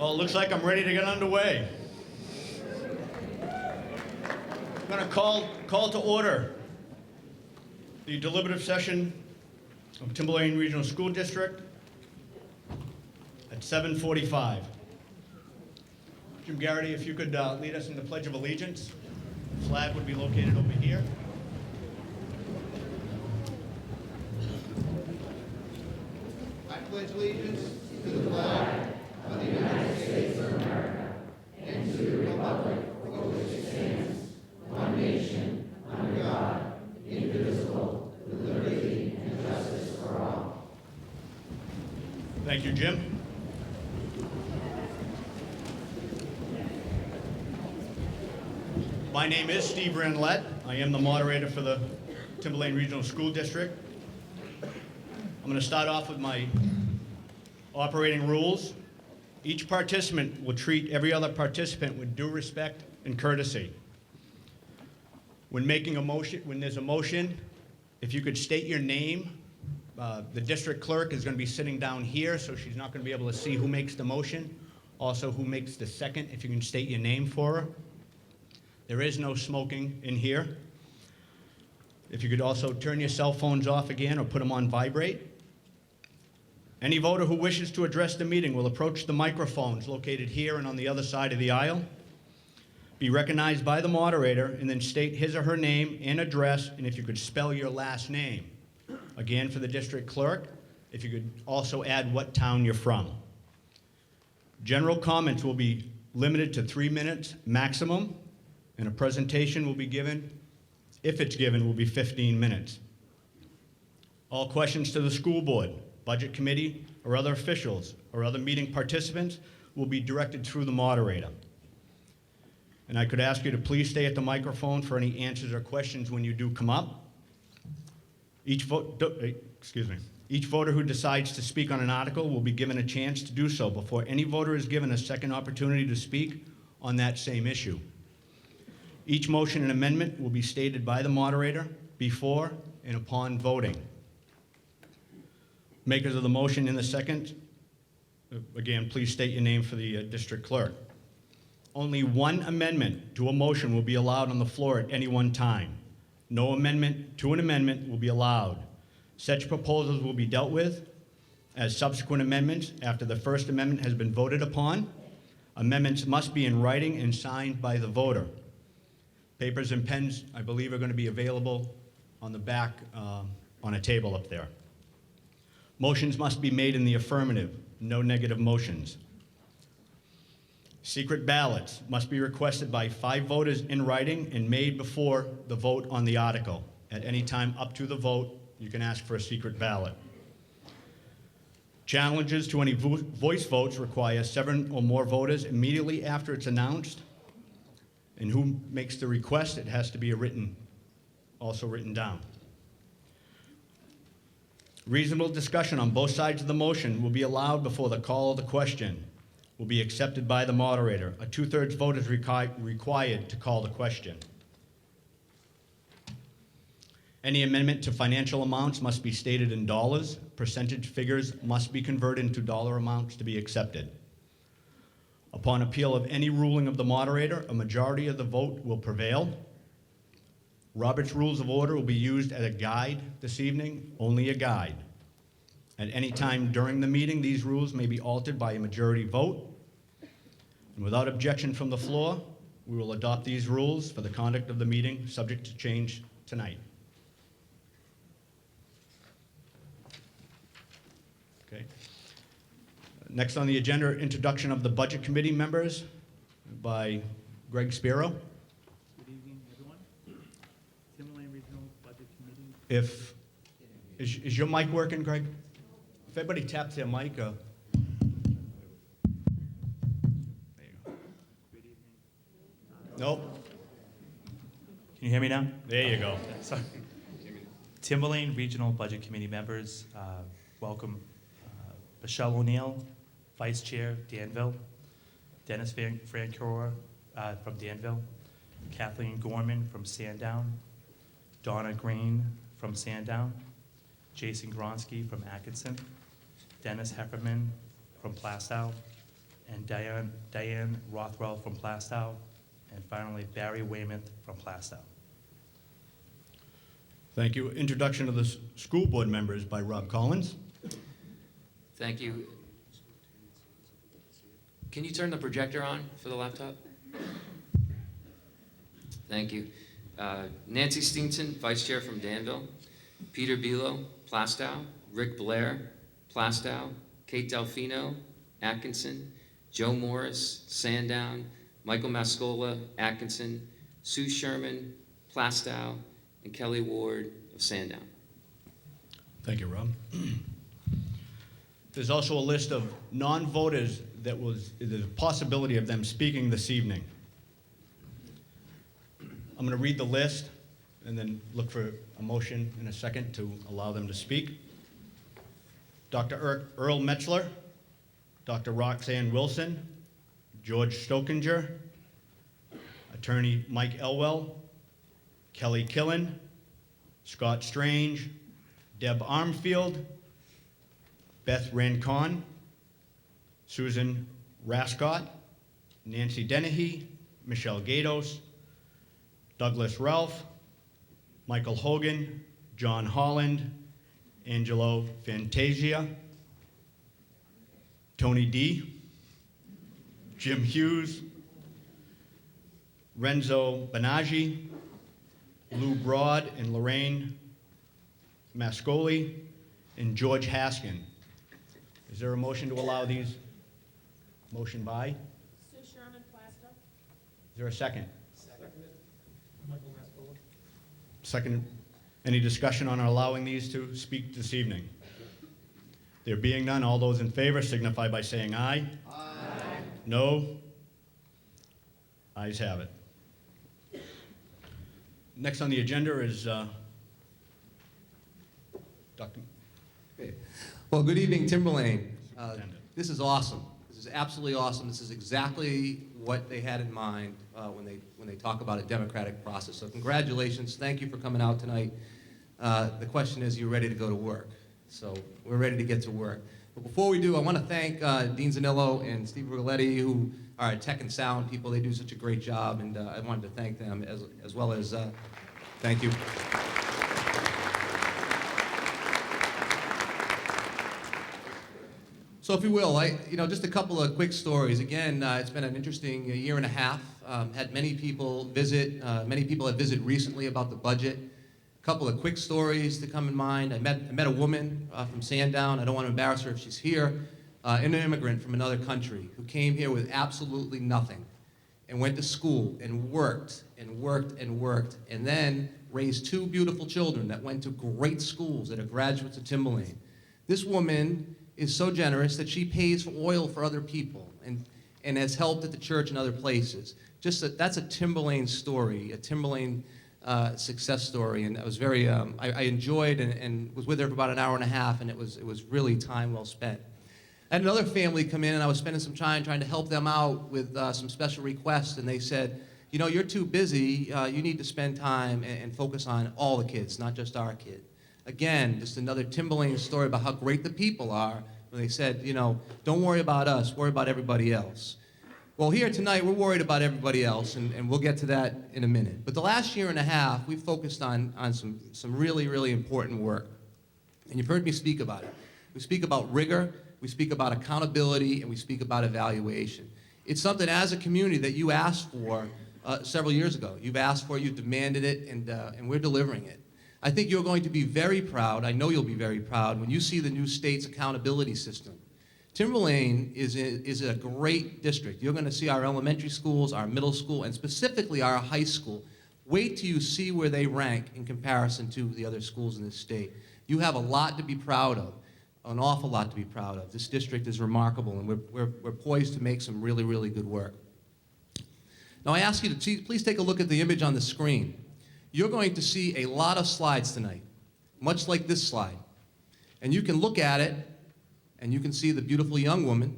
Well, it looks like I'm ready to get underway. I'm going to call to order the deliberative session of Timberlane Regional School District at 7:45. Jim Garrity, if you could lead us in the Pledge of Allegiance. The flag would be located over here. I pledge allegiance to the flag of the United States of America and to the republic for which it stands, one nation, under God, indivisible, with liberty and justice for all. Thank you, Jim. My name is Steve Ranlett. I am the moderator for the Timberlane Regional School District. I'm going to start off with my operating rules. Each participant will treat every other participant with due respect and courtesy. When making a motion, when there's a motion, if you could state your name. The district clerk is going to be sitting down here, so she's not going to be able to see who makes the motion. Also, who makes the second, if you can state your name for her. There is no smoking in here. If you could also turn your cell phones off again or put them on vibrate. Any voter who wishes to address the meeting will approach the microphones located here and on the other side of the aisle, be recognized by the moderator, and then state his or her name and address, and if you could spell your last name. Again, for the district clerk, if you could also add what town you're from. General comments will be limited to 3 minutes maximum, and a presentation will be given, if it's given, will be 15 minutes. All questions to the school board, budget committee, or other officials, or other meeting participants will be directed through the moderator. And I could ask you to please stay at the microphone for any answers or questions when you do come up. Each voter who decides to speak on an article will be given a chance to do so before any voter is given a second opportunity to speak on that same issue. Each motion and amendment will be stated by the moderator before and upon voting. Makers of the motion in the second, again, please state your name for the district clerk. Only one amendment to a motion will be allowed on the floor at any one time. No amendment to an amendment will be allowed. Such proposals will be dealt with as subsequent amendments after the first amendment has been voted upon. Amendments must be in writing and signed by the voter. Papers and pens, I believe, are going to be available on the back on a table up there. Motions must be made in the affirmative, no negative motions. Secret ballots must be requested by 5 voters in writing and made before the vote on the article. At any time up to the vote, you can ask for a secret ballot. Challenges to any voice votes require 7 or more voters immediately after it's announced. And who makes the request, it has to be also written down. Reasonable discussion on both sides of the motion will be allowed before the call of the question will be accepted by the moderator. A 2/3 vote is required to call the question. Any amendment to financial amounts must be stated in dollars. Percentage figures must be converted into dollar amounts to be accepted. Upon appeal of any ruling of the moderator, a majority of the vote will prevail. Robert's Rules of Order will be used as a guide this evening, only a guide. At any time during the meeting, these rules may be altered by a majority vote. And without objection from the floor, we will adopt these rules for the conduct of the meeting, subject to change tonight. Okay. Next on the agenda, introduction of the Budget Committee members by Greg Spiro. Good evening, everyone. Timberlane Regional Budget Committee. Is your mic working, Greg? If everybody taps their mic, there you go. Good evening. Nope. Can you hear me now? There you go. Sorry. Timberlane Regional Budget Committee members, welcome Michelle O'Neill, Vice Chair, Danville, Dennis Francoeur from Danville, Kathleen Gorman from Sandown, Donna Green from Sandown, Jason Gronsky from Atkinson, Dennis Hefferman from Plastow, and Diane Rothwell from Plastow, and finally Barry Weymouth from Plastow. Thank you. Introduction of the school board members by Rob Collins. Thank you. Can you turn the projector on for the laptop? Thank you. Nancy Steenson, Vice Chair from Danville. Peter Bilo, Plastow. Rick Blair, Plastow. Kate Delfino, Atkinson. Joe Morris, Sandown. Michael Mascola, Atkinson. Sue Sherman, Plastow. And Kelly Ward of Sandown. Thank you, Rob. There's also a list of non-voters there's a possibility of them speaking this evening. I'm going to read the list and then look for a motion in a second to allow them to speak. Dr. Earl Metzler, Dr. Roxanne Wilson, George Stokinger, Attorney Mike Elwell, Kelly Killen, Scott Strange, Deb Armfield, Beth Rancon, Susan Rascott, Nancy Dennehy, Michelle Gatos, Douglas Ralph, Michael Hogan, John Holland, Angelo Fantasia, Tony D, Jim Hughes, Renzo Benaggi, Lou Broad and Lorraine Mascoli, and George Haskin. Is there a motion to allow these? Motion by? Sue Sherman, Plastow. Is there a second? Second. Any discussion on allowing these to speak this evening? There being none, all those in favor signify by saying aye. Aye. No? Ayes have it. Next on the agenda is Dr. Well, good evening, Timberlane. Superintendent. This is awesome. This is absolutely awesome. This is exactly what they had in mind when they talk about a democratic process. So congratulations. Thank you for coming out tonight. The question is, you ready to go to work? So we're ready to get to work. But before we do, I want to thank Dean Zanillo and Steve Rigoletti, who are our tech and sound people. They do such a great job, and I wanted to thank them as well as thank you. So if you will, just a couple of quick stories. Again, it's been an interesting year and a half. Had many people visit. Many people have visited recently about the budget. A couple of quick stories to come in mind. I met a woman from Sandown. I don't want to embarrass her if she's here. An immigrant from another country who came here with absolutely nothing and went to school and worked and worked and worked and then raised two beautiful children that went to great schools that are graduates of Timberlane. This woman is so generous that she pays for oil for other people and has helped at the church and other places. That's a Timberlane story, a Timberlane success story, and I was very, I enjoyed and was with her for about an hour and a half, and it was really time well spent. I had another family come in, and I was spending some time trying to help them out with some special requests, and they said, you know, you're too busy, you need to spend time and focus on all the kids, not just our kid. Again, just another Timberlane story about how great the people are when they said, you know, don't worry about us, worry about everybody else. Well, here tonight, we're worried about everybody else, and we'll get to that in a minute. But the last year and a half, we've focused on some really, really important work. And you've heard me speak about it. We speak about rigor, we speak about accountability, and we speak about evaluation. It's something as a community that you asked for several years ago. You've asked for it, you've demanded it, and we're delivering it. I think you're going to be very proud, I know you'll be very proud, when you see the new state's accountability system. Timberlane is a great district. You're going to see our elementary schools, our middle school, and specifically our high school. Wait till you see where they rank in comparison to the other schools in this state. You have a lot to be proud of, an awful lot to be proud of. This district is remarkable, and we're poised to make some really, really good work. Now I ask you to please take a look at the image on the screen. You're going to see a lot of slides tonight, much like this slide. And you can look at it, and you can see the beautiful young woman,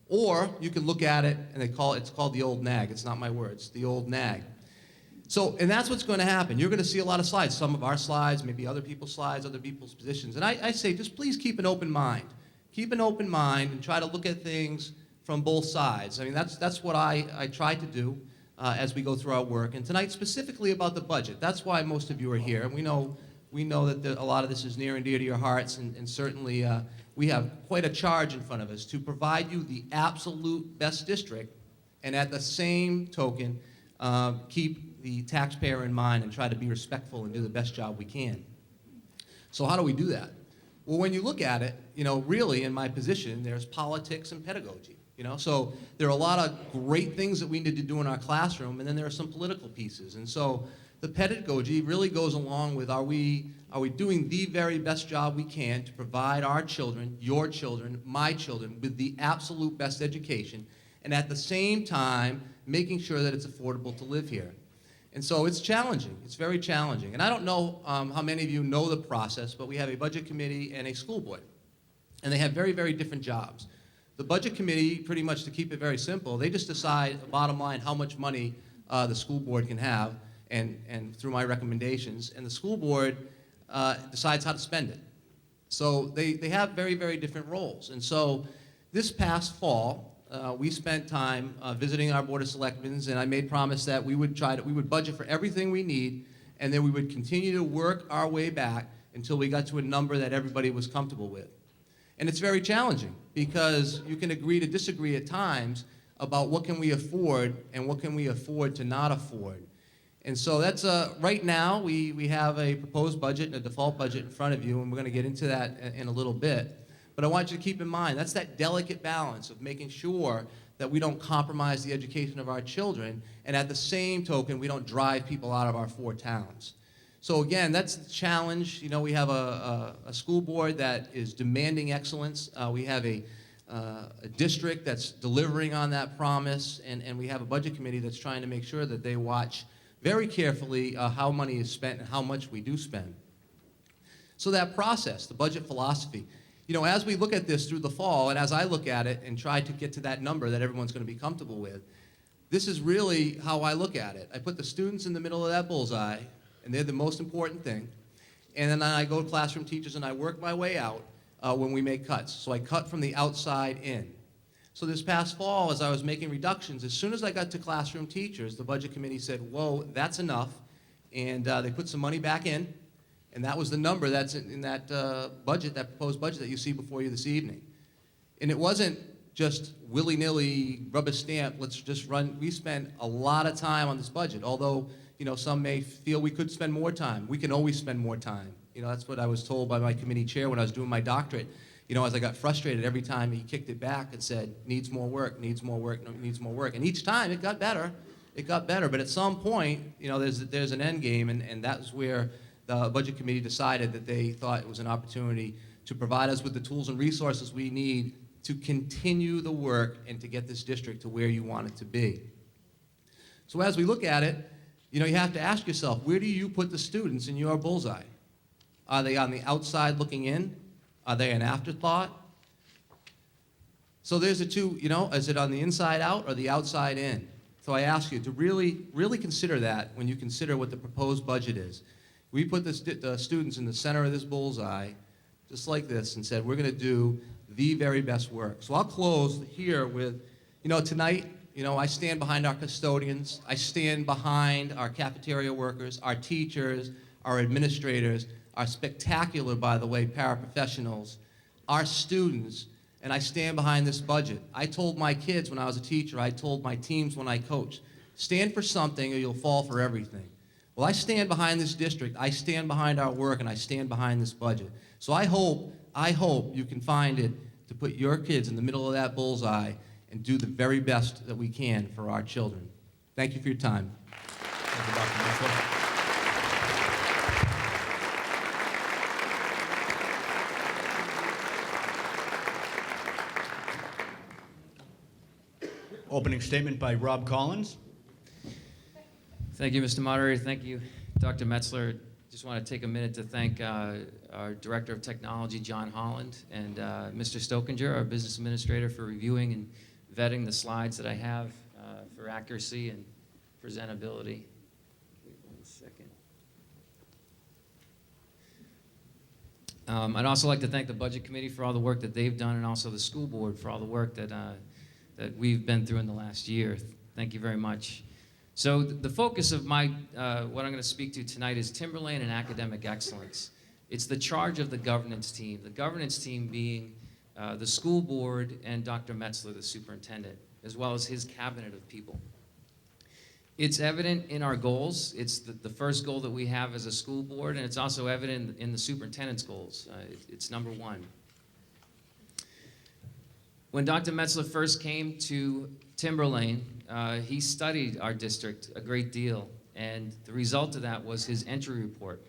or you can look at it, and it's called the old nag. It's not my words, the old nag. So, and that's what's going to happen. You're going to see a lot of slides, some of our slides, maybe other people's slides, other people's positions. And I say, just please keep an open mind. Keep an open mind and try to look at things from both sides. I mean, that's what I try to do as we go through our work. And tonight, specifically about the budget, that's why most of you are here. And we know that a lot of this is near and dear to your hearts, and certainly we have quite a charge in front of us to provide you the absolute best district, and at the same token, keep the taxpayer in mind and try to be respectful and do the best job we can. So how do we do that? Well, when you look at it, really in my position, there's politics and pedagogy. So there are a lot of great things that we need to do in our classroom, and then there are some political pieces. And so the pedagogy really goes along with, are we doing the very best job we can to provide our children, your children, my children, with the absolute best education, and at the same time, making sure that it's affordable to live here. And so it's challenging. It's very challenging. And I don't know how many of you know the process, but we have a budget committee and a school board. And they have very, very different jobs. The budget committee, pretty much to keep it very simple, they just decide, bottom line, how much money the school board can have, and through my recommendations. And the school board decides how to spend it. So they have very, very different roles. And so this past fall, we spent time visiting our Board of Selectmen, and I made promise that we would budget for everything we need, and then we would continue to work our way back until we got to a number that everybody was comfortable with. And it's very challenging because you can agree to disagree at times about what can we afford and what can we afford to not afford. And so that's right now we have a proposed budget and a default budget in front of you, and we're going to get into that in a little bit. But I want you to keep in mind, that's that delicate balance of making sure that we don't compromise the education of our children, and at the same token, we don't drive people out of our 4 towns. So again, that's the challenge. We have a school board that is demanding excellence. We have a district that's delivering on that promise, and we have a budget committee that's trying to make sure that they watch very carefully how money is spent and how much we do spend. So that process, the budget philosophy, as we look at this through the fall, and as I look at it and try to get to that number that everyone's going to be comfortable with, this is really how I look at it. I put the students in the middle of that bullseye, and they're the most important thing. And then I go to classroom teachers and I work my way out when we make cuts. So I cut from the outside in. So this past fall, as I was making reductions, as soon as I got to classroom teachers, the budget committee said, whoa, that's enough. And they put some money back in. And that was the number that's in that budget, that proposed budget that you see before you this evening. And it wasn't just willy-nilly rubber stamp, let's just run. We spent a lot of time on this budget, although some may feel we could spend more time. We can always spend more time. That's what I was told by my committee chair when I was doing my doctorate. As I got frustrated every time he kicked it back and said, needs more work, needs more work, needs more work. And each time it got better. It got better. But at some point, there's an end game, and that's where the budget committee decided that they thought it was an opportunity to provide us with the tools and resources we need to continue the work and to get this district to where you want it to be. So as we look at it, you have to ask yourself, where do you put the students in your bullseye? Are they on the outside looking in? Are they an afterthought? So there's the two, is it on the inside out or the outside in? So I ask you to really, really consider that when you consider what the proposed budget is. We put the students in the center of this bullseye, just like this, and said we're going to do the very best work. So I'll close here with, tonight, I stand behind our custodians. I stand behind our cafeteria workers, our teachers, our administrators, our spectacular, by the way, paraprofessionals, our students, and I stand behind this budget. I told my kids when I was a teacher, I told my teams when I coached, stand for something or you'll fall for everything. Well, I stand behind this district, I stand behind our work, and I stand behind this budget. So I hope you can find it to put your kids in the middle of that bullseye and do the very best that we can for our children. Thank you for your time. Thank you, Dr. Messler. Opening statement by Rob Collins. Thank you, Mr. Moderator. Thank you, Dr. Metzler. Just want to take a minute to thank our Director of Technology, John Holland, and Mr. Stokinger, our Business Administrator, for reviewing and vetting the slides that I have for accuracy and presentability. Wait 1 second. I'd also like to thank the Budget Committee for all the work that they've done, and also the school board for all the work that that we've been through in the last year. Thank you very much. So the focus of my, what I'm going to speak to tonight is Timberlane and academic excellence. It's the charge of the governance team being the school board and Dr. Metzler, the superintendent, as well as his cabinet of people. It's evident in our goals. It's the first goal that we have as a school board, and it's also evident in the superintendent's goals. It's number one. When Dr. Metzler first came to Timberlane, he studied our district a great deal, and the result of that was his entry report.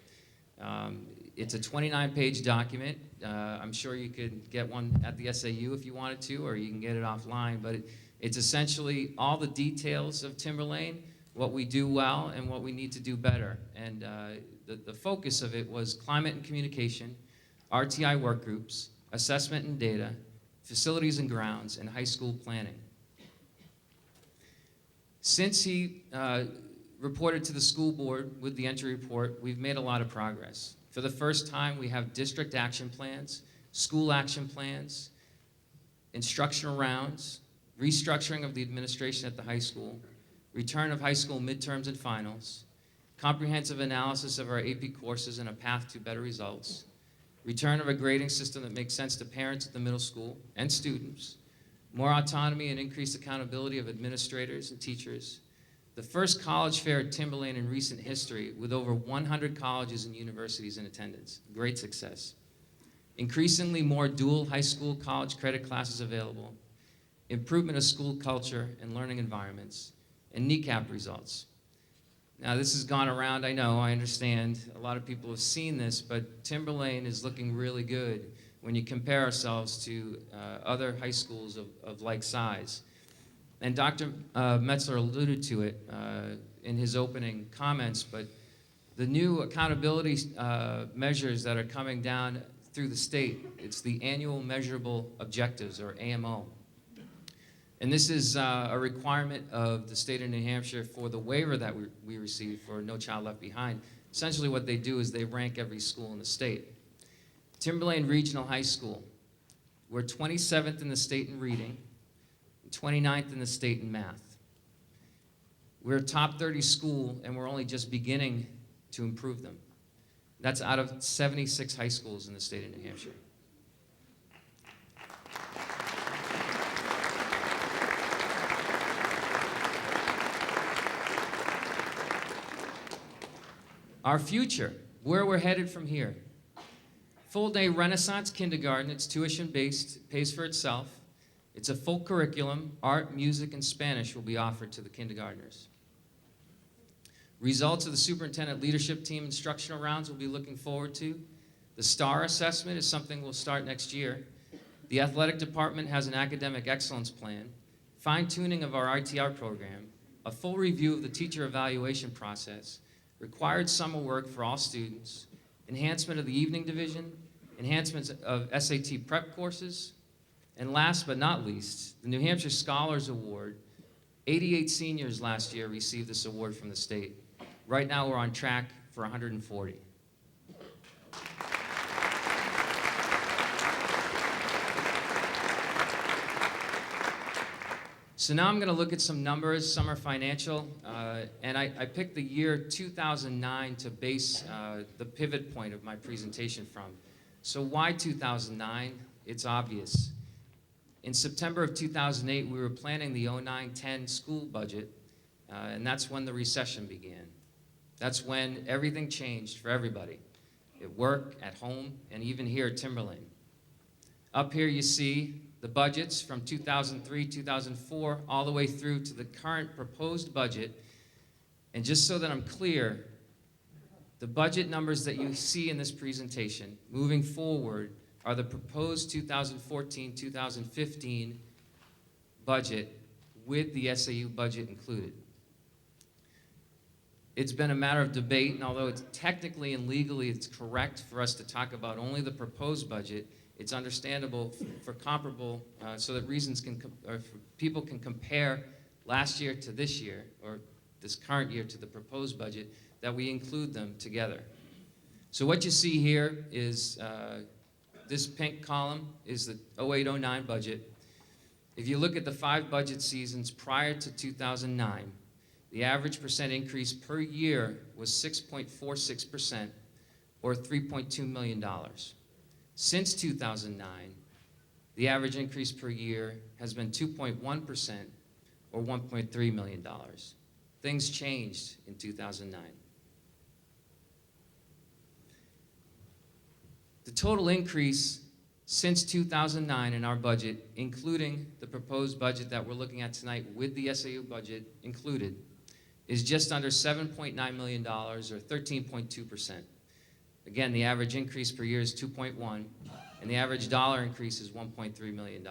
It's a 29-page document. I'm sure you could get one at the SAU if you wanted to, or you can get it offline, but it's essentially all the details of Timberlane, what we do well and what we need to do better. And the focus of it was climate and communication, RTI work groups, assessment and data, facilities and grounds, and high school planning. Since he reported to the school board with the entry report, we've made a lot of progress. For the first time, we have district action plans, school action plans, instructional rounds, restructuring of the administration at the high school, return of high school midterms and finals, comprehensive analysis of our AP courses and a path to better results, return of a grading system that makes sense to parents at the middle school and students, more autonomy and increased accountability of administrators and teachers, the first college fair at Timberlane in recent history with over 100 colleges and universities in attendance. Great success. Increasingly more dual high school college credit classes available, improvement of school culture and learning environments, and NECAP results. Now this has gone around, I know, I understand. A lot of people have seen this, but Timberlane is looking really good when you compare ourselves to other high schools of like size. And Dr. Metzler alluded to it in his opening comments, but the new accountability measures that are coming down through the state, it's the annual measurable objectives, or AMO. And this is a requirement of the state of New Hampshire for the waiver that we received for No Child Left Behind. Essentially what they do is they rank every school in the state. Timberlane Regional High School, we're 27th in the state in reading, 29th in the state in math. We're a top 30 school, and we're only just beginning to improve them. That's out of 76 high schools in the state of New Hampshire. Our future, where we're headed from here. Full-day Renaissance kindergarten, it's tuition-based, pays for itself. It's a full curriculum, art, music, and Spanish will be offered to the kindergartners. Results of the superintendent leadership team instructional rounds we'll be looking forward to. The STAR assessment is something we'll start next year. The athletic department has an academic excellence plan, fine-tuning of our ITR program, a full review of the teacher evaluation process, required summer work for all students, enhancement of the evening division, enhancements of SAT prep courses, and last but not least, the New Hampshire Scholars Award. 88 seniors last year received this award from the state. Right now we're on track for 140. So now I'm going to look at some numbers. Some are financial, and I picked the year 2009 to base the pivot point of my presentation from. So why 2009? It's obvious. In September of 2008, we were planning the 09-10 school budget, and that's when the recession began. That's when everything changed for everybody, at work, at home, and even here at Timberlane. Up here you see the budgets from 2003, 2004, all the way through to the current proposed budget. And just so that I'm clear, the budget numbers that you see in this presentation moving forward are the proposed 2014-2015 budget with the SAU budget included. It's been a matter of debate, and although it's technically and legally it's correct for us to talk about only the proposed budget, it's understandable for comparable, so that people can compare last year to this year, or this current year to the proposed budget, that we include them together. So what you see here is this pink column is the 08-09 budget. If you look at the 5 budget seasons prior to 2009, the average percent increase per year was 6.46%, or $3.2 million. Since 2009, the average increase per year has been 2.1%, or $1.3 million. Things changed in 2009. The total increase since 2009 in our budget, including the proposed budget that we're looking at tonight with the SAU budget included, is just under $7.9 million, or 13.2%. Again, the average increase per year is 2.1, and the average dollar increase is $1.3 million.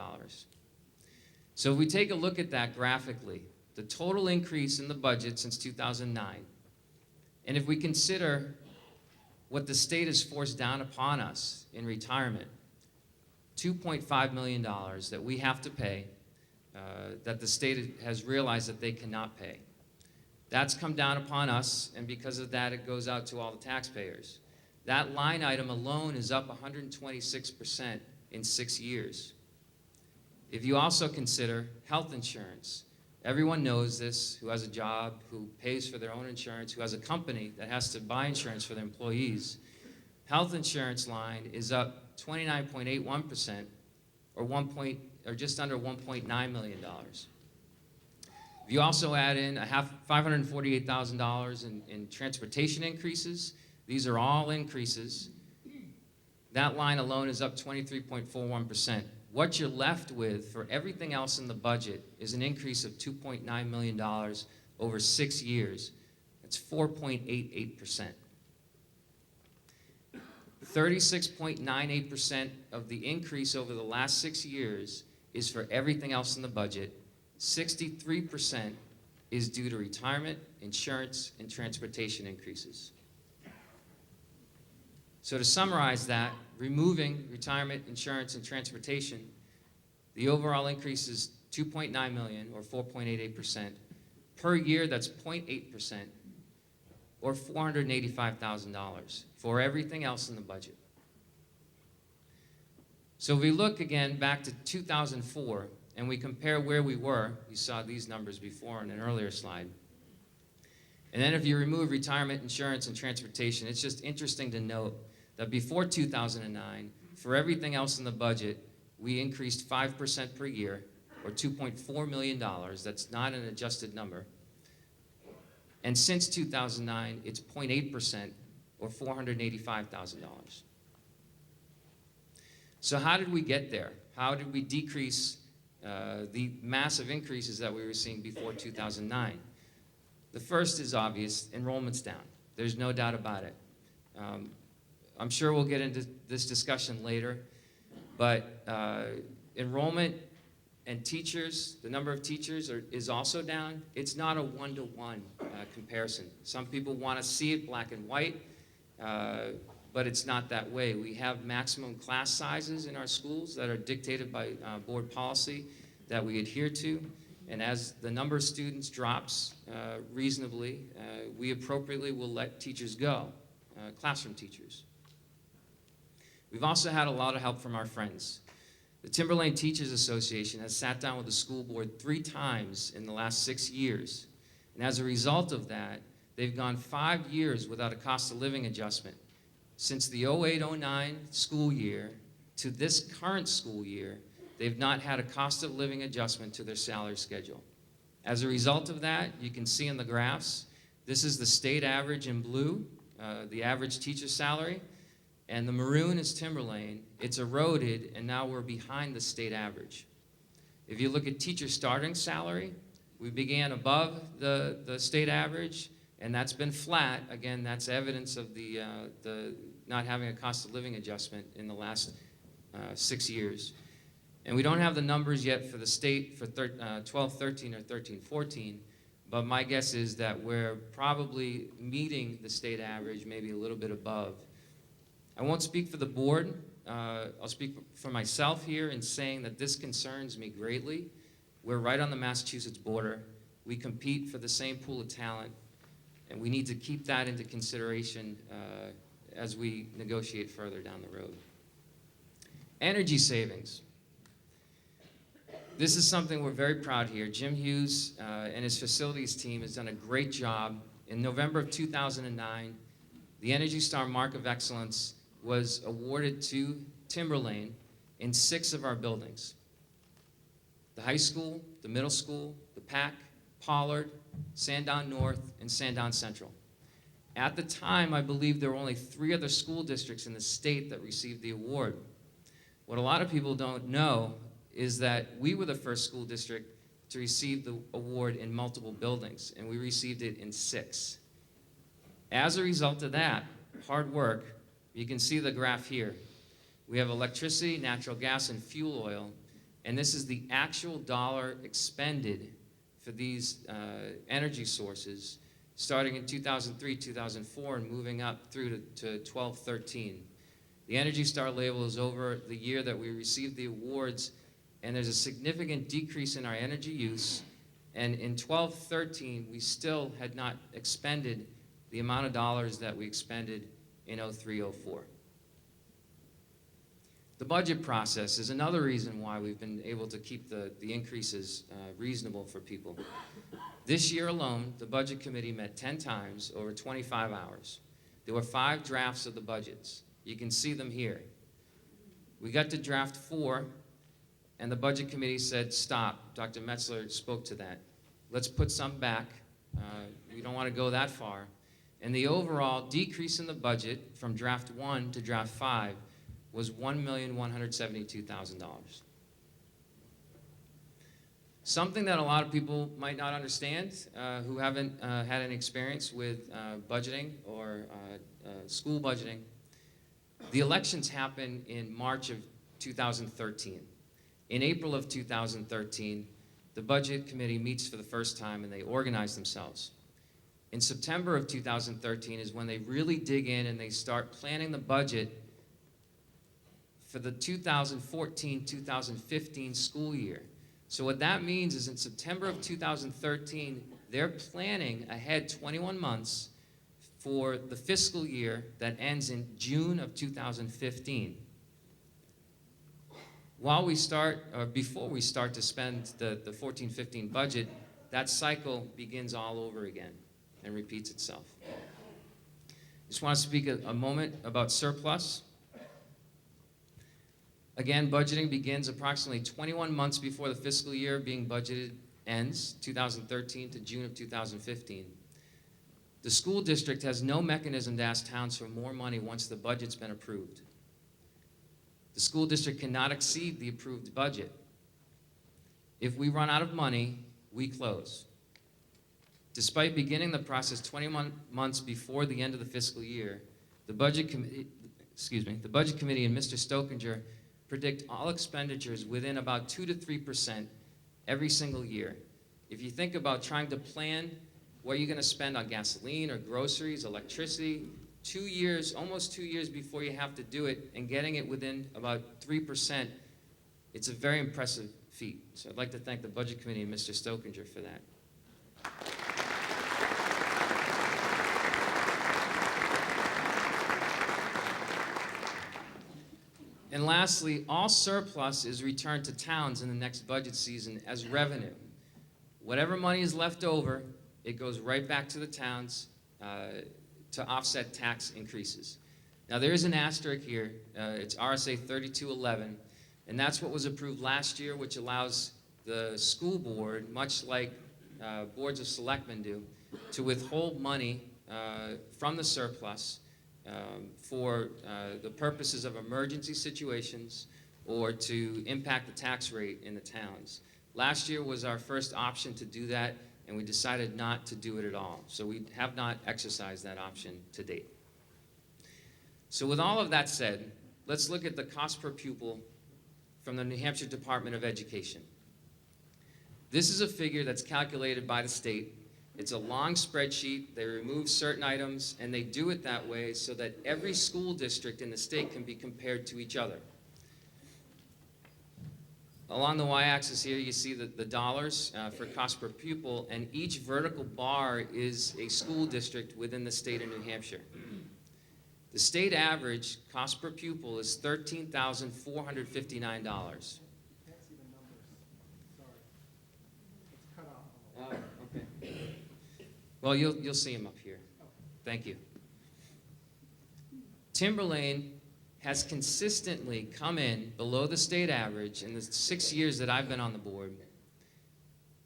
So if we take a look at that graphically, the total increase in the budget since 2009, and if we consider what the state has forced down upon us in retirement, $2.5 million that we have to pay, that the state has realized that they cannot pay. That's come down upon us, and because of that, it goes out to all the taxpayers. That line item alone is up 126% in 6 years. If you also consider health insurance, everyone knows this, who has a job, who pays for their own insurance, who has a company that has to buy insurance for their employees. Health insurance line is up 29.81%, or just under $1.9 million. If you also add in $548,000 in transportation increases, these are all increases, that line alone is up 23.41%. What you're left with for everything else in the budget is an increase of $2.9 million over 6 years. That's 4.88%. 36.98% of the increase over the last 6 years is for everything else in the budget. 63% is due to retirement, insurance, and transportation increases. So to summarize that, removing retirement, insurance, and transportation, the overall increase is $2.9 million, or 4.88%. Per year, that's 0.8%, or $485,000 for everything else in the budget. So if we look again back to 2004, and we compare where we were, you saw these numbers before in an earlier slide. And then if you remove retirement, insurance, and transportation, it's just interesting to note that before 2009, for everything else in the budget, we increased 5% per year, or $2.4 million. That's not an adjusted number. And since 2009, it's 0.8%, or $485,000. So how did we get there? How did we decrease the massive increases that we were seeing before 2009? The first is obvious: enrollment's down. There's no doubt about it. I'm sure we'll get into this discussion later, but enrollment and teachers, the number of teachers is also down. It's not a one-to-one comparison. Some people want to see it black and white, but it's not that way. We have maximum class sizes in our schools that are dictated by board policy that we adhere to, and as the number of students drops reasonably, we appropriately will let teachers go, classroom teachers. We've also had a lot of help from our friends. The Timberlane Teachers Association has sat down with the school board 3 times in the last 6 years, and as a result of that, they've gone 5 years without a cost of living adjustment. Since the 08-09 school year to this current school year, they've not had a cost of living adjustment to their salary schedule. As a result of that, you can see in the graphs, this is the state average in blue, the average teacher salary, and the maroon is Timberlane. It's eroded, and now we're behind the state average. If you look at teacher starting salary, we began above the state average, and that's been flat. Again, that's evidence of the not having a cost of living adjustment in the last 6 years. And we don't have the numbers yet for the state for 12-13 or 13-14, but my guess is that we're probably meeting the state average, maybe a little bit above. I won't speak for the board. I'll speak for myself here in saying that this concerns me greatly. We're right on the Massachusetts border. We compete for the same pool of talent, and we need to keep that into consideration as we negotiate further down the road. Energy savings. This is something we're very proud here. Jim Hughes and his facilities team has done a great job. In November of 2009, the Energy Star Mark of Excellence was awarded to Timberlane in 6 of our buildings. The high school, the middle school, the PAC, Pollard, Sandown North, and Sandown Central. At the time, I believe there were only 3 other school districts in the state that received the award. What a lot of people don't know is that we were the first school district to receive the award in multiple buildings, and we received it in 6. As a result of that hard work, you can see the graph here. We have electricity, natural gas, and fuel oil, and this is the actual dollar expended for these energy sources starting in 2003, 2004, and moving up through to 12, 13. The Energy Star label is over the year that we received the awards, and there's a significant decrease in our energy use, and in 12, 13, we still had not expended the amount of dollars that we expended in 03, 04. The budget process is another reason why we've been able to keep the increases reasonable for people. This year alone, the Budget Committee met 10 times over 25 hours. There were 5 drafts of the budgets. You can see them here. We got to draft 4, and the Budget Committee said, stop. Dr. Metzler spoke to that. Let's put some back. We don't want to go that far. And the overall decrease in the budget from draft 1 to draft 5 was $1,172,000. Something that a lot of people might not understand who haven't had any experience with budgeting or school budgeting. The elections happen in March of 2013. In April of 2013, the Budget Committee meets for the first time and they organize themselves. In September of 2013 is when they really dig in and they start planning the budget for the 2014-2015 school year. So what that means is in September of 2013, they're planning ahead 21 months for the fiscal year that ends in June of 2015. While we start, or before we start to spend the 14-15 budget, that cycle begins all over again and repeats itself. Just want to speak a moment about surplus. Again, budgeting begins approximately 21 months before the fiscal year being budgeted ends, 2013 to June of 2015. The school district has no mechanism to ask towns for more money once the budget's been approved. The school district cannot exceed the approved budget. If we run out of money, we close. Despite beginning the process 21 months before the end of the fiscal year, the Budget Committee and Mr. Stokinger predict all expenditures within about 2 to 3% every single year. If you think about trying to plan what you're going to spend on gasoline or groceries, electricity, 2 years, almost 2 years before you have to do it, and getting it within about 3%, it's a very impressive feat. So I'd like to thank the Budget Committee and Mr. Stokinger for that. And lastly, all surplus is returned to towns in the next budget season as revenue. Whatever money is left over, it goes right back to the towns to offset tax increases. Now there is an asterisk here, it's RSA 3211, and that's what was approved last year, which allows the school board, much like boards of selectmen do, to withhold money from the surplus for the purposes of emergency situations or to impact the tax rate in the towns. Last year was our first option to do that, and we decided not to do it at all. So we have not exercised that option to date. So with all of that said, let's look at the cost per pupil from the New Hampshire Department of Education. This is a figure that's calculated by the state. It's a long spreadsheet. They remove certain items, and they do it that way so that every school district in the state can be compared to each other. Along the y-axis here, you see the dollars for cost per pupil, and each vertical bar is a school district within the state of New Hampshire. The state average cost per pupil is $13,459. Well, you'll see him up here. Thank you. Timberlane has consistently come in below the state average in the 6 years that I've been on the board,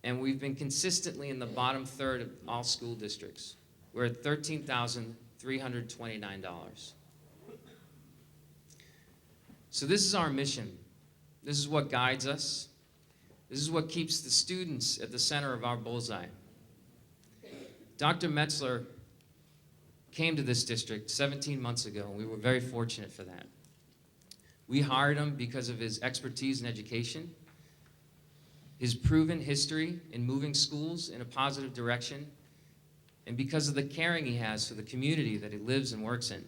and we've been consistently in the bottom third of all school districts. We're at $13,329. So this is our mission. This is what guides us. This is what keeps the students at the center of our bullseye. Dr. Metzler came to this district 17 months ago, and we were very fortunate for that. We hired him because of his expertise in education, his proven history in moving schools in a positive direction, and because of the caring he has for the community that he lives and works in.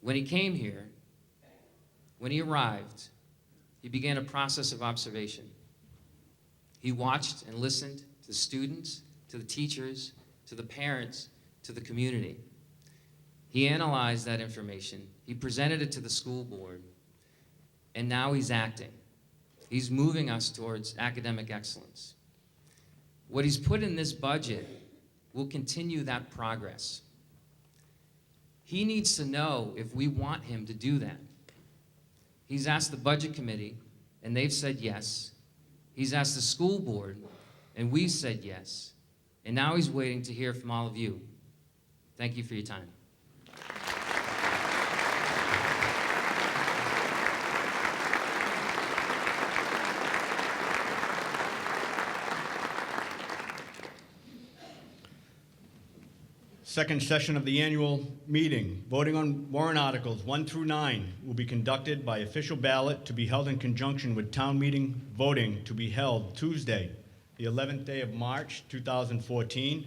When he came here, when he arrived, he began a process of observation. He watched and listened to the students, to the teachers, to the parents, to the community. He analyzed that information, he presented it to the school board, and now he's acting. He's moving us towards academic excellence. What he's put in this budget will continue that progress. He needs to know if we want him to do that. He's asked the budget committee, and they've said yes. He's asked the school board, and we've said yes. And now he's waiting to hear from all of you. Thank you for your time. Second session of the annual meeting. Voting on warrant articles 1 through 9 will be conducted by official ballot to be held in conjunction with town meeting voting to be held Tuesday, the 11th day of March, 2014,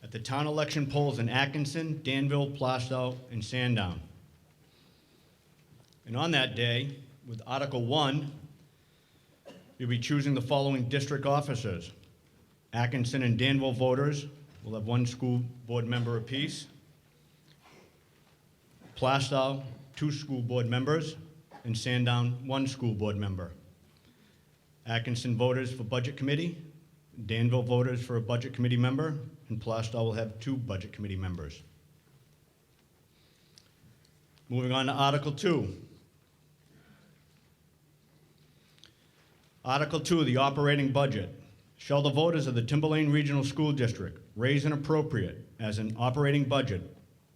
at the town election polls in Atkinson, Danville, Plastow, and Sandown. And on that day, with Article 1, you'll be choosing the following district officers. Atkinson and Danville voters will have 1 school board member apiece. Plastow, 2 school board members, and Sandown, 1 school board member. Atkinson voters for budget committee, Danville voters for a budget committee member, and Plastow will have 2 budget committee members. Moving on to Article 2. Article 2, the operating budget. Shall the voters of the Timberlane Regional School District raise and appropriate as an operating budget,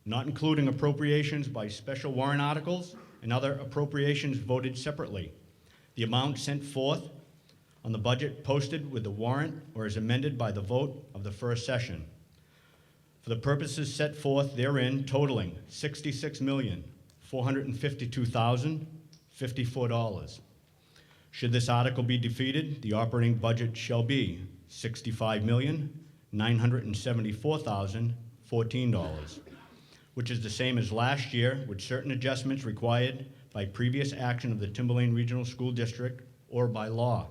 not including appropriations by special warrant articles and other appropriations voted separately, the amount sent forth on the budget posted with the warrant or as amended by the vote of the first session, for the purposes set forth therein totaling $66,452,054. Should this article be defeated, the operating budget shall be $65,974,014, which is the same as last year, with certain adjustments required by previous action of the Timberlane Regional School District or by law.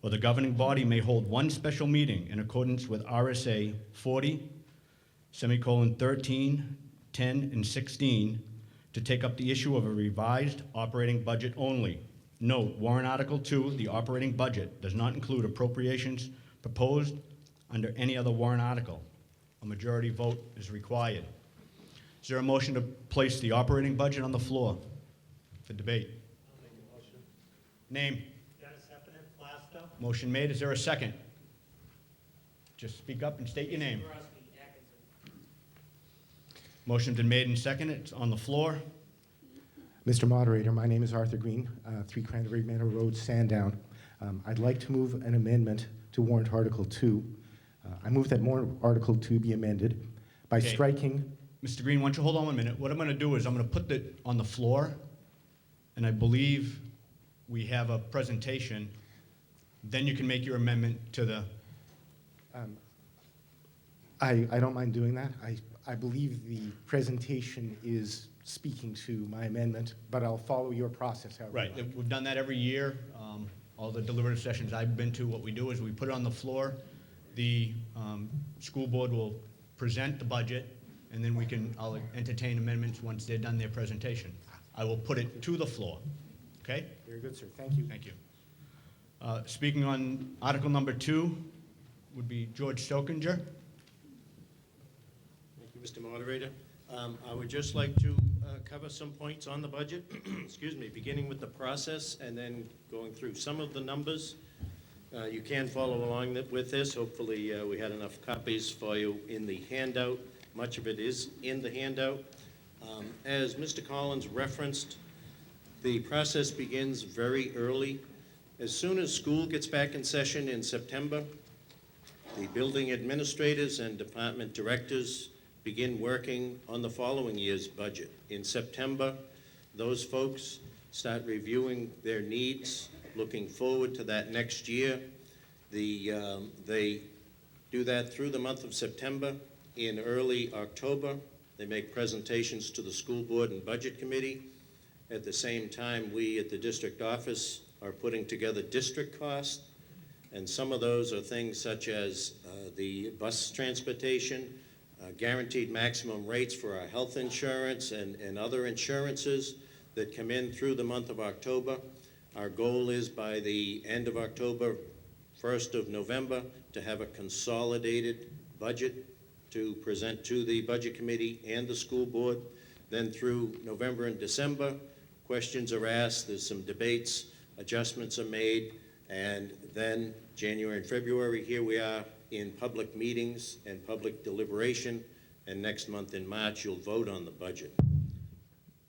Or the governing body may hold 1 special meeting in accordance with RSA 40:13, 10, and 16 to take up the issue of a revised operating budget only. Note, warrant Article 2, the operating budget, does not include appropriations proposed under any other warrant article. A majority vote is required. Is there a motion to place the operating budget on the floor for debate? I'll make a motion. Name. Dennis Heffernan, Plastow. Motion made. Is there a second? Just speak up and state your name. Motion's been made and seconded. It's on the floor. Mr. Moderator, my name is Arthur Green, 3 Cranberry Manor Road, Sandown. I'd like to move an amendment to warrant Article 2. I move that warrant Article 2 be amended by Okay. striking. Mr. Green, why don't you hold on 1 minute? What I'm going to do is I'm going to put it on the floor, and I believe we have a presentation. Then you can make your amendment to the... I don't mind doing that. I believe the presentation is speaking to my amendment, but I'll follow your process. however you Right, like. we've done that every year. All the deliberative sessions I've been to, what we do is we put it on the floor. The school board will present the budget, and then I'll entertain amendments once they're done their presentation. I will put it to the floor. Okay? Very good, sir. Thank you. Thank you. Speaking on Article number 2 would be George Stokinger. Thank you, Mr. Moderator. I would just like to cover some points on the budget, excuse me, beginning with the process and then going through some of the numbers. You can follow along with this. Hopefully, we had enough copies for you in the handout. Much of it is in the handout. As Mr. Collins referenced, the process begins very early. As soon as school gets back in session in September, the building administrators and department directors begin working on the following year's budget. In September, those folks start reviewing their needs, looking forward to that next year. They do that through the month of September. In early October, they make presentations to the school board and budget committee. At the same time, we at the district office are putting together district costs, and some of those are things such as the bus transportation, guaranteed maximum rates for our health insurance and other insurances that come in through the month of October. Our goal is by the end of October, 1st of November, to have a consolidated budget to present to the budget committee and the school board. Then through November and December, questions are asked, there's some debates, adjustments are made, and then January and February, here we are in public meetings and public deliberation, and next month in March, you'll vote on the budget.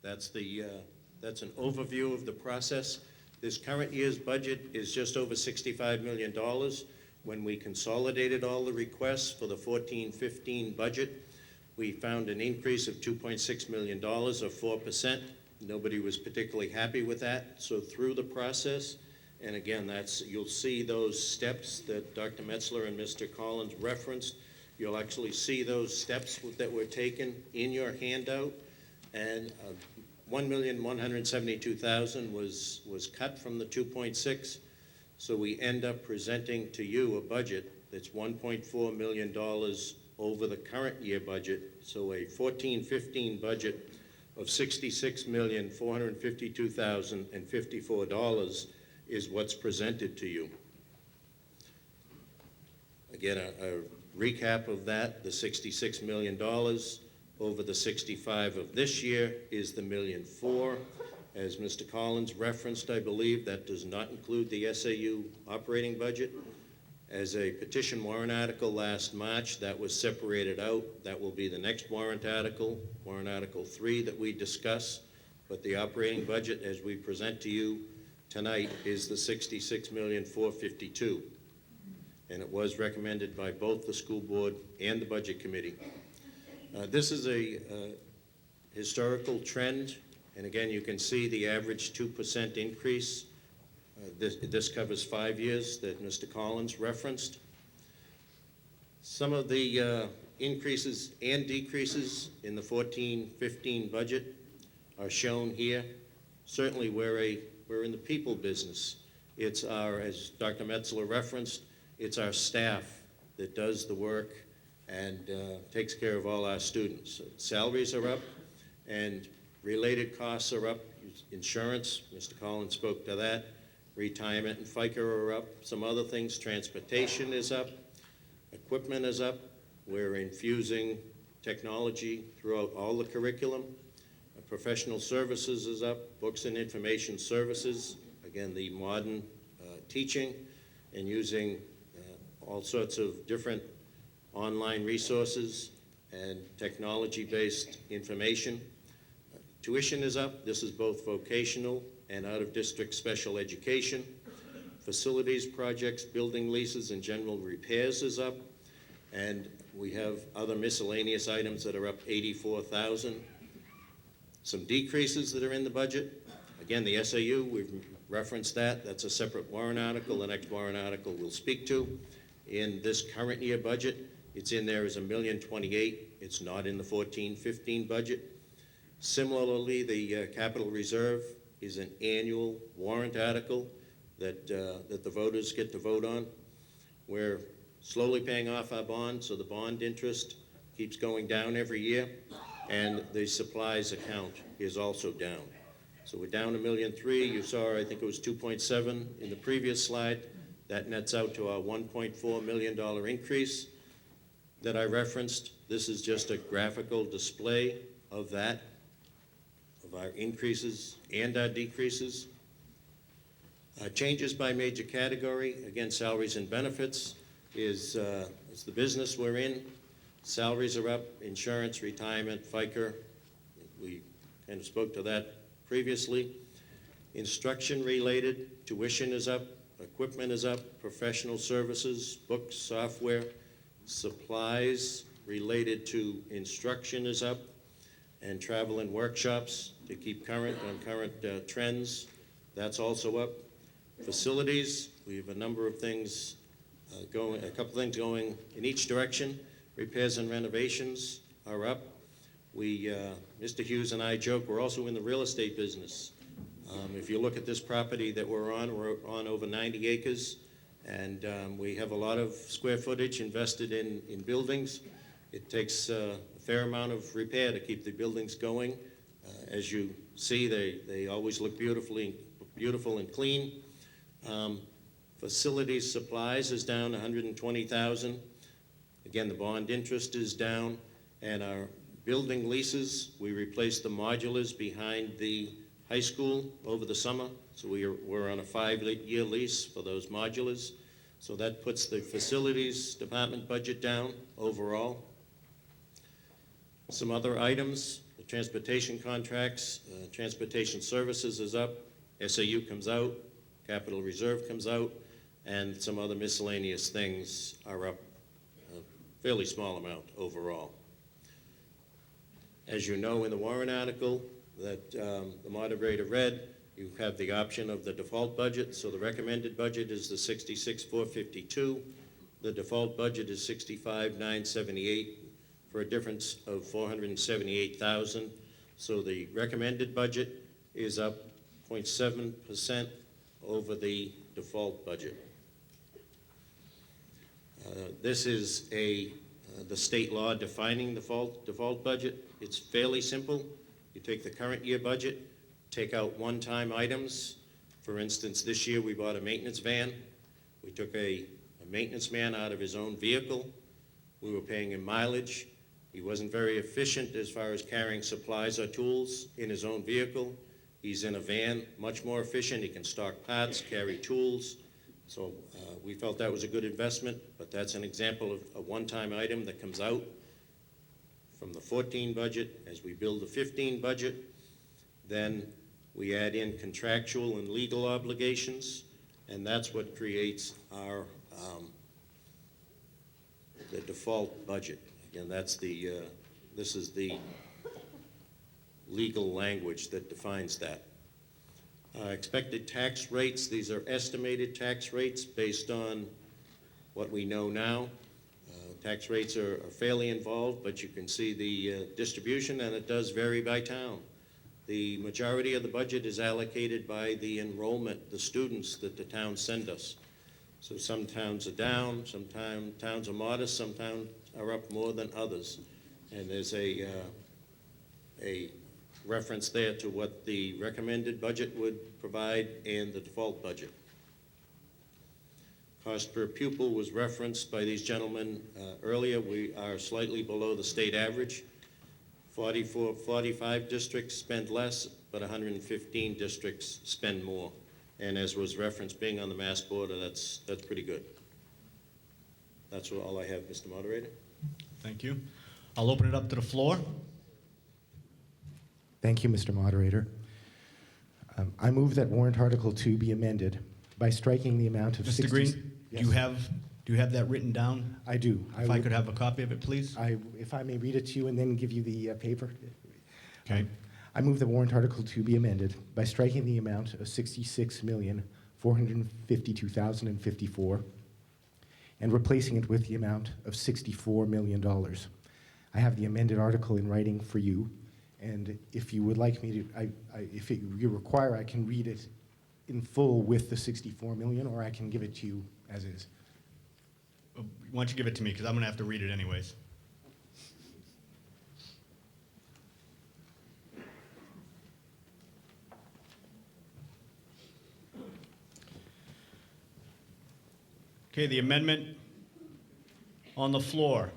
That's an overview of the process. This current year's budget is just over $65 million. When we consolidated all the requests for the 14-15 budget, we found an increase of $2.6 million, or 4%. Nobody was particularly happy with that. So through the process, and again, you'll see those steps that Dr. Metzler and Mr. Collins referenced. You'll actually see those steps that were taken in your handout. And $1,172,000 was cut from the 2.6. So we end up presenting to you a budget that's $1.4 million over the current year budget. So a 14-15 budget of $66,452,054 is what's presented to you. Again, a recap of that, the $66 million over the 65 of this year is the $1.4 million. As Mr. Collins referenced, I believe, that does not include the SAU operating budget. As a petition warrant article last March, that was separated out. That will be the next warrant Article 3 that we discuss. But the operating budget, as we present to you tonight, is the $66,452,000. And it was recommended by both the school board and the budget committee. This is a historical trend. And again, you can see the average 2% increase. This covers 5 years that Mr. Collins referenced. Some of the increases and decreases in the 14-15 budget are shown here. Certainly, we're in the people business. It's our, as Dr. Metzler referenced, it's our staff that does the work and takes care of all our students. Salaries are up, and related costs are up. Insurance, Mr. Collins spoke to that. Retirement and FICA are up. Some other things, transportation is up. Equipment is up. We're infusing technology throughout all the curriculum. Professional services is up. Books and information services, again, the modern teaching and using all sorts of different online resources and technology-based information. Tuition is up. This is both vocational and out-of-district special education. Facilities projects, building leases, and general repairs is up. And we have other miscellaneous items that are up $84,000. Some decreases that are in the budget. Again, the SAU, we've referenced that. That's a separate warrant article. The next warrant article we'll speak to. In this current year budget, it's in there as $1,028,000. It's not in the 14-15 budget. Similarly, the capital reserve is an annual warrant article that the voters get to vote on. We're slowly paying off our bond, so the bond interest keeps going down every year, and the supplies account is also down. So we're down $1.3 million. You saw, I think it was 2.7 in the previous slide. That nets out to our $1.4 million increase that I referenced. This is just a graphical display of that, of our increases and our decreases. Changes by major category, again, salaries and benefits is the business we're in. Salaries are up, insurance, retirement, FICA. We kind of spoke to that previously. Instruction-related, tuition is up, equipment is up, professional services, books, software, supplies related to instruction is up, and travel and workshops to keep current on current trends, that's also up. Facilities, we have a number of things going, a couple things going in each direction. Repairs and renovations are up. Mr. Hughes and I joke, we're also in the real estate business. If you look at this property that we're on over 90 acres, and we have a lot of square footage invested in buildings. It takes a fair amount of repair to keep the buildings going. As you see, they always look beautiful and clean. Facilities supplies is down $120,000. Again, the bond interest is down, and our building leases, we replaced the modulars behind the high school over the summer, so we're on a 5-year lease for those modulars. So that puts the facilities department budget down overall. Some other items, the transportation contracts, transportation services is up, SAU comes out, capital reserve comes out, and some other miscellaneous things are up a fairly small amount overall. As you know, in the warrant article that the moderator read, you have the option of the default budget. So the recommended budget is the $66,452. The default budget is $65,978 for a difference of $478,000. So the recommended budget is up 0.7% over the default budget. This is the state law defining the default budget. It's fairly simple. You take the current year budget, take out one-time items. For instance, this year we bought a maintenance van. We took a maintenance man out of his own vehicle. We were paying him mileage. He wasn't very efficient as far as carrying supplies or tools in his own vehicle. He's in a van, much more efficient. He can stock parts, carry tools. So we felt that was a good investment, but that's an example of a one-time item that comes out from the 14 budget. As we build the 15 budget, then we add in contractual and legal obligations, and that's what creates our the default budget. Again, that's this is the legal language that defines that. Expected tax rates, these are estimated tax rates based on what we know now. Tax rates are fairly involved, but you can see the distribution, and it does vary by town. The majority of the budget is allocated by the enrollment, the students that the towns send us. So some towns are down, some towns are modest, some towns are up more than others. And there's a reference there to what the recommended budget would provide and the default budget. Cost per pupil was referenced by these gentlemen earlier. We are slightly below the state average. 45 districts spend less, but 115 districts spend more. And as was referenced, being on the mass border, that's pretty good. That's all I have, Mr. Moderator. Thank you. I'll open it up to the floor. Thank you, Mr. Moderator. I move that warrant Article 2 be amended by striking the amount of Mr. Green, Yes. do you have that written down? I do. If I could have a copy of it, please? If I may read it to you and then give you the paper. Okay. I move the warrant Article 2 be amended by striking the amount of $66,452,054 and replacing it with the amount of $64 million. I have the amended article in writing for you, and if you would like me to, if you require, I can read it in full with the $64 million, or I can give it to you as is. Why don't you give it to me, because I'm going to have to read it anyways. Okay, the amendment on the floor.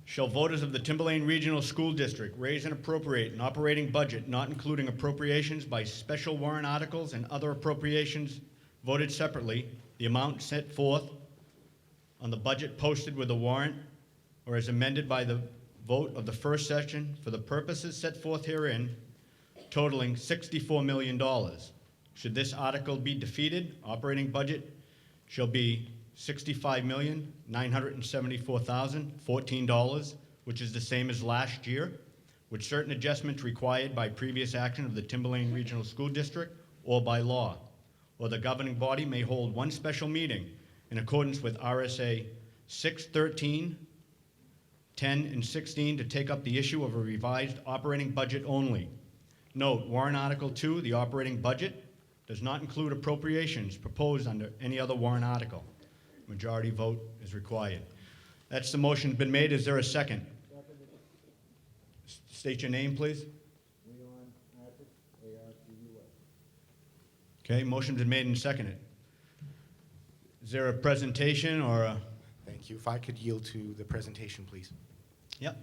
Shall voters of the Timberlane Regional School District raise and appropriate an operating budget not including appropriations by special warrant articles and other appropriations voted separately, the amount set forth on the budget posted with the warrant or as amended by the vote of the first session for the purposes set forth herein, totaling $64 million. Should this article be defeated, operating budget shall be $65,974,014, which is the same as last year, with certain adjustments required by previous action of the Timberlane Regional School District or by law. Or the governing body may hold one special meeting in accordance with RSA 613, 10, and 16 to take up the issue of a revised operating budget only. Note, warrant Article 2, the operating budget, does not include appropriations proposed under any other warrant article. Majority vote is required. That's the motion been made. Is there a second? State your name, please. Okay, motion's been made and seconded. Is there a presentation or a? Thank you. If I could yield to the presentation, please. Yep.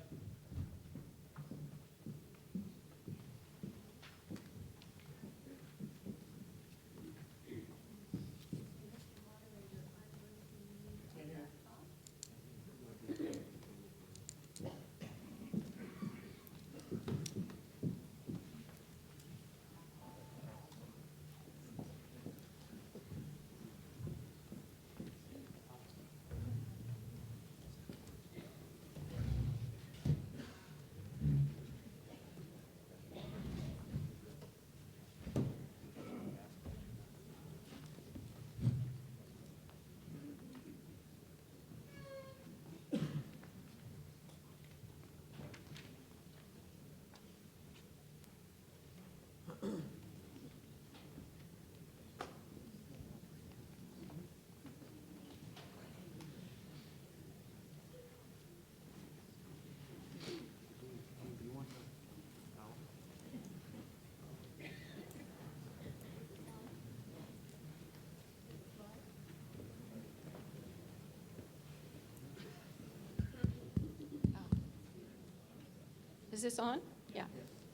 Is this on? Yeah.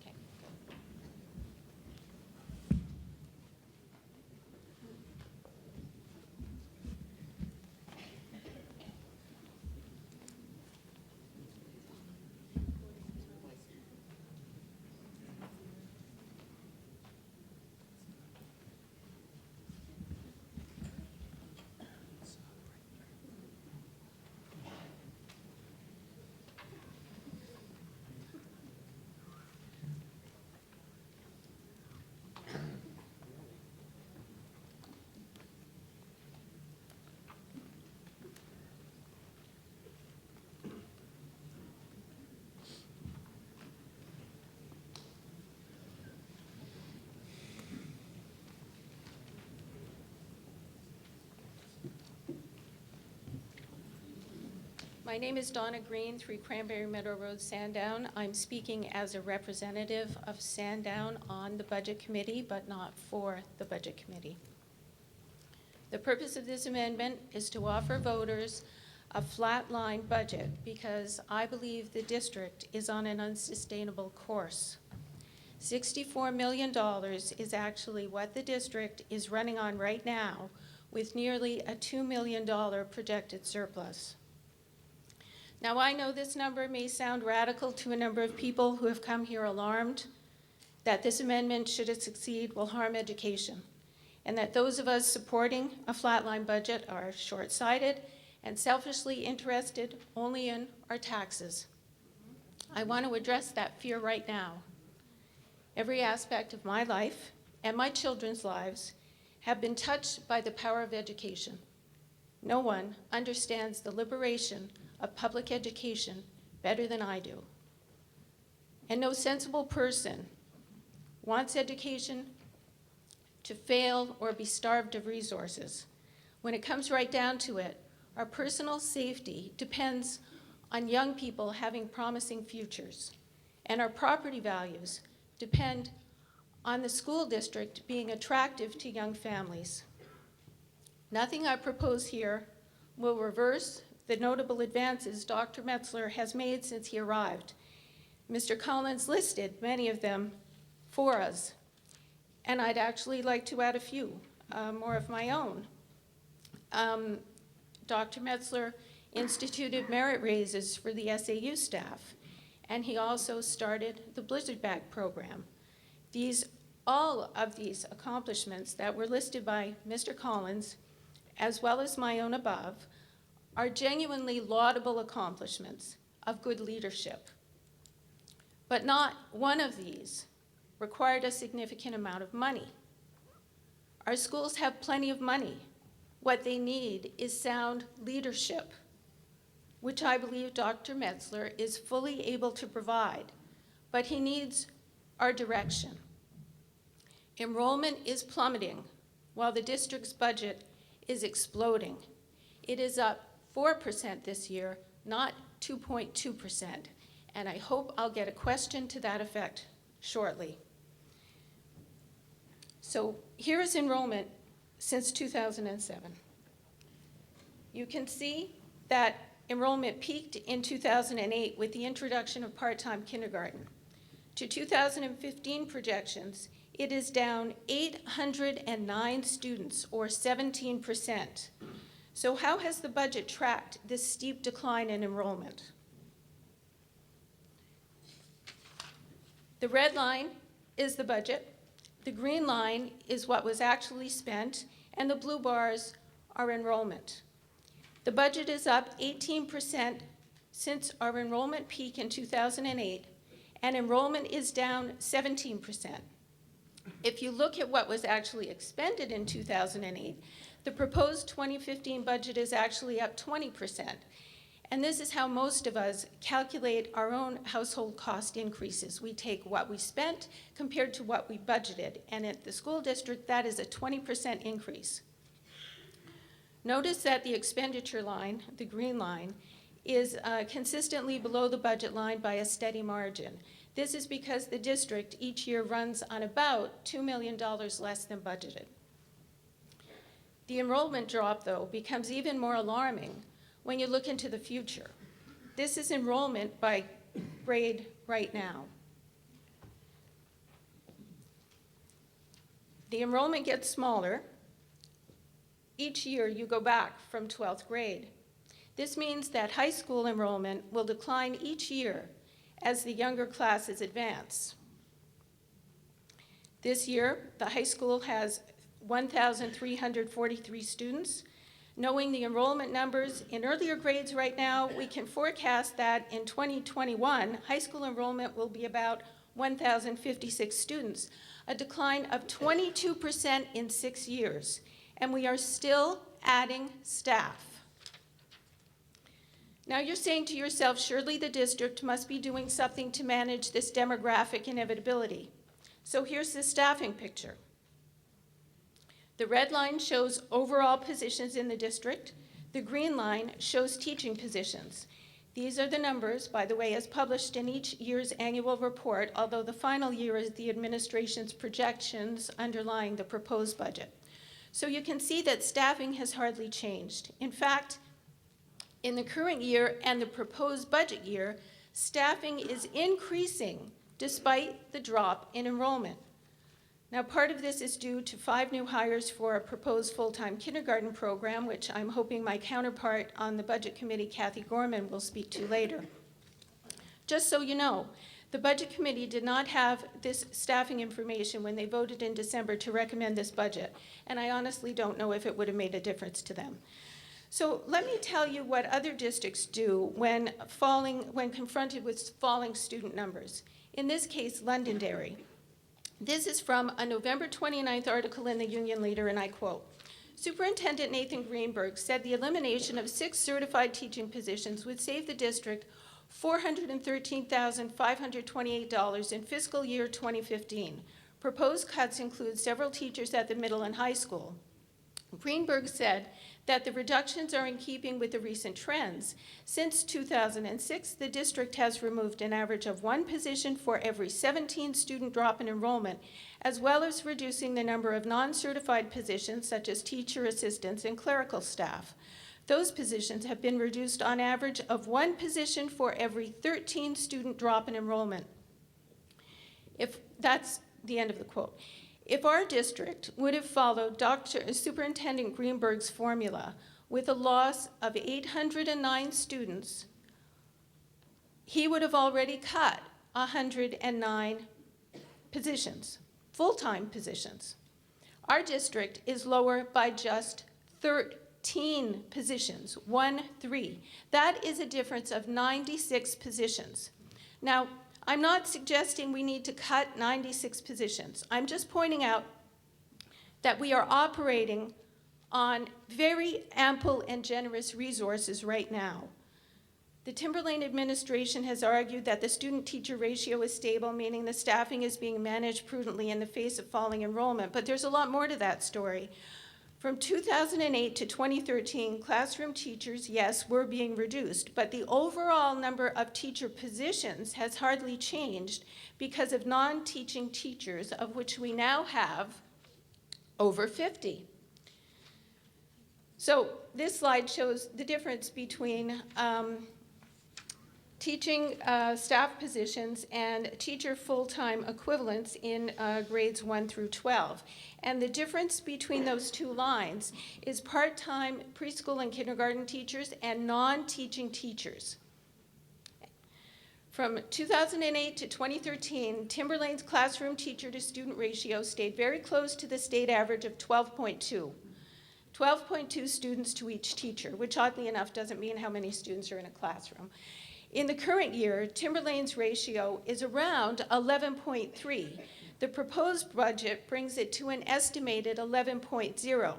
Okay. My name is Donna Green, 3 Cranberry Meadow Road, Sandown. I'm speaking as a representative of Sandown on the Budget Committee, but not for the Budget Committee. The purpose of this amendment is to offer voters a flat-line budget because I believe the district is on an unsustainable course. $64 million is actually what the district is running on right now, with nearly a $2 million projected surplus. Now, I know this number may sound radical to a number of people who have come here alarmed that this amendment, should it succeed, will harm education, and that those of us supporting a flatline budget are short-sighted and selfishly interested only in our taxes. I want to address that fear right now. Every aspect of my life and my children's lives have been touched by the power of education. No one understands the liberation of public education better than I do. And no sensible person wants education to fail or be starved of resources. When it comes right down to it, our personal safety depends on young people having promising futures, and our property values depend on the school district being attractive to young families. Nothing I propose here will reverse the notable advances Dr. Metzler has made since he arrived. Mr. Collins listed many of them for us, and I'd actually like to add a few more of my own. Dr. Metzler instituted merit raises for the SAU staff, and he also started the Blizzard Bag program. All of these accomplishments that were listed by Mr. Collins, as well as my own above, are genuinely laudable accomplishments of good leadership. But not one of these required a significant amount of money. Our schools have plenty of money. What they need is sound leadership, which I believe Dr. Metzler is fully able to provide, but he needs our direction. Enrollment is plummeting while the district's budget is exploding. It is up 4% this year, not 2.2%, and I hope I'll get a question to that effect shortly. So here is enrollment since 2007. You can see that enrollment peaked in 2008 with the introduction of part-time kindergarten. To 2015 projections, it is down 809 students, or 17%. So how has the budget tracked this steep decline in enrollment? The red line is the budget, the green line is what was actually spent, and the blue bars are enrollment. The budget is up 18% since our enrollment peak in 2008, and enrollment is down 17%. If you look at what was actually expended in 2008, the proposed 2015 budget is actually up 20%. And this is how most of us calculate our own household cost increases. We take what we spent compared to what we budgeted, and at the school district, that is a 20% increase. Notice that the expenditure line, the green line, is consistently below the budget line by a steady margin. This is because the district each year runs on about $2 million less than budgeted. The enrollment drop, though, becomes even more alarming when you look into the future. This is enrollment by grade right now. The enrollment gets smaller. Each year you go back from 12th grade. This means that high school enrollment will decline each year as the younger classes advance. This year, the high school has 1,343 students. Knowing the enrollment numbers in earlier grades right now, we can forecast that in 2021, high school enrollment will be about 1,056 students, a decline of 22% in 6 years, and we are still adding staff. Now you're saying to yourself, surely the district must be doing something to manage this demographic inevitability. So here's the staffing picture. The red line shows overall positions in the district. The green line shows teaching positions. These are the numbers, by the way, as published in each year's annual report, although the final year is the administration's projections underlying the proposed budget. So you can see that staffing has hardly changed. In fact, in the current year and the proposed budget year, staffing is increasing despite the drop in enrollment. Now, part of this is due to 5 new hires for a proposed full-time kindergarten program, which I'm hoping my counterpart on the Budget Committee, Kathy Gorman, will speak to later. Just so you know, the Budget Committee did not have this staffing information when they voted in December to recommend this budget, and I honestly don't know if it would have made a difference to them. So let me tell you what other districts do when confronted with falling student numbers. In this case, Londonderry. This is from a November 29th article in the Union Leader, and I quote, "Superintendent Nathan Greenberg said the elimination of 6 certified teaching positions would save the district $413,528 in fiscal year 2015. Proposed cuts include several teachers at the middle and high school. Greenberg said that the reductions are in keeping with the recent trends. Since 2006, the district has removed an average of 1 position for every 17 student drop in enrollment, as well as reducing the number of non-certified positions such as teacher assistants and clerical staff. Those positions have been reduced on average of 1 position for every 13 student drop in enrollment. That's the end of the quote. If our district would have followed Superintendent Greenberg's formula with a loss of 809 students, he would have already cut 109 positions, full-time positions. Our district is lower by just 13 positions, 1-3. That is a difference of 96 positions. Now, I'm not suggesting we need to cut 96 positions. I'm just pointing out that we are operating on very ample and generous resources right now. The Timberlane administration has argued that the student-teacher ratio is stable, meaning the staffing is being managed prudently in the face of falling enrollment, but there's a lot more to that story. From 2008 to 2013, classroom teachers, yes, were being reduced, but the overall number of teacher positions has hardly changed because of non-teaching teachers, of which we now have over 50. So this slide shows the difference between teaching staff positions and teacher full-time equivalents in grades 1 through 12. And the difference between those two lines is part-time preschool and kindergarten teachers and non-teaching teachers. From 2008 to 2013, Timberlane's classroom teacher-to-student ratio stayed very close to the state average of 12.2. 12.2 students to each teacher, which oddly enough doesn't mean how many students are in a classroom. In the current year, Timberlane's ratio is around 11.3. The proposed budget brings it to an estimated 11.0.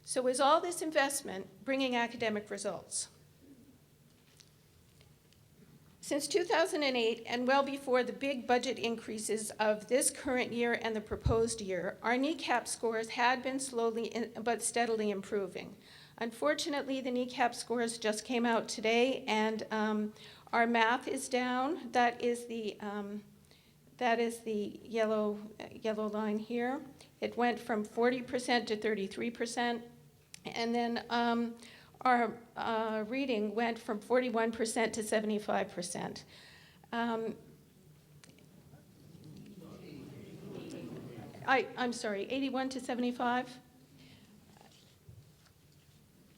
So is all this investment bringing academic results? Since 2008, and well before the big budget increases of this current year and the proposed year, our NECAP scores had been slowly but steadily improving. Unfortunately, the NECAP scores just came out today, and our math is down. That is the yellow line here. It went from 40% to 33%, and then our reading went from 41% to 75%. I'm sorry, 81 to 75?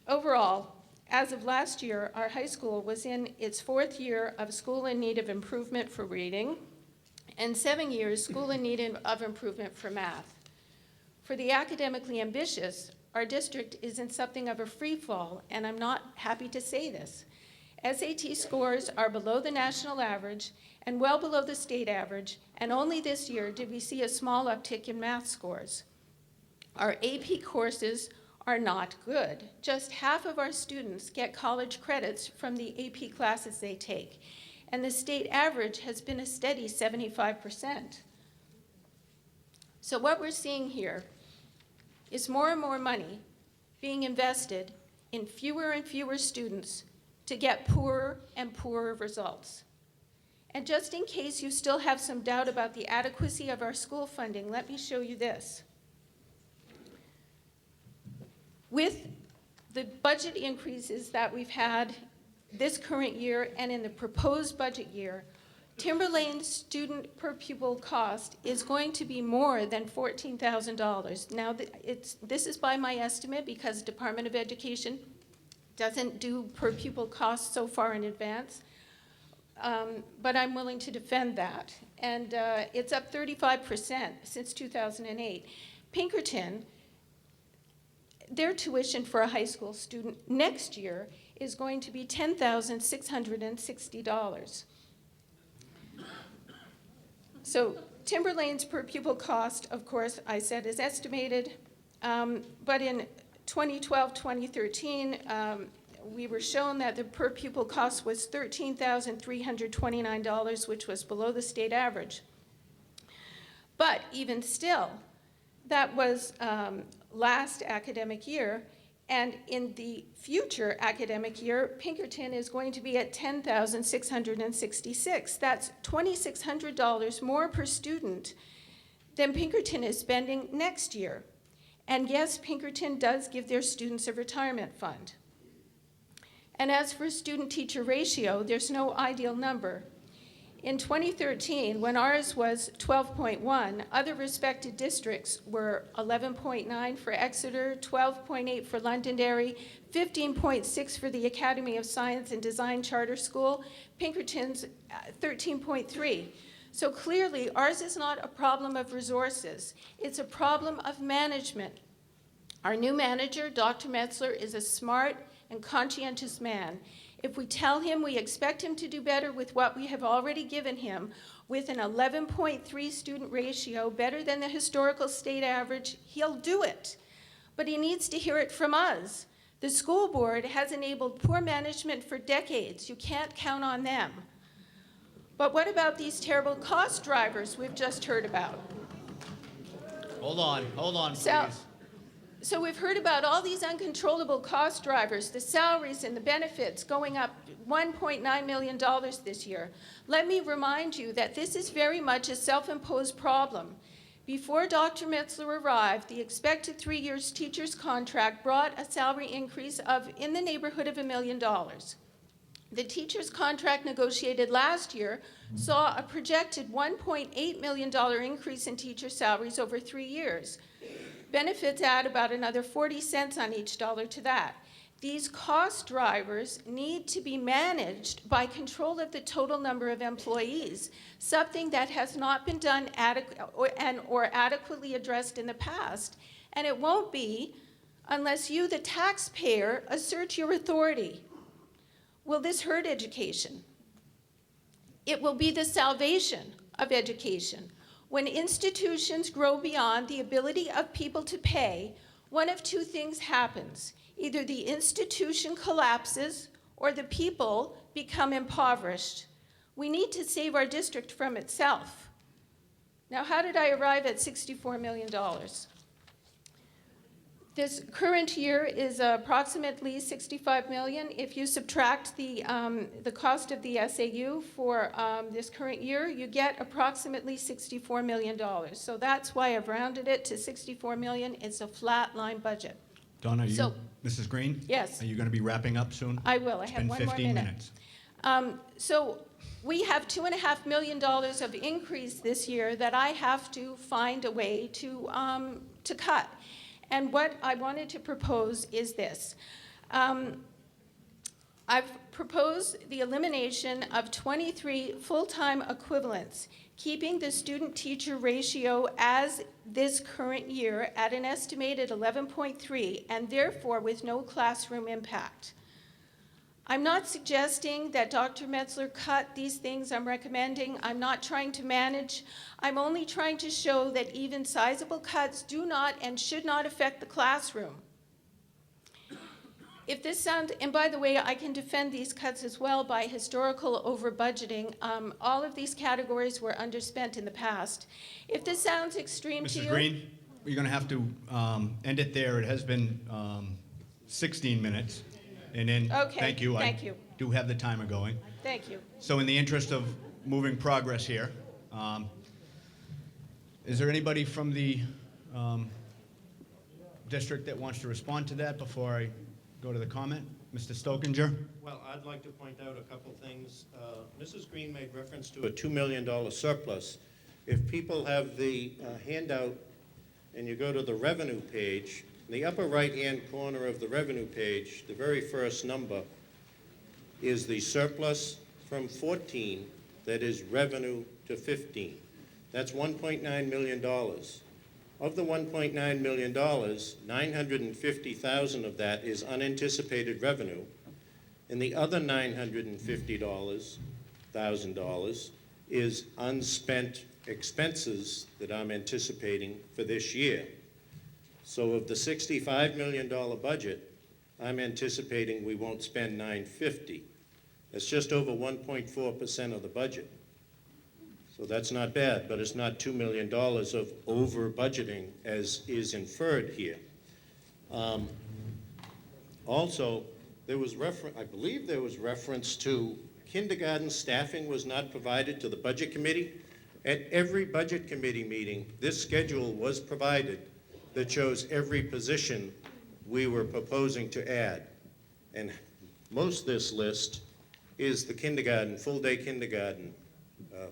Overall, as of last year, our high school was in its 4th year of school in need of improvement for reading, and 7 years school in need of improvement for math. For the academically ambitious, our district is in something of a free fall, and I'm not happy to say this. SAT scores are below the national average and well below the state average, and only this year did we see a small uptick in math scores. Our AP courses are not good. Just half of our students get college credits from the AP classes they take, and the state average has been a steady 75%. So what we're seeing here is more and more money being invested in fewer and fewer students to get poorer and poorer results. And just in case you still have some doubt about the adequacy of our school funding, let me show you this. With the budget increases that we've had this current year and in the proposed budget year, Timberlane's student per pupil cost is going to be more than $14,000. Now, this is by my estimate because Department of Education doesn't do per pupil costs so far in advance, but I'm willing to defend that. And it's up 35% since 2008. Pinkerton, their tuition for a high school student next year is going to be $10,660. So Timberlane's per pupil cost, of course, I said is estimated, but in 2012-2013, we were shown that the per pupil cost was $13,329, which was below the state average. But even still, that was last academic year, and in the future academic year, Pinkerton is going to be at $10,666. That's $2,600 more per student than Pinkerton is spending next year. And yes, Pinkerton does give their students a retirement fund. And as for student-teacher ratio, there's no ideal number. In 2013, when ours was 12.1, other respected districts were 11.9 for Exeter, 12.8 for Londonderry, 15.6 for the Academy of Science and Design Charter School, Pinkerton's 13.3. So clearly, ours is not a problem of resources. It's a problem of management. Our new manager, Dr. Metzler, is a smart and conscientious man. If we tell him we expect him to do better with what we have already given him, with an 11.3 student ratio, better than the historical state average, he'll do it. But he needs to hear it from us. The school board has enabled poor management for decades. You can't count on them. But what about these terrible cost drivers we've just heard about? Hold on, So- please. So we've heard about all these uncontrollable cost drivers, the salaries and the benefits going up $1.9 million this year. Let me remind you that this is very much a self-imposed problem. Before Dr. Metzler arrived, the expected 3 years teacher's contract brought a salary increase of in the neighborhood of $1 million. The teacher's contract negotiated last year saw a projected $1.8 million increase in teacher salaries over 3 years. Benefits add about another 40 cents on each dollar to that. These cost drivers need to be managed by control of the total number of employees, something that has not been done or adequately addressed in the past. And it won't be unless you, the taxpayer, assert your authority. Will this hurt education? It will be the salvation of education. When institutions grow beyond the ability of people to pay, one of two things happens. Either the institution collapses or the people become impoverished. We need to save our district from itself. Now, how did I arrive at $64 million? This current year is approximately $65 million. If you subtract the cost of the SAU for this current year, you get approximately $64 million. So that's why I've rounded it to $64 million. It's a flat line budget. Donna, are you, So- Mrs. Green? Yes. Are you going to be wrapping up soon? I will. I It's have been one more 15 minute. minutes. So we have $2.5 million of increase this year that I have to find a way to cut. And what I wanted to propose is this. I've proposed the elimination of 23 full-time equivalents, keeping the student-teacher ratio as this current year at an estimated 11.3, and therefore with no classroom impact. I'm not suggesting that Dr. Metzler cut these things I'm recommending. I'm not trying to manage. I'm only trying to show that even sizable cuts do not and should not affect the classroom. If this sounds, and by the way, I can defend these cuts as well by historical over-budgeting. All of these categories were underspent in the past. If this sounds extreme to you— Mrs. Green, you're going to have to end it there. It has been 16 minutes. And then, Okay, thank you. thank you. I do have the timer going. Thank you. So in the interest of moving progress here, is there anybody from the district that wants to respond to that before I go to the comment? Mr. Stokinger? Well, I'd like to point out a couple things. Mrs. Green made reference to a $2 million surplus. If people have the handout and you go to the revenue page, in the upper right-hand corner of the revenue page, the very first number is the surplus from 14 that is revenue to 15. That's $1.9 million. Of the $1.9 million, $950,000 of that is unanticipated revenue, and the other $950,000 is unspent expenses that I'm anticipating for this year. So of the $65 million budget, I'm anticipating we won't spend $950. That's just over 1.4% of the budget. So that's not bad, but it's not $2 million of over budgeting as is inferred here. Also, there was I believe there was reference to kindergarten staffing was not provided to the budget committee. At every budget committee meeting, this schedule was provided that shows every position we were proposing to add. And most of this list is the kindergarten, full-day kindergarten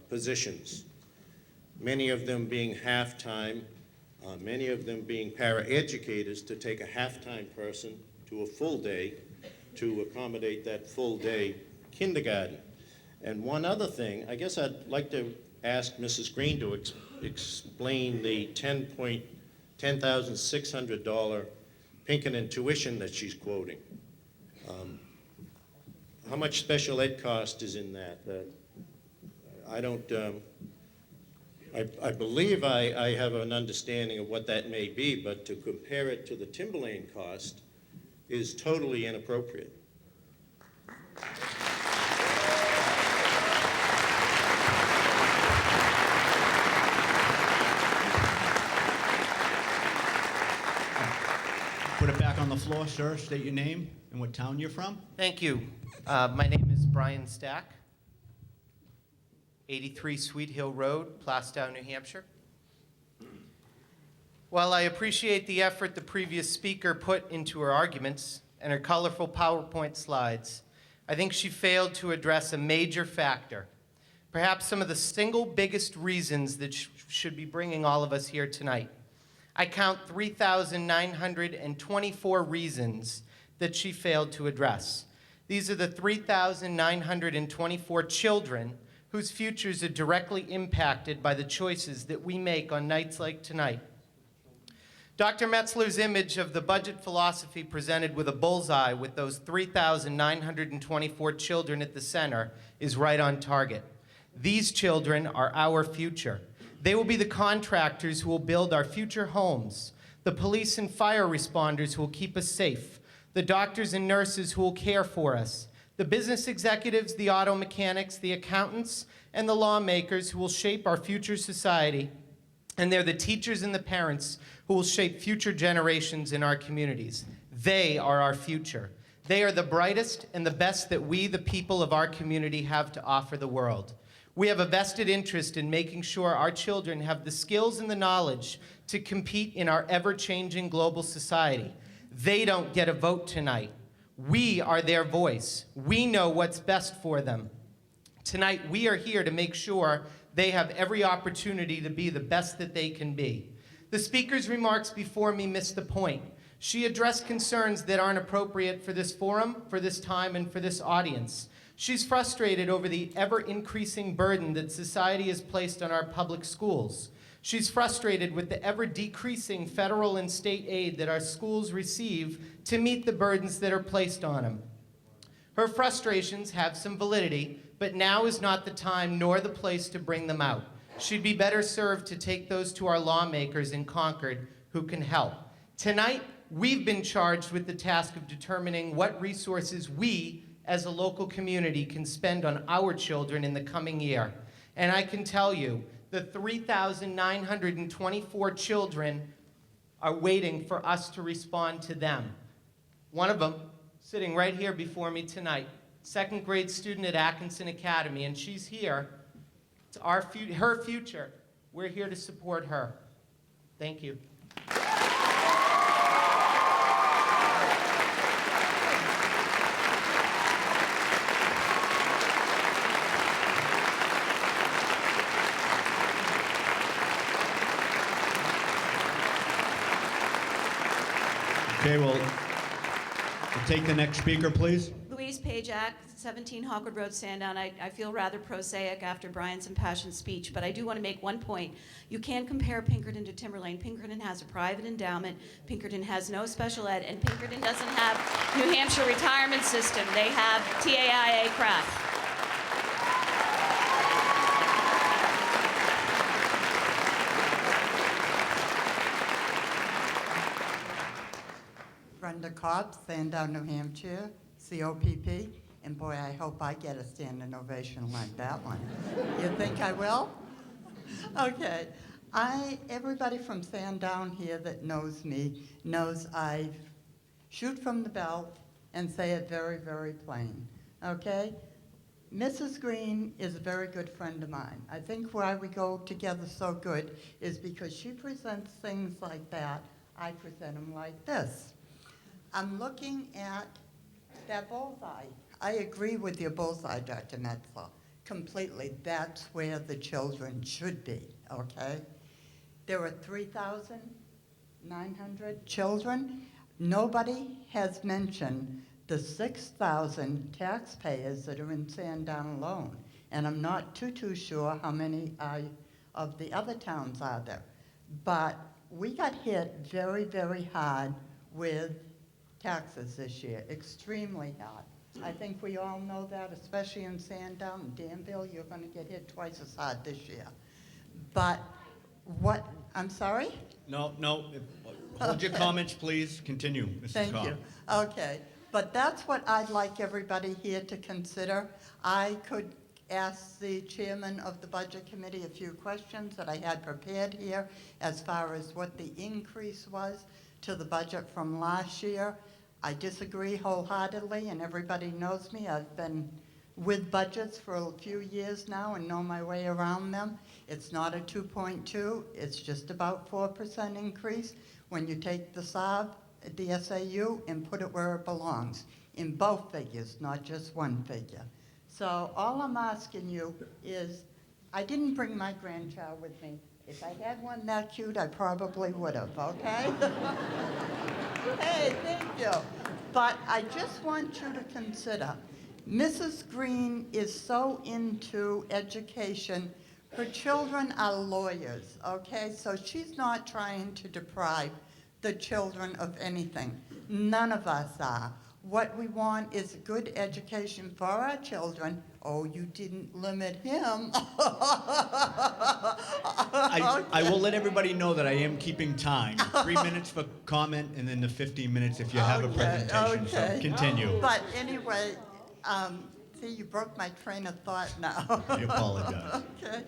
positions, many of them being half-time, many of them being para-educators to take a half-time person to a full day to accommodate that full-day kindergarten. And one other thing, I guess I'd like to ask Mrs. Green to explain the $10,600 Pinkerton tuition that she's quoting. How much special ed cost is in that? I don't, I believe I have an understanding of what that may be, but to compare it to the Timberlane cost is totally inappropriate. Put it back on the floor, sir. State your name and what town you're from. Thank you. My name is Brian Stack, 83 Sweet Hill Road, Plastow, New Hampshire. While I appreciate the effort the previous speaker put into her arguments and her colorful PowerPoint slides, I think she failed to address a major factor, perhaps some of the single biggest reasons that should be bringing all of us here tonight. I count 3,924 reasons that she failed to address. These are the 3,924 children whose futures are directly impacted by the choices that we make on nights like tonight. Dr. Metzler's image of the budget philosophy presented with a bullseye with those 3,924 children at the center is right on target. These children are our future. They will be the contractors who will build our future homes, the police and fire responders who will keep us safe, the doctors and nurses who will care for us, the business executives, the auto mechanics, the accountants, and the lawmakers who will shape our future society. And they're the teachers and the parents who will shape future generations in our communities. They are our future. They are the brightest and the best that we, the people of our community, have to offer the world. We have a vested interest in making sure our children have the skills and the knowledge to compete in our ever-changing global society. They don't get a vote tonight. We are their voice. We know what's best for them. Tonight, we are here to make sure they have every opportunity to be the best that they can be. The speaker's remarks before me missed the point. She addressed concerns that aren't appropriate for this forum, for this time, and for this audience. She's frustrated over the ever-increasing burden that society has placed on our public schools. She's frustrated with the ever-decreasing federal and state aid that our schools receive to meet the burdens that are placed on them. Her frustrations have some validity, but now is not the time nor the place to bring them out. She'd be better served to take those to our lawmakers in Concord who can help. Tonight, we've been charged with the task of determining what resources we as a local community can spend on our children in the coming year. And I can tell you, the 3,924 children are waiting for us to respond to them. One of them, sitting right here before me tonight, second grade student at Atkinson Academy, and she's here. It's her future. We're here to support her. Thank you. Okay, we'll take the next speaker, please. Louise Pajak, 17 Hawkwood Road, Sandown. I feel rather prosaic after Brian's impassioned speech, but I do want to make one point. You can't compare Pinkerton to Timberlane. Pinkerton has a private endowment. Pinkerton has no special ed, and Pinkerton doesn't have New Hampshire retirement system. They have TAIA craft. Brenda Cobb, Sandown, New Hampshire, COPP, and boy, I hope I get a standing ovation like that one. You think I will? Okay. Everybody from Sandown here that knows me knows I shoot from the belt and say it very, very plain, okay? Mrs. Green is a very good friend of mine. I think why we go together so good is because she presents things like that. I present them like this. I'm looking at That bullseye, I agree with your bullseye, Dr. Metzler, completely. That's where the children should be, okay? There are 3,900 children. Nobody has mentioned the 6,000 taxpayers that are in Sandown alone. And I'm not too sure how many of the other towns are there. But we got hit very, very hard with taxes this year, extremely hard. I think we all know that, especially in Sandown and Danville, you're going to get hit twice as hard this year. But what, I'm sorry? No, hold your comments, please. Continue, Mrs. Thank Cobb. you. Okay, but that's what I'd like everybody here to consider. I could ask the chairman of the budget committee a few questions that I had prepared here as far as what the increase was to the budget from last year. I disagree wholeheartedly, and everybody knows me. I've been with budgets for a few years now and know my way around them. It's not a 2.2, it's just about 4% increase when you take the SAB, the SAU, and put it where it belongs, in both figures, not just one figure. So all I'm asking you is, I didn't bring my grandchild with me. If I had one that cute, I probably would have, okay? Hey, thank you. But I just want you to consider, Mrs. Green is so into education. Her children are lawyers, okay? So she's not trying to deprive the children of anything. None of us are. What we want is good education for our children. Oh, you didn't limit him. I will let everybody know that I am keeping time. 3 minutes for comment and then the 15 minutes if you have a presentation. So continue. But anyway, see, you broke my train of thought now. I apologize. Okay,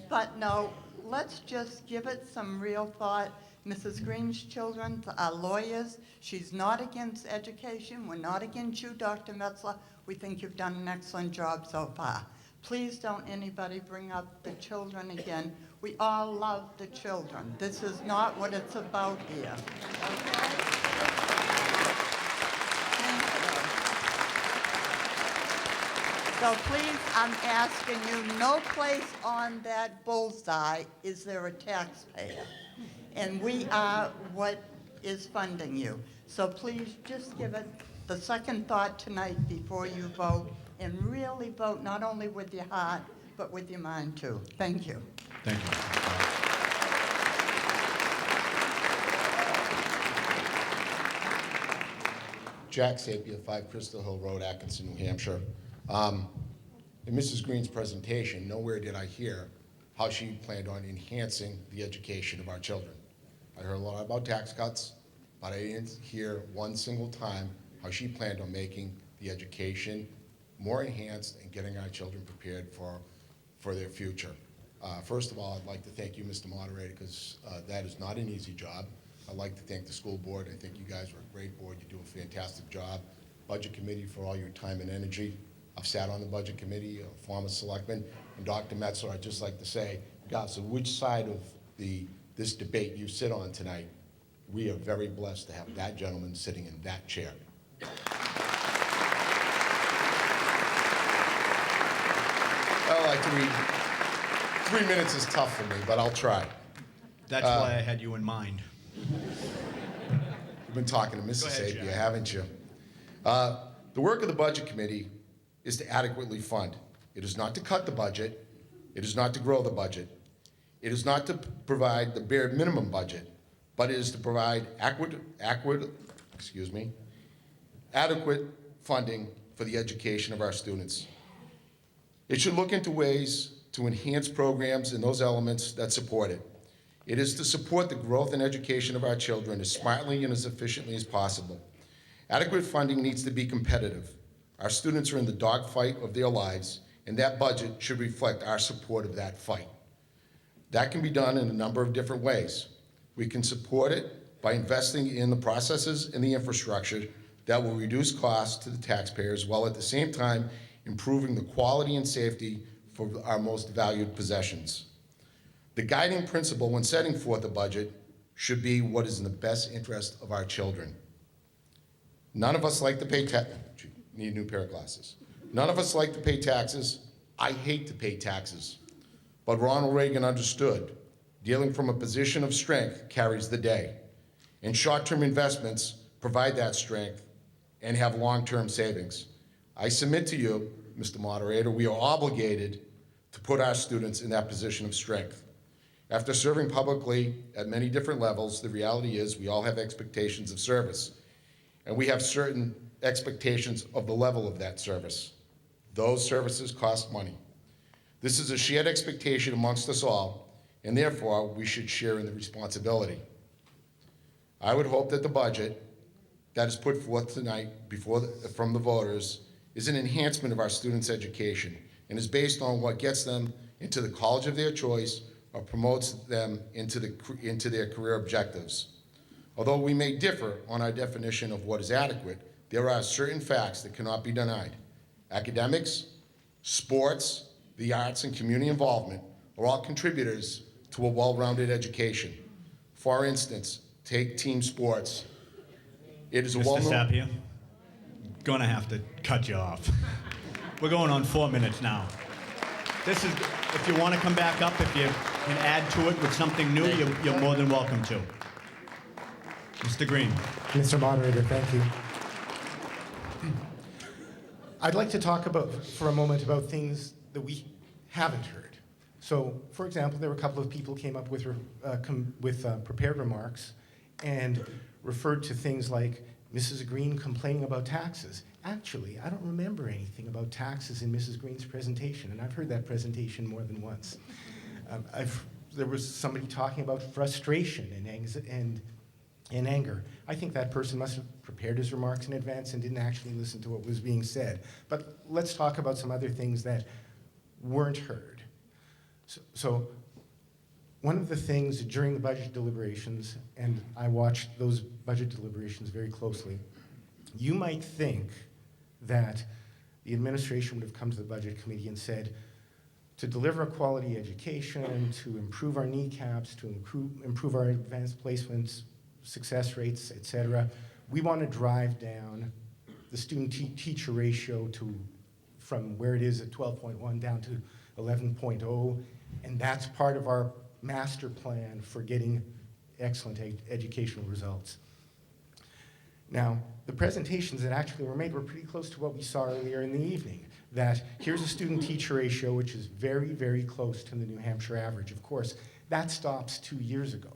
but no, let's just give it some real thought. Mrs. Green's children are lawyers. She's not against education. We're not against you, Dr. Metzler. We think you've done an excellent job so far. Please don't anybody bring up the children again. We all love the children. This is not what it's about here. Okay? Thank you. So please, I'm asking you, no place on that bullseye is there a taxpayer. And we are what is funding you. So please just give it the second thought tonight before you vote, and really vote not only with your heart, but with your mind too. Thank you. Thank you. Jack Sapia, 5 Crystal Hill Road, Atkinson, New Hampshire. In Mrs. Green's presentation, nowhere did I hear how she planned on enhancing the education of our children. I heard a lot about tax cuts, but I didn't hear one single time how she planned on making the education more enhanced and getting our children prepared for their future. First of all, I'd like to thank you, Mr. Moderator, because that is not an easy job. I'd like to thank the school board. I think you guys are a great board. You do a fantastic job. Budget committee for all your time and energy. I've sat on the budget committee, a former selectman, and Dr. Metzler, I'd just like to say, regardless of which side of this debate you sit on tonight, we are very blessed to have that gentleman sitting in that chair. Well, like 3 minutes is tough for me, but I'll try. That's why I had you in mind. You've been talking to Mrs. Go ahead, Sapia, Jack. haven't you? The work of the Budget Committee is to adequately fund. It is not to cut the budget. It is not to grow the budget. It is not to provide the bare minimum budget, but it is to provide adequate funding for the education of our students. It should look into ways to enhance programs and those elements that support it. It is to support the growth and education of our children as smartly and as efficiently as possible. Adequate funding needs to be competitive. Our students are in the dogfight of their lives, and that budget should reflect our support of that fight. That can be done in a number of different ways. We can support it by investing in the processes and the infrastructure that will reduce costs to the taxpayers while at the same time improving the quality and safety for our most valued possessions. The guiding principle when setting forth a budget should be what is in the best interest of our children. None of us like to pay need a new pair of glasses. None of us like to pay taxes. I hate to pay taxes. But Ronald Reagan understood dealing from a position of strength carries the day. And short-term investments provide that strength and have long-term savings. I submit to you, Mr. Moderator, we are obligated to put our students in that position of strength. After serving publicly at many different levels, the reality is we all have expectations of service. And we have certain expectations of the level of that service. Those services cost money. This is a shared expectation amongst us all, and therefore we should share in the responsibility. I would hope that the budget that is put forth tonight from the voters is an enhancement of our students' education and is based on what gets them into the college of their choice or promotes them into their career objectives. Although we may differ on our definition of what is adequate, there are certain facts that cannot be denied. Academics, sports, the arts, and community involvement are all contributors to a well-rounded education. For instance, take team sports. It is a Mr. well-known... Sapia, gonna have to cut you off. We're going on 4 minutes now. This is, if you want to come back up, if you can add to it with something new, you're more than welcome to. Mr. Green. Mr. Moderator, thank you. I'd like to talk for a moment about things that we haven't heard. So, for example, there were a couple of people came up with prepared remarks and referred to things like Mrs. Green complaining about taxes. Actually, I don't remember anything about taxes in Mrs. Green's presentation, and I've heard that presentation more than once. There was somebody talking about frustration and anger. I think that person must have prepared his remarks in advance and didn't actually listen to what was being said. But let's talk about some other things that weren't heard. So one of the things during the budget deliberations, and I watched those budget deliberations very closely, you might think that the administration would have come to the budget committee and said, to deliver a quality education, to improve our kneecaps, to improve our advanced placements, success rates, et cetera, we want to drive down the student-teacher ratio from where it is at 12.1 down to 11.0, and that's part of our master plan for getting excellent educational results. Now, the presentations that actually were made were pretty close to what we saw earlier in the evening, that here's a student-teacher ratio which is very, very close to the New Hampshire average. Of course, that stops 2 years ago.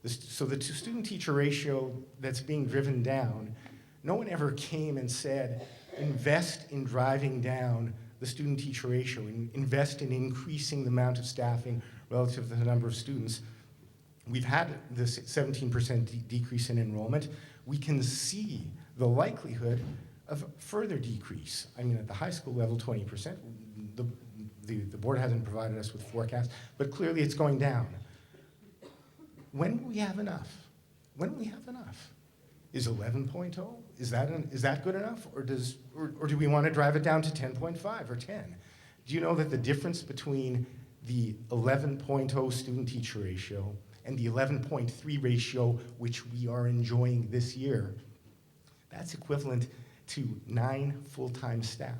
So the student-teacher ratio that's being driven down, no one ever came and said, invest in driving down the student-teacher ratio, invest in increasing the amount of staffing relative to the number of students. We've had this 17% decrease in enrollment. We can see the likelihood of further decrease. I mean, at the high school level, 20%. The board hasn't provided us with forecasts, but clearly it's going down. When will we have enough? When will we have enough? Is 11.0? Is that good enough? Or do we want to drive it down to 10.5 or 10? Do you know that the difference between the 11.0 student-teacher ratio and the 11.3 ratio which we are enjoying this year, that's equivalent to 9 full-time staff.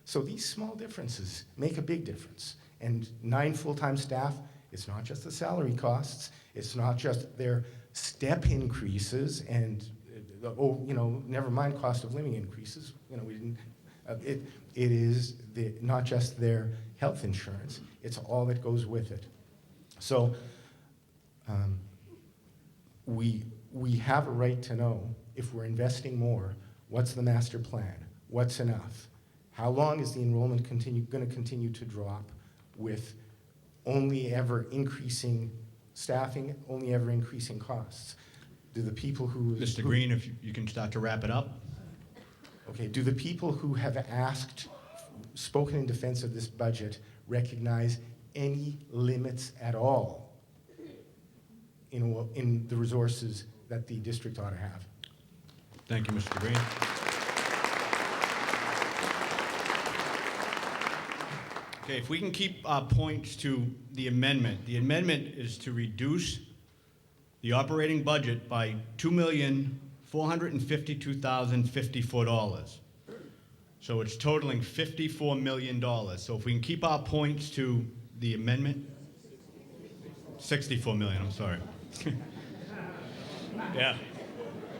So these small differences make a big difference. And 9 full-time staff, it's not just the salary costs, it's not just their step increases and, never mind cost of living increases. It is not just their health insurance, it's all that goes with it. So we have a right to know if we're investing more, what's the master plan? What's enough? How long is the enrollment going to continue to drop with only ever increasing staffing, only ever increasing costs? Do the people who... Mr. Green, if you can start to wrap it up. Okay, do the people who have spoken in defense of this budget recognize any limits at all in the resources that the district ought to have? Thank you, Mr. Green. Okay, if we can keep our points to the amendment. The amendment is to reduce the operating budget by $452,054. So it's totaling $54 million. So if we can keep our points to the amendment, 64 million, I'm sorry. Yeah.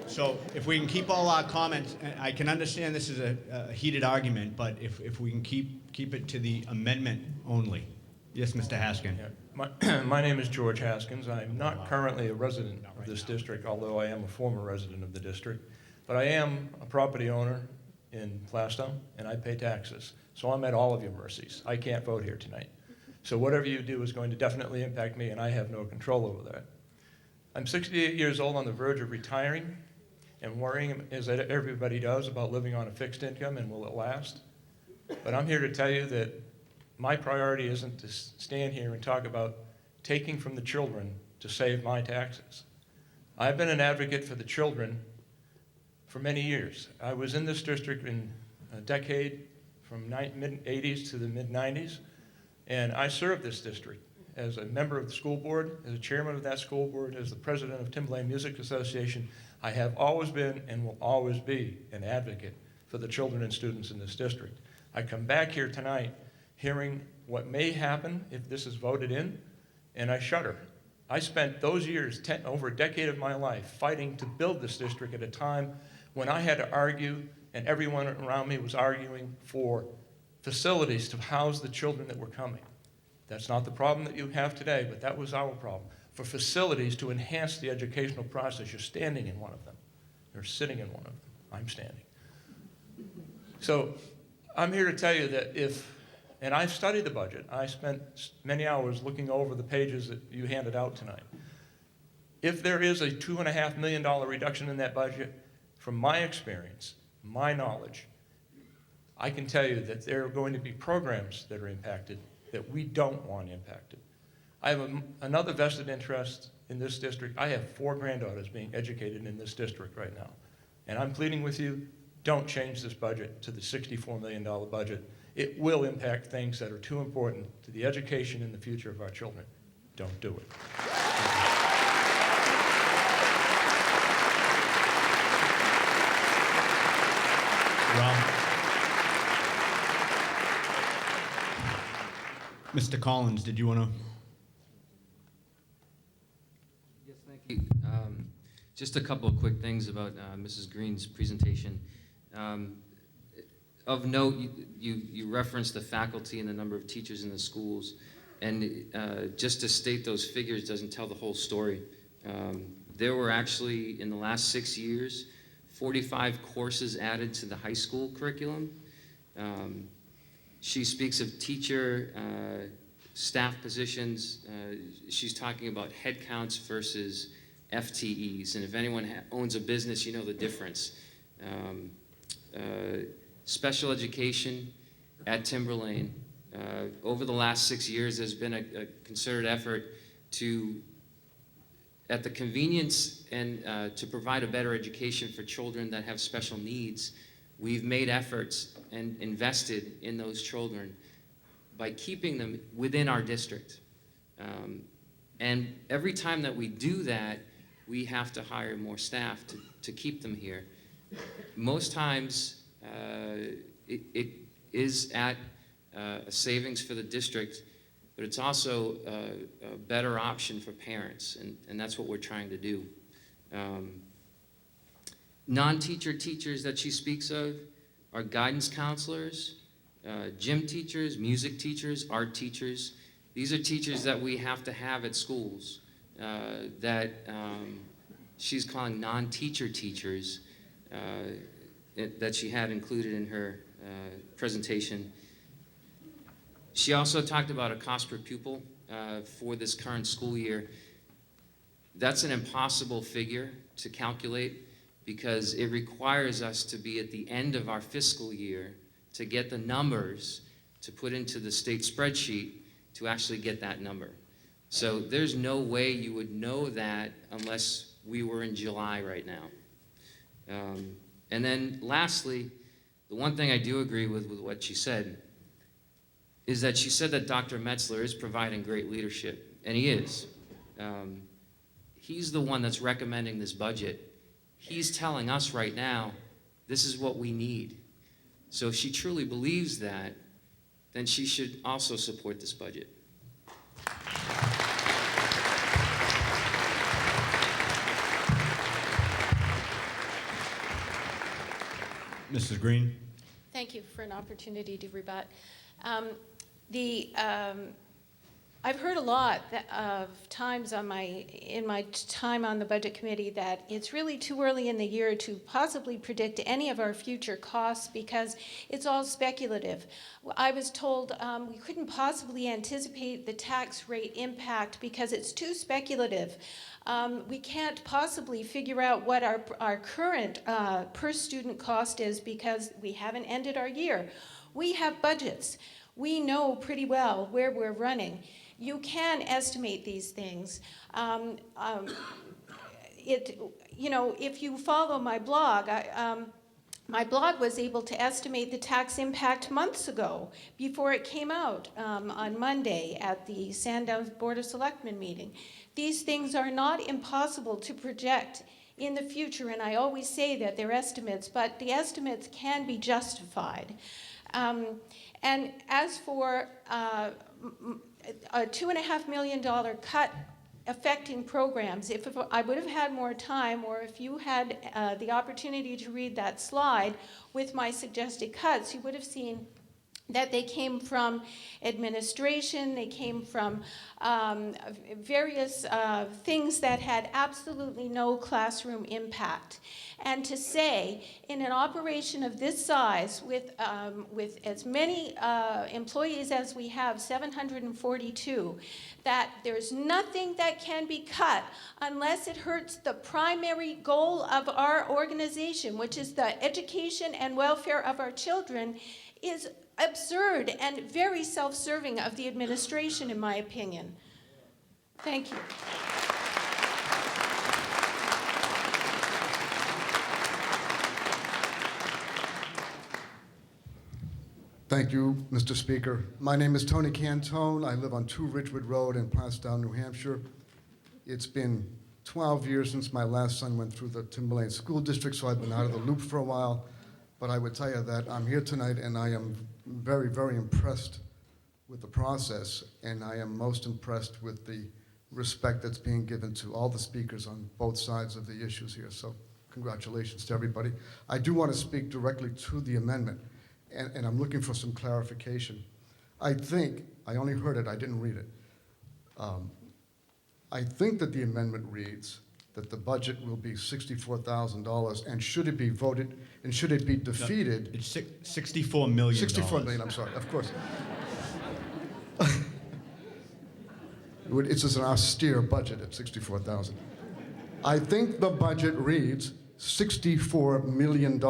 So if we can keep all our comments, I can understand this is a heated argument, but if we can keep it to the amendment only. Yes, Mr. Haskin. My name is George Haskins. I'm not currently a resident of this district, although I am a former resident of the district. But I am a property owner in Plastow, and I pay taxes. So I'm at all of your mercies. I can't vote here tonight. So whatever you do is going to definitely impact me, and I have no control over that. I'm 68 years old, on the verge of retiring, and worrying, as everybody does, about living on a fixed income and will it last. But I'm here to tell you that my priority isn't to stand here and talk about taking from the children to save my taxes. I've been an advocate for the children for many years. I was in this district in a decade from mid-80s to the mid-90s, and I served this district as a member of the school board, as a chairman of that school board, as the president of Timberlane Music Association. I have always been and will always be an advocate for the children and students in this district. I come back here tonight hearing what may happen if this is voted in, and I shudder. I spent those years, over a decade of my life, fighting to build this district at a time when I had to argue, and everyone around me was arguing for facilities to house the children that were coming. That's not the problem that you have today, but that was our problem. For facilities to enhance the educational process, you're standing in one of them. You're sitting in one of them. I'm standing. So I'm here to tell you that and I've studied the budget. I spent many hours looking over the pages that you handed out tonight. If there is a $2.5 million reduction in that budget, from my experience, my knowledge, I can tell you that there are going to be programs that are impacted that we don't want impacted. I have another vested interest in this district. I have 4 granddaughters being educated in this district right now. And I'm pleading with you, don't change this budget to the $64 million budget. It will impact things that are too important to the education and the future of our children. Don't do it. Well, Mr. Collins, did you want to? Yes, thank you. Just a couple of quick things about Mrs. Green's presentation. Of note, you referenced the faculty and the number of teachers in the schools, and just to state those figures doesn't tell the whole story. There were actually, in the last 6 years, 45 courses added to the high school curriculum. She speaks of teacher, staff positions. She's talking about head counts versus FTEs, and if anyone owns a business, you know the difference. Special education at Timberlane. Over the last 6 years, there's been a concerted effort to, at the convenience and to provide a better education for children that have special needs. We've made efforts and invested in those children by keeping them within our district. And every time that we do that, we have to hire more staff to keep them here. Most times, it is at a savings for the district, but it's also a better option for parents, and that's what we're trying to do. Non-teacher teachers that she speaks of are guidance counselors, gym teachers, music teachers, art teachers. These are teachers that we have to have at schools that she's calling non-teacher teachers that she had included in her presentation. She also talked about a cost per pupil for this current school year. That's an impossible figure to calculate because it requires us to be at the end of our fiscal year to get the numbers to put into the state spreadsheet to actually get that number. So there's no way you would know that unless we were in July right now. And then lastly, the one thing I do agree with what she said is that she said that Dr. Metzler is providing great leadership, and he is. He's the one that's recommending this budget, He's telling us right now, this is what we need. So if she truly believes that, then she should also support this budget. Mrs. Green? Thank you for an opportunity to rebut. I've heard a lot of times in my time on the Budget Committee that it's really too early in the year to possibly predict any of our future costs because it's all speculative. I was told we couldn't possibly anticipate the tax rate impact because it's too speculative. We can't possibly figure out what our current per student cost is because we haven't ended our year. We have budgets. We know pretty well where we're running. You can estimate these things. If you follow my blog, my blog was able to estimate the tax impact months ago before it came out on Monday at the Sandown Board of Selectmen meeting. These things are not impossible to project in the future, and I always say that they're estimates, but the estimates can be justified. And as for a $2.5 million cut affecting programs, if I would have had more time, or if you had the opportunity to read that slide with my suggested cuts, you would have seen that they came from administration, they came from various things that had absolutely no classroom impact. And to say, in an operation of this size, with as many employees as we have, 742, that there's nothing that can be cut unless it hurts the primary goal of our organization, which is the education and welfare of our children, is absurd and very self-serving of the administration, in my opinion. Thank you. Thank you, Mr. Speaker. My name is Tony Cantone. I live on 2 Ridgewood Road in Plastown, New Hampshire. It's been 12 years since my last son went through the Timberlane School District, so I've been out of the loop for a while. But I would tell you that I'm here tonight and I am very, very impressed with the process, and I am most impressed with the respect that's being given to all the speakers on both sides of the issues here. So congratulations to everybody. I do want to speak directly to the amendment, and I'm looking for some clarification. I think, I only heard it, I didn't read it. I think that the amendment reads that the budget will be $64,000, and should it be voted, and should it be defeated? It's $64 million. 64 million, I'm sorry, of course. It's just an austere budget at 64,000. I think the budget reads $64 million,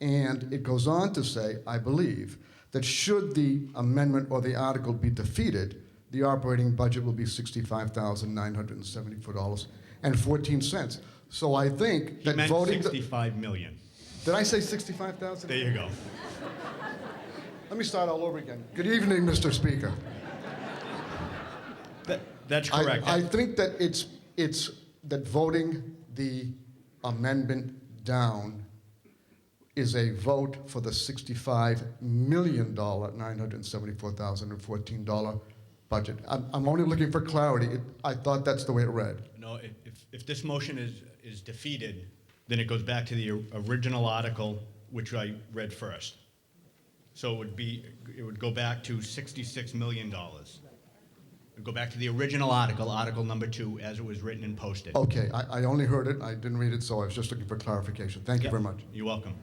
and it goes on to say, I believe, that should the amendment or the article be defeated, the operating budget will be $65,974.14. So I think that voting... $65 million. Did I say 65,000? There you go. Let me start all over again. Good evening, Mr. Speaker. That's correct. I think that it's that voting the amendment down is a vote for the $65,974,014 budget. I'm only looking for clarity. I thought that's the way it read. No, if this motion is defeated, then it goes back to the original article, which I read first. So it would go back to $66 million. It would go back to the original article, article number 2, as it was written and posted. Okay, I only heard it. I didn't read it, so I was just looking for clarification. Thank you very much. You're welcome.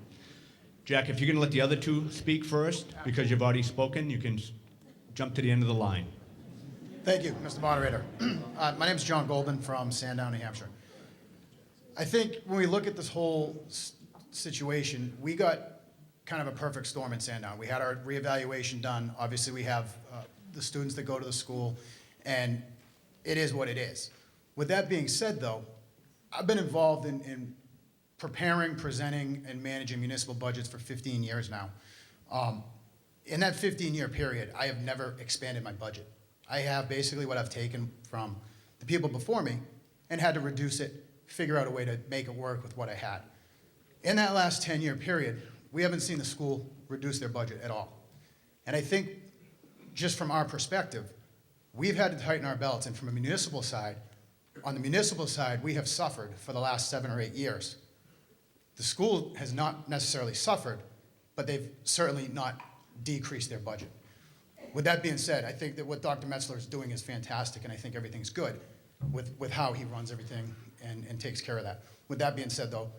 Jack, if you're going to let the other two speak first, because you've already spoken, you can jump to the end of the line. Thank you, Mr. Moderator. My name is John Goldman from Sandown, New Hampshire. I think when we look at this whole situation, we got kind of a perfect storm in Sandown. We had our reevaluation done. Obviously, we have the students that go to the school, and it is what it is. With that being said, though, I've been involved in preparing, presenting, and managing municipal budgets for 15 years now. In that 15-year period, I have never expanded my budget. I have basically what I've taken from the people before me and had to reduce it figure out a way to make it work with what I had. In that last 10-year period, we haven't seen the school reduce their budget at all. And I think, just from our perspective, we've had to tighten our belts, and from a municipal side, on the municipal side, we have suffered for the last 7 or 8 years. The school has not necessarily suffered, but they've certainly not decreased their budget. With that being said, I think that what Dr. Metzler is doing is fantastic, and I think everything's good with how he runs everything and takes care of that. With that being said, though,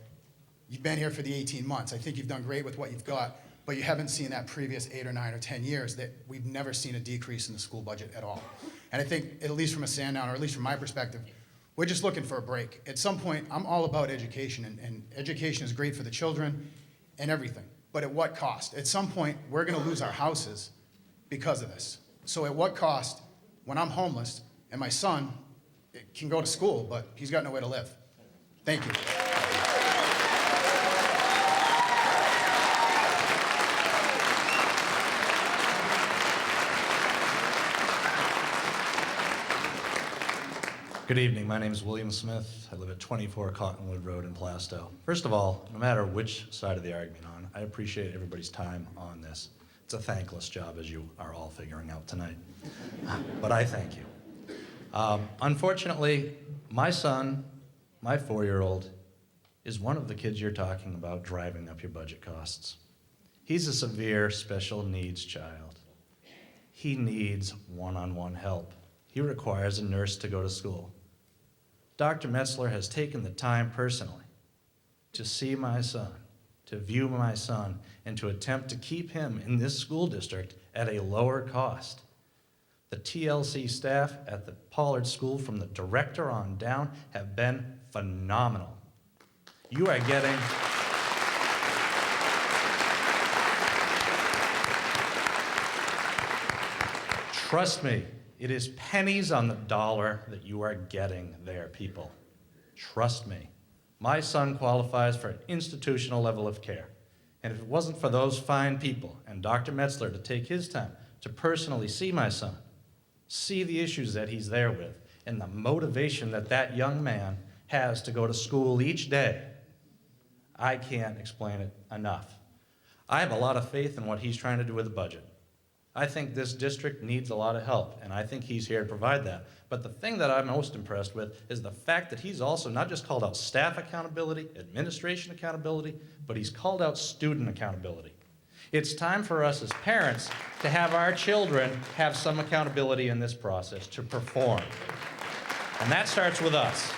you've been here for the 18 months. I think you've done great with what you've got, but you haven't seen that previous 8 or 9 or 10 years that we've never seen a decrease in the school budget at all. And I think, at least from a Sandown, or at least from my perspective, we're just looking for a break. At some point, I'm all about education, and education is great for the children and everything. But at what cost? At some point, we're going to lose our houses because of this. So at what cost, when I'm homeless and my son can go to school, but he's got nowhere to live? Thank you. Good evening. My name is William Smith. I live at 24 Cottonwood Road in Plastow. First of all, no matter which side of the argument on, I appreciate everybody's time on this. It's a thankless job, as you are all figuring out tonight. But I thank you. Unfortunately, my son, my 4-year-old, is one of the kids you're talking about driving up your budget costs. He's a severe special needs child. He needs one-on-one help. He requires a nurse to go to school. Dr. Metzler has taken the time personally to see my son, to view my son, and to attempt to keep him in this school district at a lower cost. The TLC staff at the Pollard School, from the director on down, have been phenomenal. You are getting trust me, it is pennies on the dollar that you are getting there, people. Trust me. My son qualifies for an institutional level of care. And if it wasn't for those fine people and Dr. Metzler to take his time to personally see my son, see the issues that he's there with, and the motivation that that young man has to go to school each day, I can't explain it enough. I have a lot of faith in what he's trying to do with the budget. I think this district needs a lot of help, and I think he's here to provide that. But the thing that I'm most impressed with is the fact that he's also not just called out staff accountability, administration accountability, but he's called out student accountability. It's time for us as parents to have our children have some accountability in this process to perform. And that starts with us.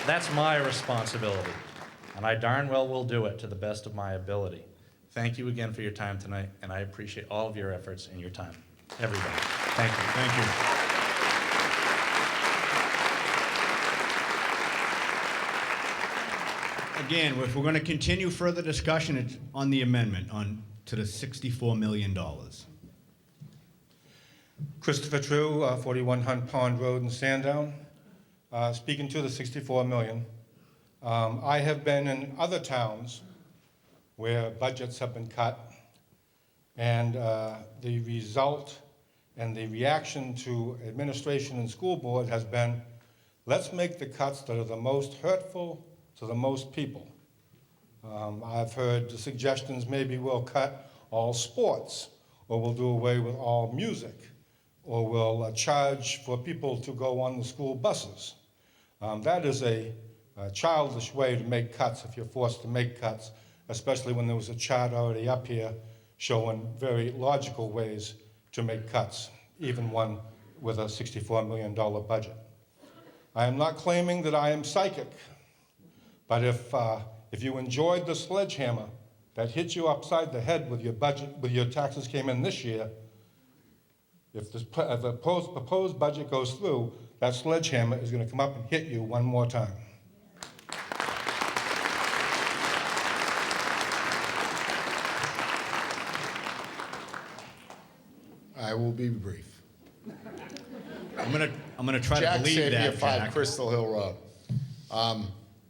That's my responsibility, and I darn well will do it to the best of my ability. Thank you again for your time tonight, and I appreciate all of your efforts and your time. Everybody. Thank you. Thank you. Again, if we're going to continue further discussion, it's on the amendment to the $64 million. Christopher True, 41 Hunt Pond Road in Sandown. Speaking to the $64 million. I have been in other towns where budgets have been cut, and the result and the reaction to administration and school board has been, let's make the cuts that are the most hurtful to the most people. I've heard the suggestions, maybe we'll cut all sports, or we'll do away with all music, or we'll charge for people to go on the school buses. That is a childish way to make cuts if you're forced to make cuts, especially when there was a chart already up here showing very logical ways to make cuts, even one with a $64 million budget. I am not claiming that I am psychic, but if you enjoyed the sledgehammer that hit you upside the head with your budget, with your taxes came in this year, if the proposed budget goes through, that sledgehammer is going to come up and hit you one more time. I will be brief. I'm gonna try to believe Jack that, Sapia, 5 Jack. Crystal Hill Road.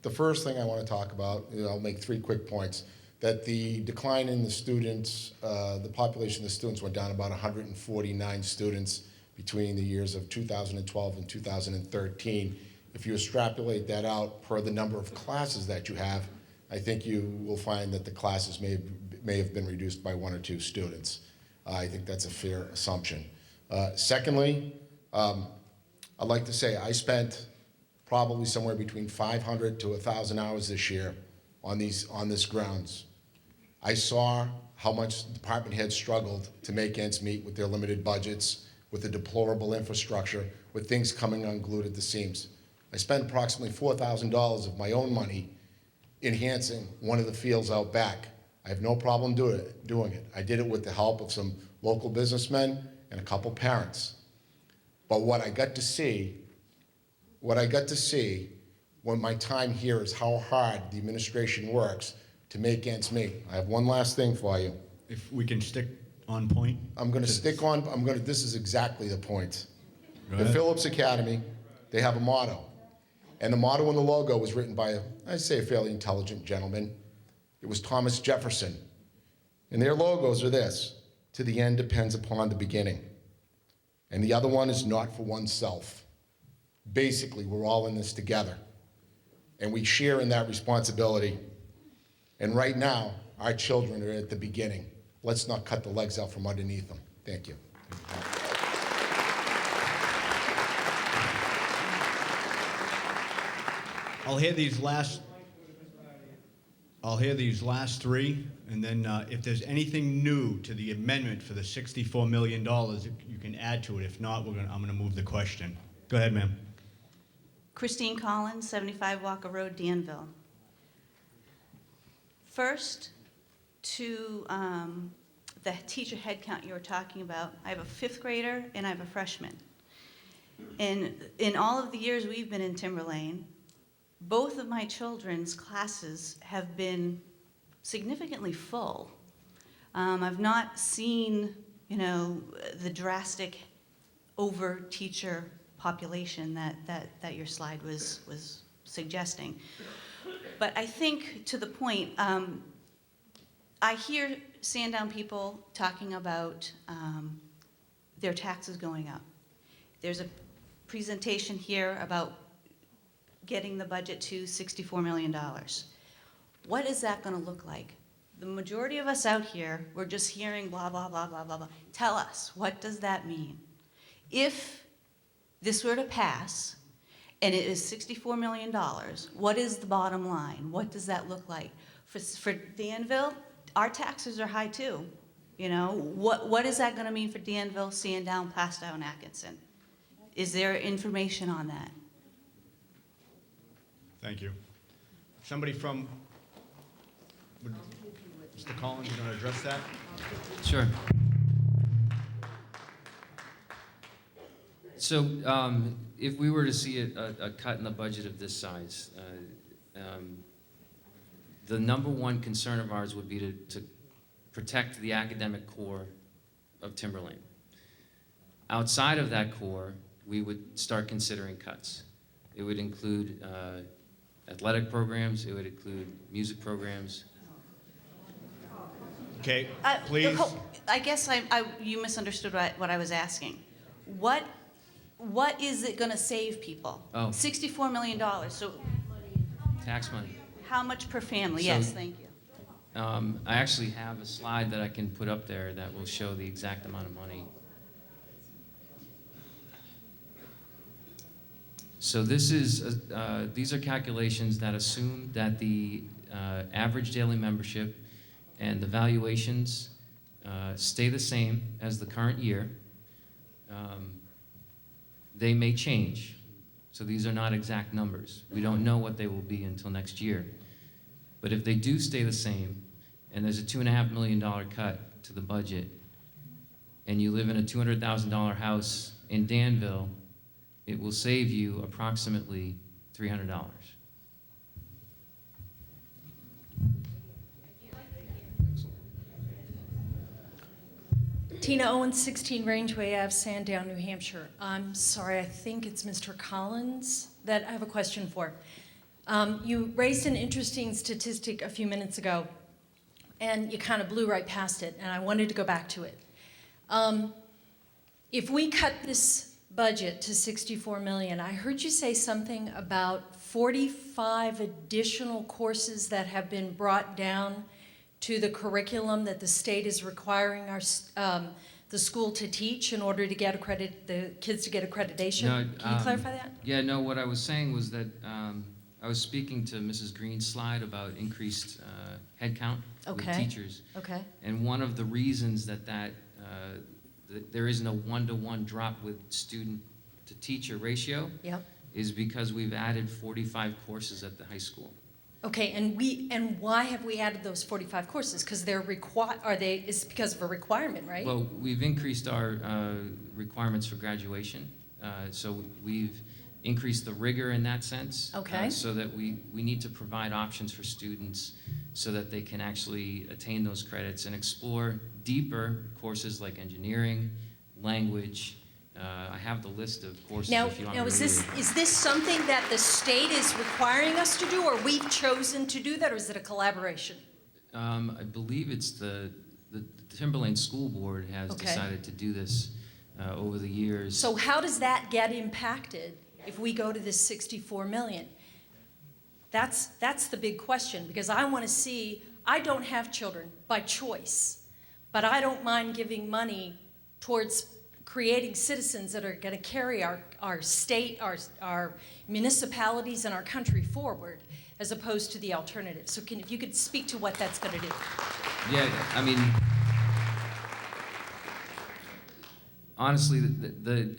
The first thing I want to talk about, I'll make 3 quick points, that the decline in the students, the population of the students went down about 149 students between the years of 2012 and 2013. if you extrapolate that out per the number of classes that you have, I think you will find that the classes may have been reduced by 1 or 2 students. I think that's a fair assumption. Secondly, I'd like to say I spent probably somewhere between 500 to 1,000 hours this year on this grounds. I saw how much department heads struggled to make ends meet with their limited budgets, with the deplorable infrastructure, with things coming unglued at the seams. I spent approximately $4,000 of my own money enhancing one of the fields out back. I have no problem doing it. I did it with the help of some local businessmen and a couple parents. But what I got to see when my time here is how hard the administration works to make ends meet. I have one last thing for you. If we can stick on point. This is exactly the point. Go The ahead. Phillips Academy, they have a motto. And the motto and the logo was written by, I'd say, a fairly intelligent gentleman. It was Thomas Jefferson. And their logos are this: to the end depends upon the beginning. And the other one is not for oneself. Basically, we're all in this together. And we share in that responsibility. And right now, our children are at the beginning. Let's not cut the legs out from underneath them. Thank you. I'll hear these last 3, and then if there's anything new to the amendment for the $64 million, you can add to it. If not, I'm going to move the question. Go ahead, ma'am. Christine Collins, 75 Walker Road, Danville. First, to the teacher headcount you were talking about, I have a 5th grader and I have a freshman. And in all of the years we've been in Timberlane, both of my children's classes have been significantly full. I've not seen, the drastic over-teacher population that your slide was suggesting. But I think, to the point, I hear Sandown people talking about their taxes going up. There's a presentation here about getting the budget to $64 million. What is that going to look like? The majority of us out here, we're just hearing blah, blah, blah, blah, blah, blah. Tell us, what does that mean? If this were to pass, and it is $64 million, what is the bottom line? What does that look like? For Danville, our taxes are high too. What is that going to mean for Danville, Sandown, Plastow, and Atkinson? Is there information on that? Thank you. Somebody from, Mr. Collins, you going to address that? Sure. So if we were to see a cut in the budget of this size, the number one concern of ours would be to protect the academic core of Timberlane. Outside of that core, we would start considering cuts. It would include athletic programs, it would include music programs. Okay, please. I guess you misunderstood what I was asking. What is it going to save people? Oh. $64 million. So Tax money. how much per family? So- Yes, thank you. I actually have a slide that I can put up there that will show the exact amount of money. So this is, these are calculations that assume that the average daily membership and the valuations stay the same as the current year. They may change. So these are not exact numbers. We don't know what they will be until next year. But if they do stay the same, and there's a $2.5 million cut to the budget, and you live in a $200,000 house in Danville, it will save you approximately $300. Tina Owens, 16 Rangeway Ave, Sandown, New Hampshire. I'm sorry, I think it's Mr. Collins that I have a question for. You raised an interesting statistic a few minutes ago, and you kind of blew right past it, and I wanted to go back to it. If we cut this budget to 64 million, I heard you say something about 45 additional courses that have been brought down to the curriculum that the state is requiring the school to teach in order to get the kids to get accreditation. No, Can you clarify that? Yeah, no, what I was saying was that I was speaking to Mrs. Green's slide about increased headcount with teachers. Okay. And one of the reasons that there isn't a one-to-one drop with student-to-teacher ratio Yep. is because we've added 45 courses at the high school. Okay, and why have we added those 45 courses? Because it's because of a requirement, right? Well, we've increased our requirements for graduation. So we've increased the rigor in that sense. Okay. So that we need to provide options for students so that they can actually attain those credits and explore deeper courses like engineering, language. I have the list of courses if you want to read it. Is this something that the state is requiring us to do, or we've chosen to do that, or is it a collaboration? I believe it's the Timberlane School Board has decided to do this over the years. So how does that get impacted if we go to this 64 million? That's the big question, because I want to see, I don't have children by choice, but I don't mind giving money towards creating citizens that are going to carry our state, our municipalities, and our country forward, as opposed to the alternative. So if you could speak to what that's going to do. Yeah, I mean, honestly,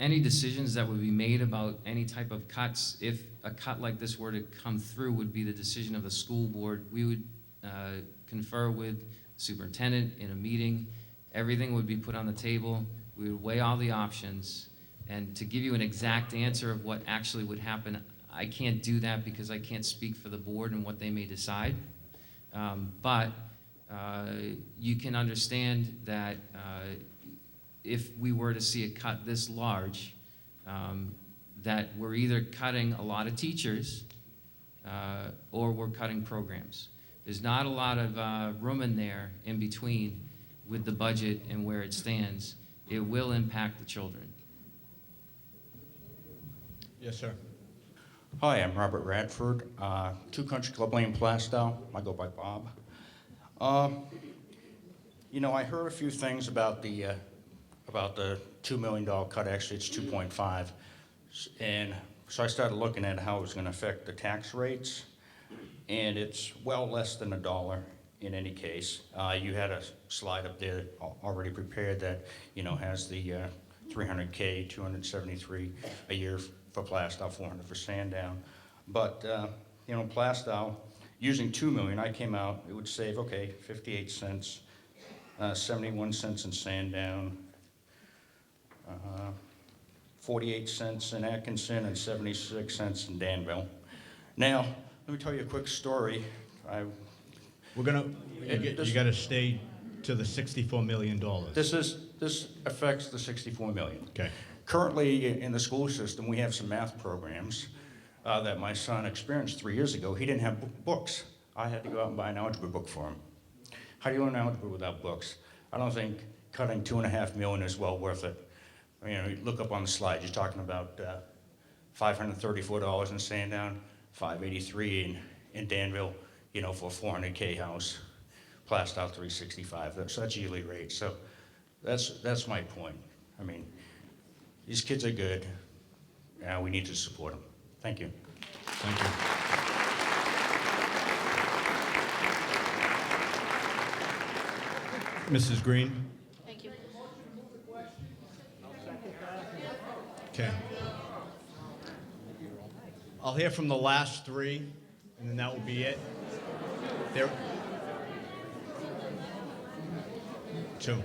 any decisions that would be made about any type of cuts, if a cut like this were to come through, would be the decision of the school board. We would confer with the superintendent in a meeting. Everything would be put on the table. We would weigh all the options. And to give you an exact answer of what actually would happen, I can't do that because I can't speak for the board and what they may decide. But you can understand that if we were to see a cut this large, that we're either cutting a lot of teachers or we're cutting programs. There's not a lot of room in there in between with the budget and where it stands. It will impact the children. Yes, sir. Hi, I'm Robert Radford, 2 Country Club Lane, Plastow. I go by Bob. You know, I heard a few things about the $2 million cut. Actually, it's 2.5. And so I started looking at how it was going to affect the tax rates, and it's well less than $1 in any case. You had a slide up there already prepared that, you know, has the $300K, $273 a year for Plastow, $400 for Sandown. But, you know, Plastow, using $2 million, I came out, it would save, okay, 58 cents, 71 cents in Sandown, 48 cents in Atkinson, and 76 cents in Danville. Now, let me tell you a quick story. You got to stay to the $64 million. This affects the $64 million. Okay. Currently, in the school system, we have some math programs that my son experienced 3 years ago. He didn't have books. I had to go out and buy an algebra book for him. How do you learn algebra without books? I don't think cutting $2.5 million is well worth it. You know, you look up on the slide, you're talking about $534 in Sandown, $583 in Danville, you know, for a $400K house, Plastow $365. So that's yearly rate. So that's my point. I mean, these kids are good. Now we need to support them. Thank you. Thank you. Mrs. Green? Thank you. Okay. I'll hear from the last 3, and then that will be it. There. 2.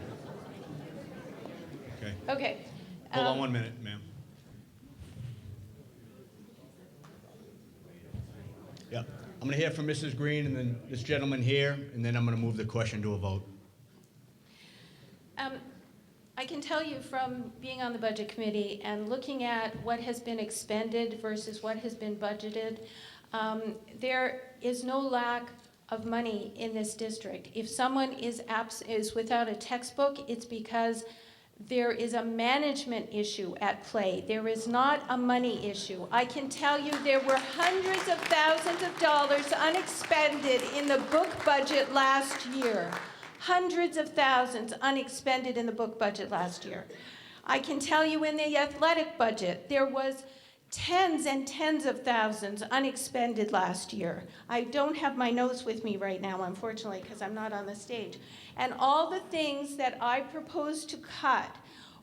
Okay. Okay. Hold on 1 minute, ma'am. Yeah. I'm going to hear from Mrs. Green and then this gentleman here, and then I'm going to move the question to a vote. I can tell you from being on the budget committee and looking at what has been expended versus what has been budgeted, there is no lack of money in this district. If someone is without a textbook, it's because There is a management issue at play. There is not a money issue. I can tell you there were hundreds of thousands of dollars unexpended in the book budget last year. Hundreds of thousands unexpended in the book budget last year. I can tell you in the athletic budget, there was tens and tens of thousands unexpended last year. I don't have my notes with me right now, unfortunately, because I'm not on the stage. And all the things that I proposed to cut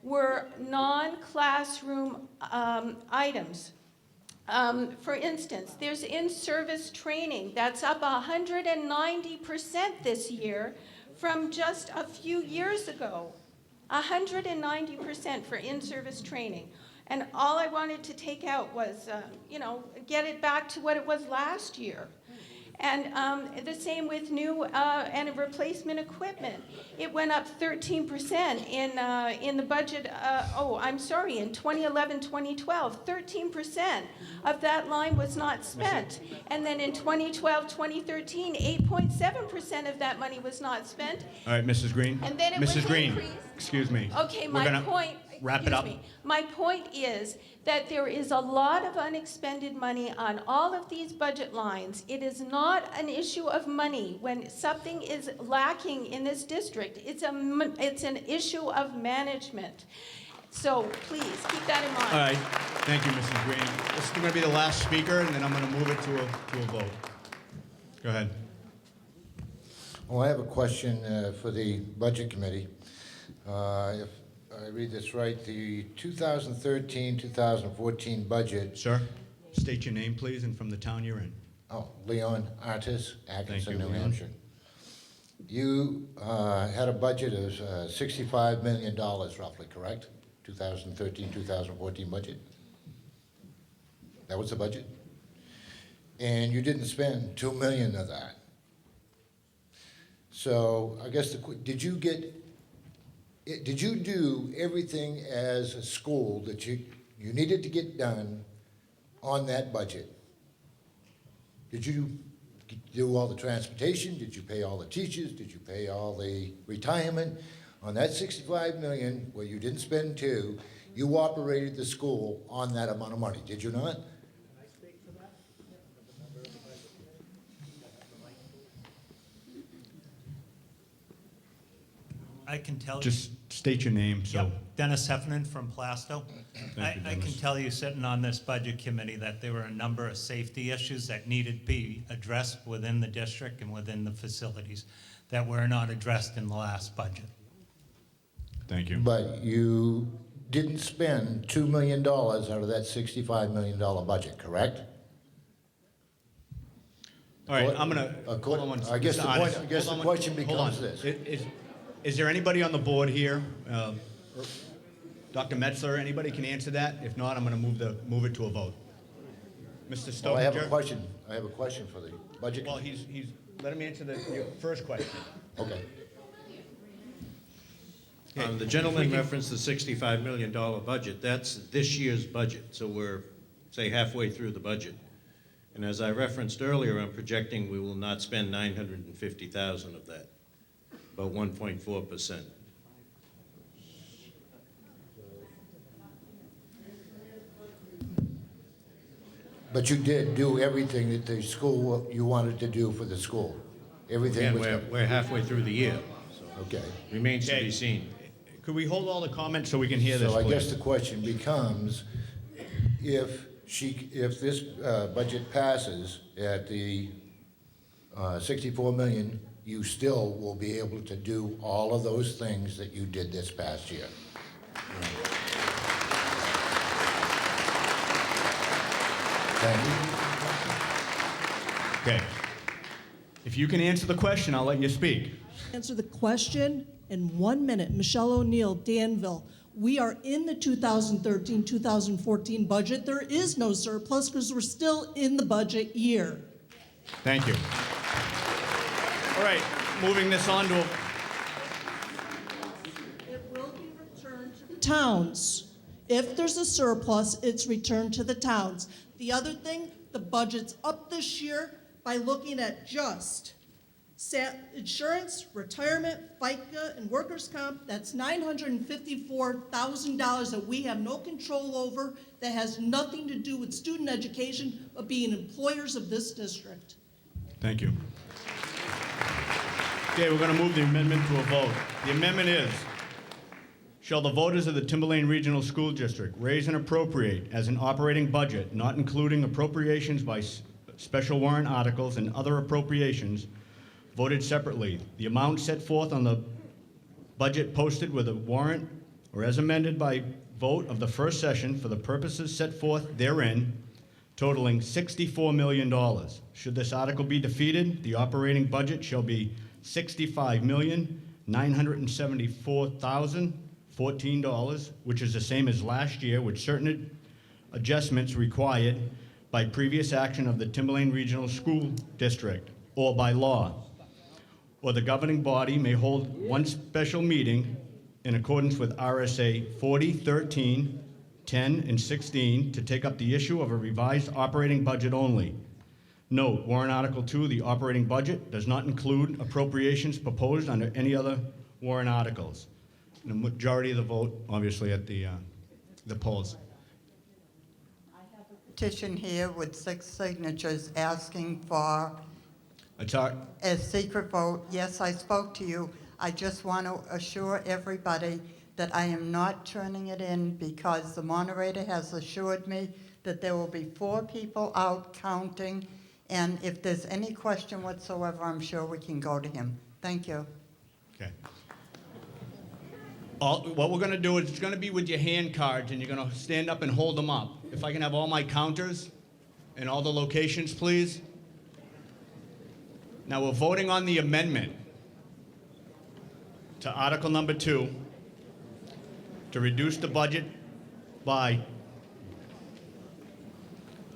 were non-classroom items. For instance, there's in-service training. That's up 190% this year from just a few years ago. 190% for in-service training. And all I wanted to take out was, get it back to what it was last year. And the same with new and replacement equipment. It went up 13% in the budget, in 2011-2012, 13% of that line was not spent. And then in 2012-2013, 8.7% of that money was not spent. All right, Mrs. Green. And then it Mrs. was Green, increased. excuse me. Okay, We're my gonna point. Wrap it up. My point is that there is a lot of unexpended money on all of these budget lines. It is not an issue of money. When something is lacking in this district, it's an issue of management. So please, keep that in mind. All right, thank you, Mrs. Green. This is going to be the last speaker, and then I'm going to move it to a vote. Go ahead. Well, I have a question for the Budget Committee. If I read this right, the 2013-2014 budget... Sir, state your name, please, and from the town you're in. Oh, Leon Artis, Atkinson, New Leon. Hampshire. You had a budget of $65 million, roughly, correct? 2013-2014 budget? That was the budget? And you didn't spend $2 million of that. So I guess did you do everything as a school that you needed to get done on that budget? Did you do all the transportation? Did you pay all the teachers? Did you pay all the retirement? On that $65 million, where you didn't spend $2, you operated the school on that amount of money, did you not? I can tell you. Just state your name, so. Yep, Dennis Heffernan from Plasto. Thank you, I can Dennis. tell you, sitting on this budget committee, that there were a number of safety issues that needed to be addressed within the district and within the facilities that were not addressed in the last budget. Thank you. But you didn't spend $2 million out of that $65 million budget, correct? All right, I'm going to, hold on one I guess Mr. the Honest, question hold becomes on. this. Is there anybody on the board here? Dr. Metzler, anybody can answer that? If not, I'm going to move it to a vote. Mr. Stover? Well, I have a question. I have a question for the budget. Well, let him answer your first question. Okay. The gentleman referenced the $65 million budget. That's this year's budget, so we're, say, halfway through the budget. And as I referenced earlier, I'm projecting we will not spend $950,000 of that, about 1.4%. But you did do everything that the school, you wanted to do for the school? Everything Again, was... we're halfway through the year, so Okay. remains to be seen. Could we hold all the comments so we can hear this, So I please? guess the question becomes, if this budget passes at the 64 million, you still will be able to do all of those things that you did this past year. Thank you. Okay. If you can answer the question, I'll let you speak. Answer the question in 1 minute. Michelle O'Neill, Danville. We are in the 2013-2014 budget. There is no surplus because we're still in the budget year. Thank you. All right, moving this on to It will be returned to the towns. If there's a surplus, it's returned to the towns. The other thing, the budget's up this year by looking at just Insurance, retirement, FICA, and workers' comp, that's $954,000 that we have no control over, that has nothing to do with student education, but being employers of this district. Thank you. Okay, we're going to move the amendment to a vote. The amendment is, shall the voters of the Timberlane Regional School District raise and appropriate as an operating budget, not including appropriations by special warrant articles and other appropriations voted separately, the amount set forth on the budget posted with a warrant or as amended by vote of the first session for the purposes set forth therein, totaling $64 million. Should this article be defeated, the operating budget shall be $65,974,014, which is the same as last year, with certain adjustments required by previous action of the Timberlane Regional School District or by law. Or the governing body may hold one special meeting in accordance with RSA 40, 13, 10, and 16 to take up the issue of a revised operating budget only. Note, warrant Article 2, the operating budget, does not include appropriations proposed under any other warrant articles. The majority of the vote, obviously, at the polls. Petition here with 6 signatures asking for Attack. a secret vote. Yes, I spoke to you. I just want to assure everybody that I am not turning it in because the moderator has assured me that there will be 4 people out counting, and if there's any question whatsoever, I'm sure we can go to him. Thank you. Okay. What we're going to do is it's going to be with your hand cards, and you're going to stand up and hold them up. If I can have all my counters and all the locations, please. Now we're voting on the amendment to Article number 2 to reduce the budget by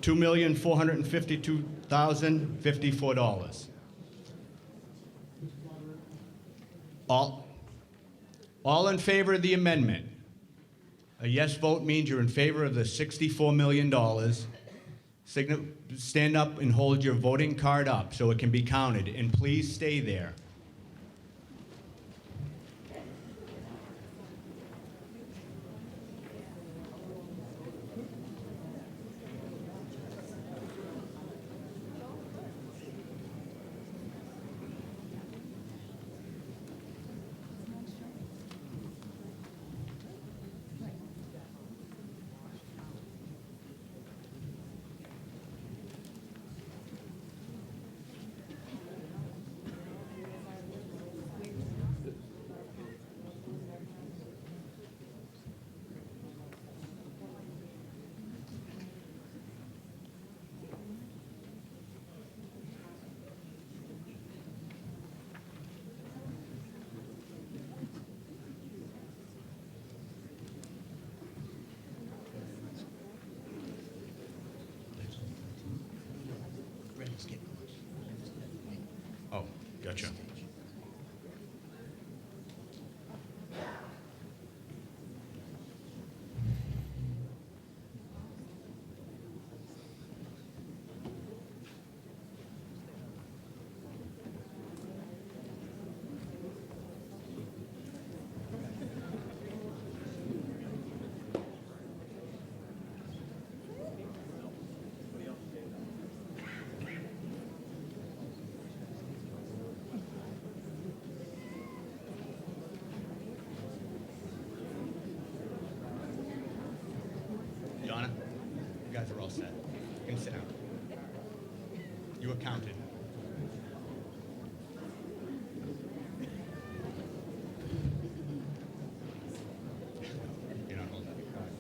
$2,452,054. All in favor of the amendment? A yes vote means you're in favor of the $64 million. Stand up and hold your voting card up so it can be counted, and please stay there. Oh, gotcha. Donna, you guys are all set. You can sit down. You were counted. You're not holding up your card.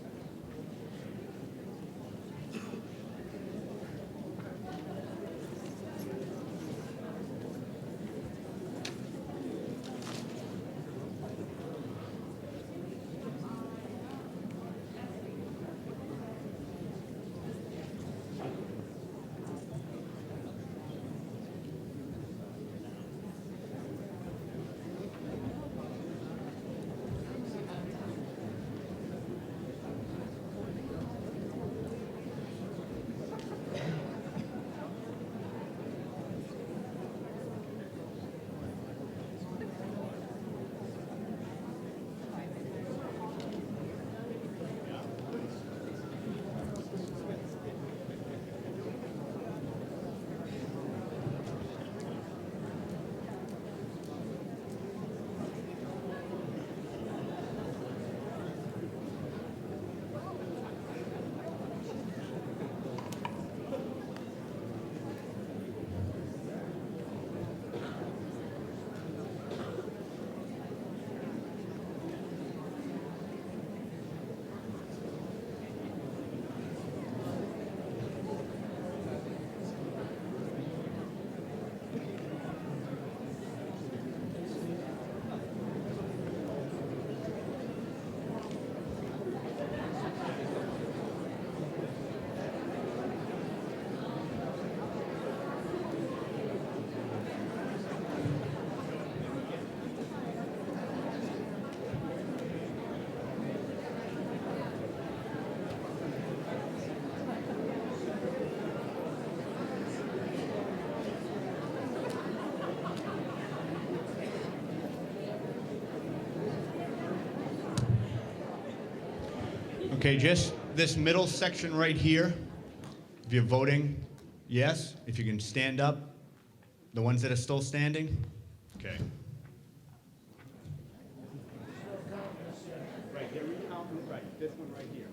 Okay, just this middle section right here, if you're voting yes, if you can stand up, the ones that are still standing, okay. Right, they're recounting, right, this one right here.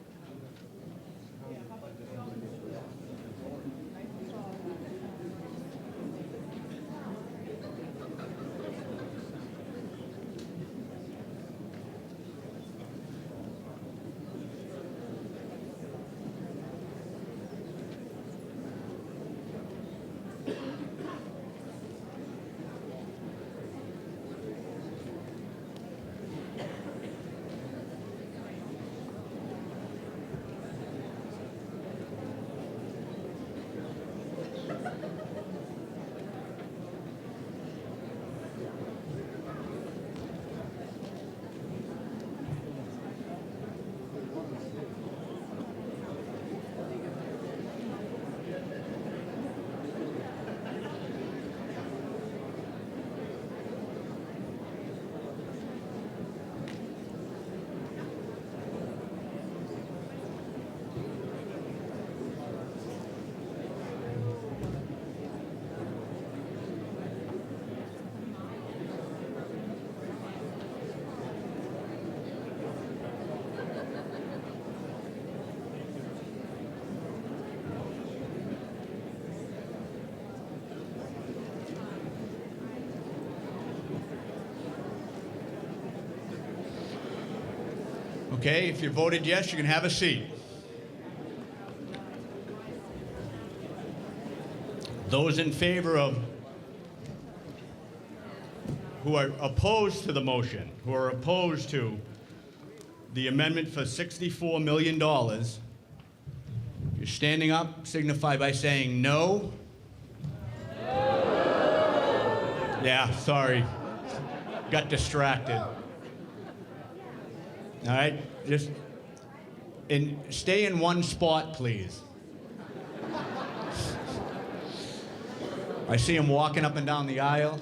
Okay, if you voted yes, you can have a seat. Those in favor of, who are opposed to the motion, who are opposed to the amendment for $64 million, you're standing up, signify by saying no. Yeah, sorry, got distracted. All right, just stay in one spot, please. I see him walking up and down the aisle.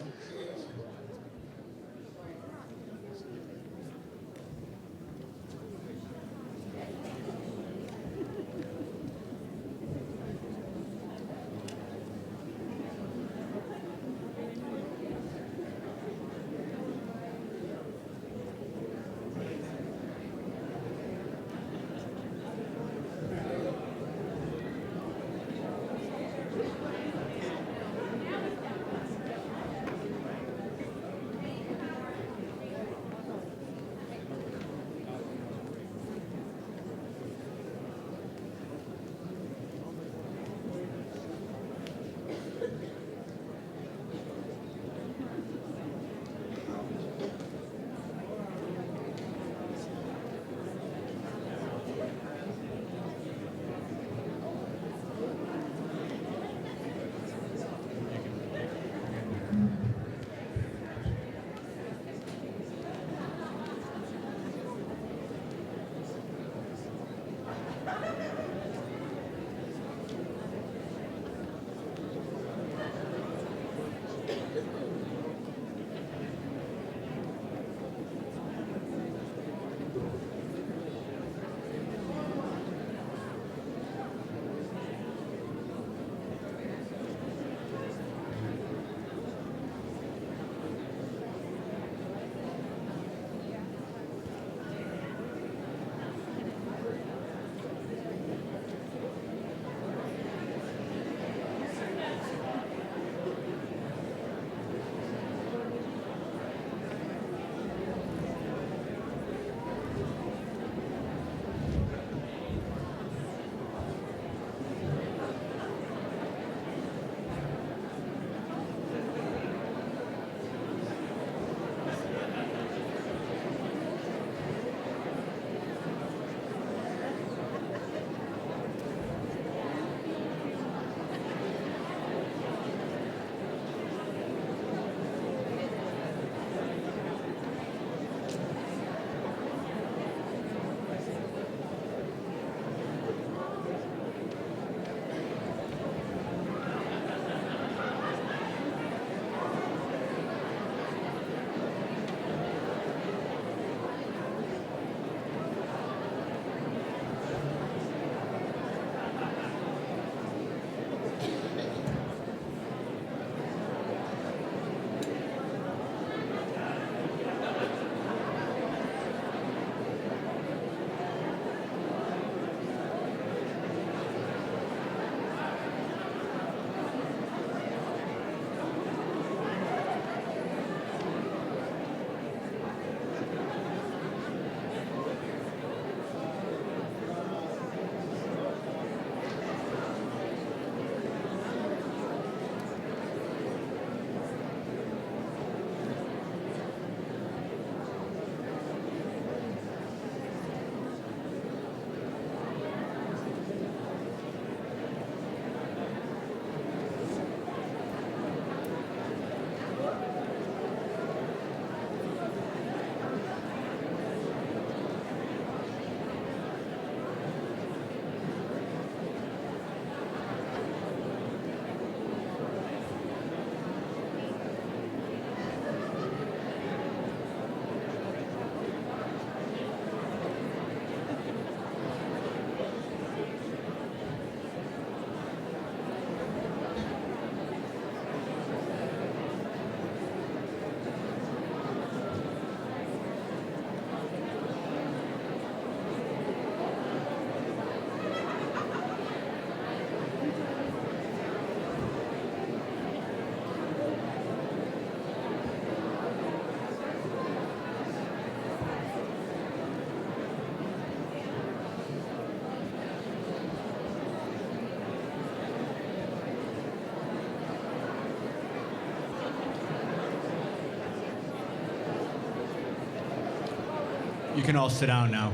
You can all sit down now.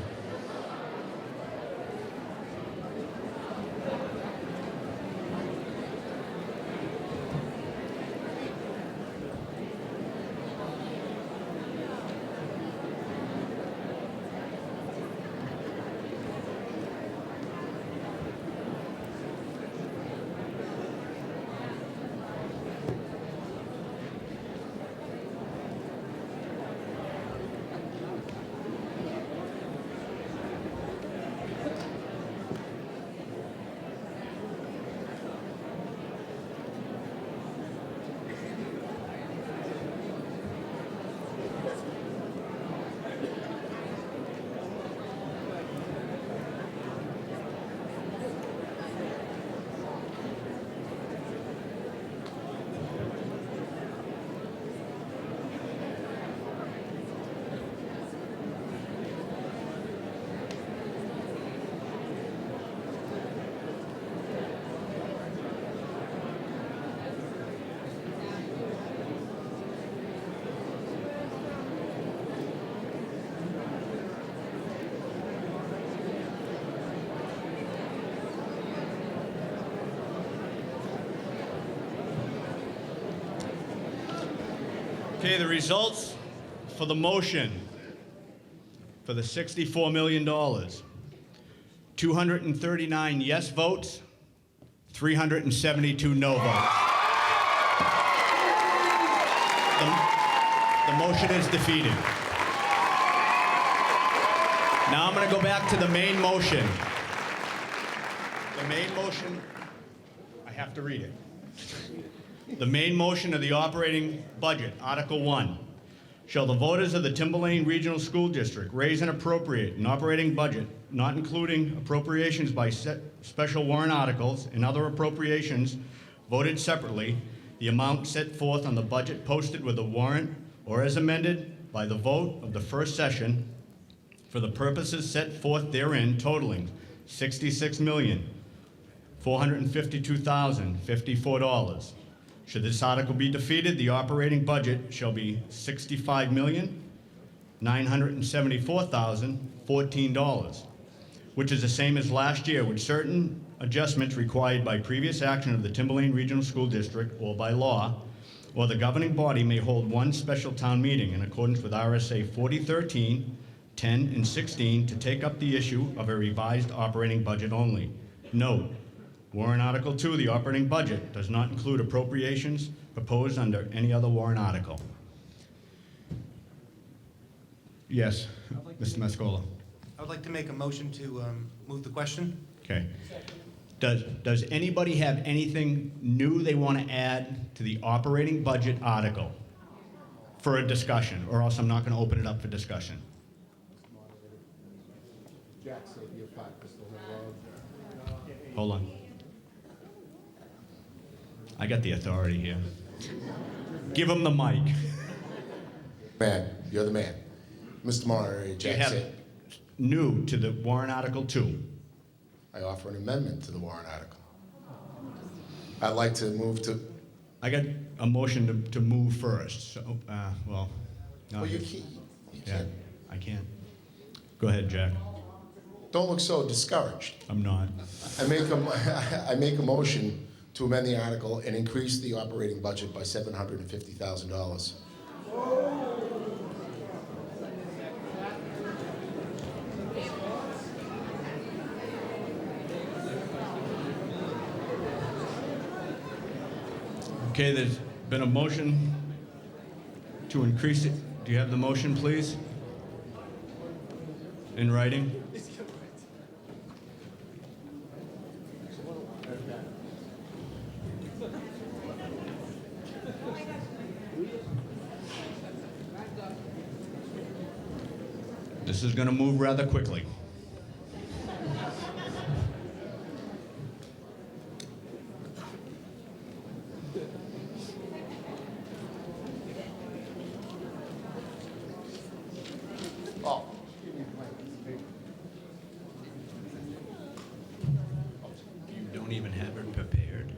Okay, the results for the motion for the $64 million. 239 yes votes, 372 no votes. The motion is defeated. Now I'm going to go back to the main motion. The main motion, I have to read it. The main motion of the operating budget, Article 1. Shall the voters of the Timberlane Regional School District raise and appropriate an operating budget, not including appropriations by special warrant articles and other appropriations voted separately, the amount set forth on the budget posted with the warrant or as amended by the vote of the first session for the purposes set forth therein, totaling $66,452,054. Should this article be defeated, the operating budget shall be $65,974,014, which is the same as last year, with certain adjustments required by previous action of the Timberlane Regional School District or by law, or the governing body may hold one special town meeting in accordance with RSA 4013, 10, and 16 to take up the issue of a revised operating budget only. Note, Warrant Article 2, the operating budget, does not include appropriations proposed under any other warrant article. Yes, Mr. Mascola. I would like to make a motion to move the question. Okay. Does anybody have anything new they want to add to the operating budget article for a discussion, or else I'm not going to open it up for discussion? Hold on. I got the authority here. Give him the mic. Man, you're the man. Mr. Moderator, You Jack have said, new to the warrant article 2. I offer an amendment to the warrant article. I'd like to move to, I got a motion to move first, so, well. no, well, you can't. Yeah, I can't. Go ahead, Jack. Don't look so discouraged. I'm not. I make a motion to amend the article and increase the operating budget by $750,000. Okay, there's been a motion to increase it. Do you have the motion, please? In writing? This is going to move rather quickly. You don't even have it prepared.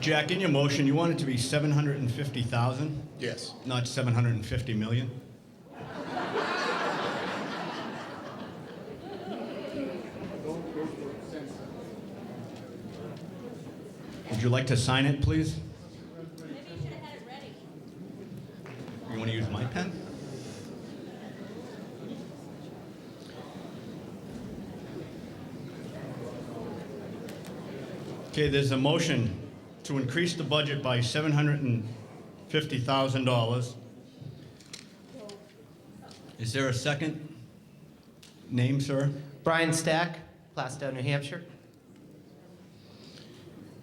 Jack, in your motion, you want it to be 750,000, Yes. not 750 million? Would you like to sign it, please? Maybe you should have had it ready. You want to use my pen? Okay, there's a motion to increase the budget by $750,000. Is there a second? Name, sir? Brian Stack, Plastow, New Hampshire.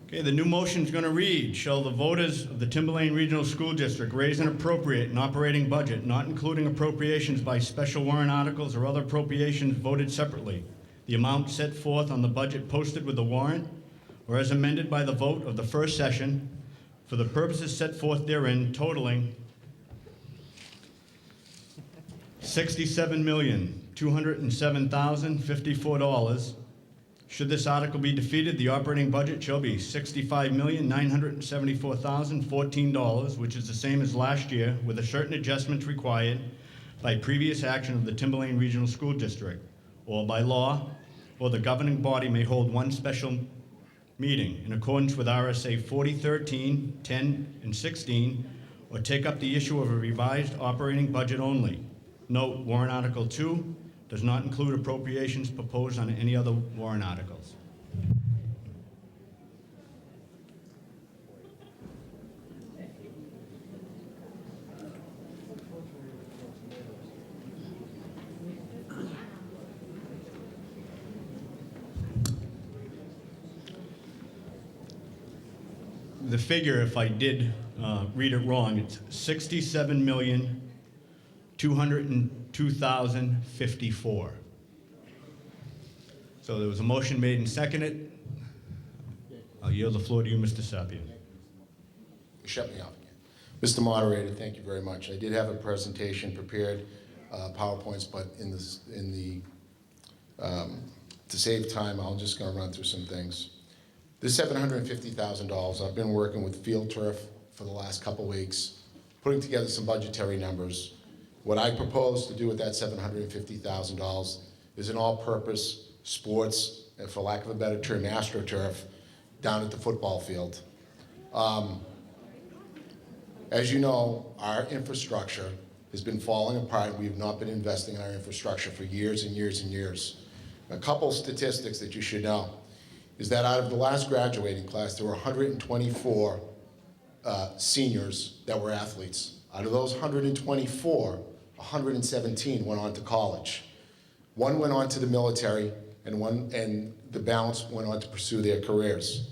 Okay, the new motion is going to read, shall the voters of the Timberlane Regional School District raise and appropriate an operating budget, not including appropriations by special warrant articles or other appropriations voted separately, the amount set forth on the budget posted with the warrant, or as amended by the vote of the first session, for the purposes set forth therein, totaling $67,207,054. Should this article be defeated, the operating budget shall be $65,974,014, which is the same as last year, with a certain adjustments required by previous action of the Timberlane Regional School District, or by law, or the governing body may hold one special meeting in accordance with RSA 4013, 10, and 16, or take up the issue of a revised operating budget only. Note, warrant Article 2 does not include appropriations proposed on any other warrant articles. The figure, if I did read it wrong, it's $67,202,054. So there was a motion made and seconded. I'll yield the floor to you, Mr. Sapien. Shut me off again. Mr. Moderator, thank you very much. I did have a presentation prepared, PowerPoints, but to save time, I'm just going to run through some things. This $750,000, I've been working with Field Turf for the last couple weeks, putting together some budgetary numbers. What I propose to do with that $750,000 is an all-purpose sports, and for lack of a better term, AstroTurf, down at the football field. As you know, our infrastructure has been falling apart. We have not been investing in our infrastructure for years and years and years. A couple statistics that you should know is that out of the last graduating class, there were 124 seniors that were athletes. Out of those 124, 117 went on to college. One went on to the military, and the balance went on to pursue their careers.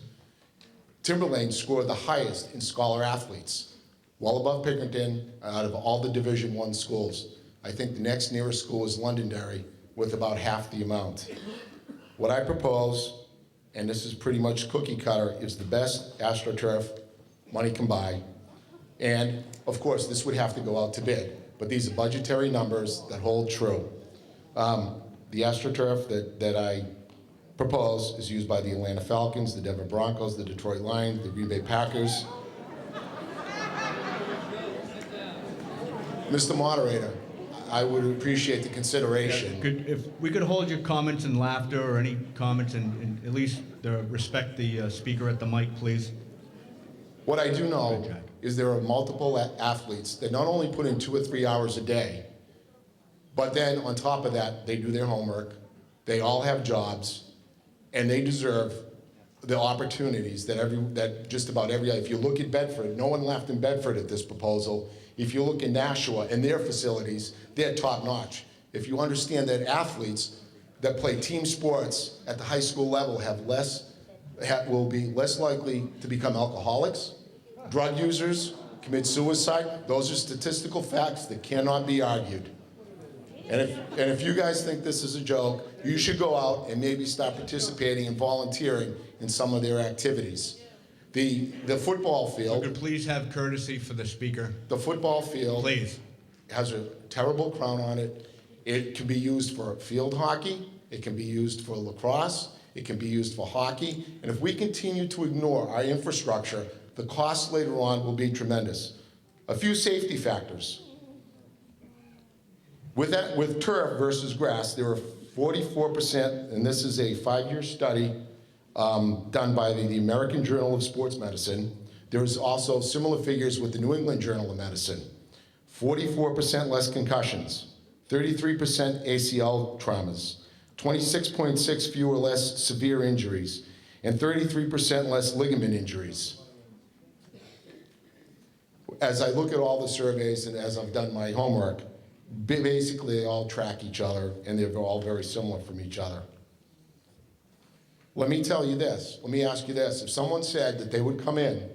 Timberlane scored the highest in scholar athletes, well above Pickerington out of all the Division I schools. I think the next nearest school is Londonderry with about half the amount. What I propose, and this is pretty much cookie cutter, is the best AstroTurf money can buy. And of course, this would have to go out to bid, but these are budgetary numbers that hold true. The AstroTurf that I propose is used by the Atlanta Falcons, the Denver Broncos, the Detroit Lions, the Green Bay Packers. Mr. Moderator, I would appreciate the consideration. If we could hold your comments in laughter or any comments and at least respect the speaker at the mic, please. What I do know is there are multiple athletes that not only put in 2 or 3 hours a day, but then on top of that, they do their homework, they all have jobs, and they deserve the opportunities that just about every, if you look at Bedford, no one left in Bedford at this proposal. If you look in Nashua and their facilities, they're top notch. If you understand that athletes that play team sports at the high school level will be less likely to become alcoholics, drug users, commit suicide, those are statistical facts that cannot be argued. And if you guys think this is a joke, you should go out and maybe start participating and volunteering in some of their activities. The football field. Could please have courtesy for the speaker. The football field. Please. Has a terrible crown on it. It can be used for field hockey. It can be used for lacrosse. It can be used for hockey. And if we continue to ignore our infrastructure, The cost later on will be tremendous. A few safety factors. With turf versus grass, there are 44%, and this is a 5-year study done by the American Journal of Sports Medicine. There's also similar figures with the New England Journal of Medicine. 44% less concussions, 33% ACL traumas, 26.6 fewer less severe injuries, and 33% less ligament injuries. As I look at all the surveys and as I've done my homework, basically they all track each other and they're all very similar from each other. Let me tell you this, let me ask you this. If someone said that they would come in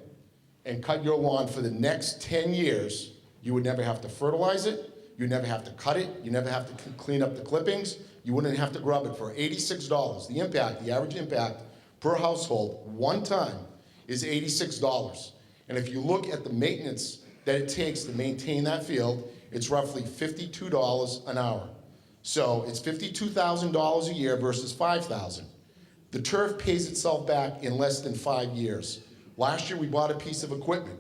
and cut your lawn for the next 10 years, you would never have to fertilize it, you'd never have to cut it, you never have to clean up the clippings, you wouldn't have to grub it for $86. The impact, the average impact per household, one time, is $86. And if you look at the maintenance that it takes to maintain that field, it's roughly $52 an hour. So it's $52,000 a year versus $5,000. The turf pays itself back in less than 5 years. Last year we bought a piece of equipment.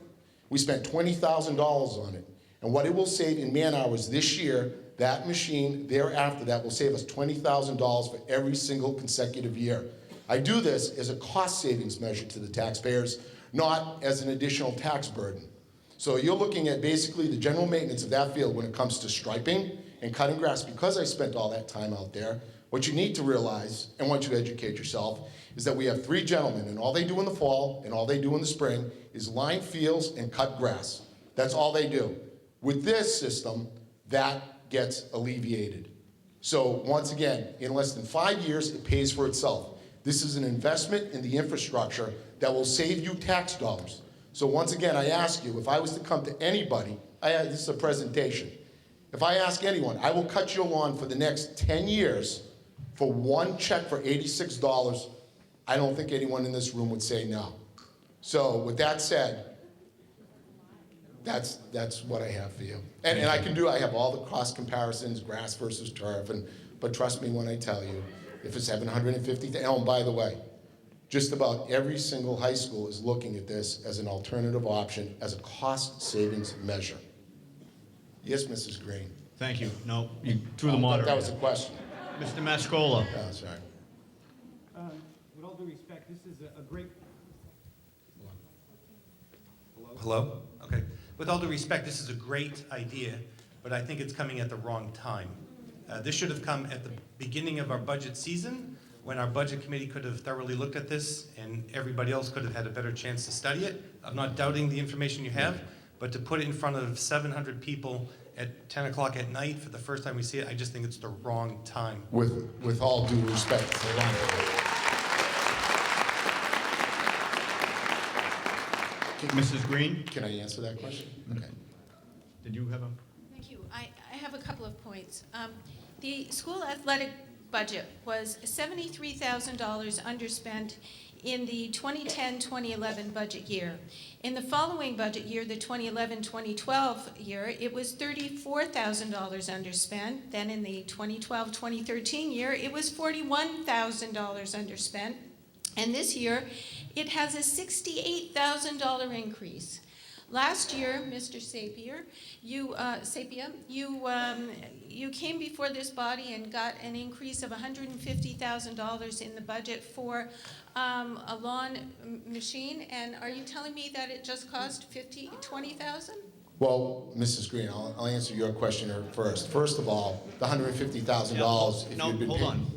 We spent $20,000 on it. And what it will save in man hours this year, that machine thereafter, that will save us $20,000 for every single consecutive year. I do this as a cost savings measure to the taxpayers, not as an additional tax burden. So you're looking at basically the general maintenance of that field when it comes to striping and cutting grass. Because I spent all that time out there, what you need to realize, and once you educate yourself, is that we have 3 gentlemen, and all they do in the fall and all they do in the spring is line fields and cut grass. That's all they do. With this system, that gets alleviated. So once again, in less than 5 years, it pays for itself. This is an investment in the infrastructure that will save you tax dollars. So once again, I ask you, if I was to come to anybody, this is a presentation. If I ask anyone, I will cut your lawn for the next 10 years for one check for $86, I don't think anyone in this room would say no. So with that said, that's what I have for you. And I have all the cost comparisons, grass versus turf, but trust me when I tell you, if it's $750, oh, and by the way, just about every single high school is looking at this as an alternative option, as a cost savings measure. Yes, Mrs. Green. Thank you. No, you threw the moderator. That was a question. Mr. Mascola. Oh, sorry. With all due respect, this is a great... Hello? Okay. With all due respect, this is a great idea, but I think it's coming at the wrong time. This should have come at the beginning of our budget season, when our budget committee could have thoroughly looked at this and everybody else could have had a better chance to study it. I'm not doubting the information you have, but to put it in front of 700 people at 10 o'clock at night for the first time we see it, I just think it's the wrong time. With all due respect, it's the wrong time. Mrs. Green? Can I answer that question? Okay. Did you have a... Thank you. I have a couple of points. The school athletic budget was $73,000 underspent in the 2010-2011 budget year. In the following budget year, the 2011-2012 year, it was $34,000 underspent. Then in the 2012-2013 year, it was $41,000 underspent. And this year, it has a $68,000 increase. Last year, Mr. Sapia, you came before this body and got an increase of $150,000 in the budget for a lawn machine. And are you telling me that it just cost $20,000? Well, Mrs. Green, I'll answer your question first. First of all, the $150,000. No,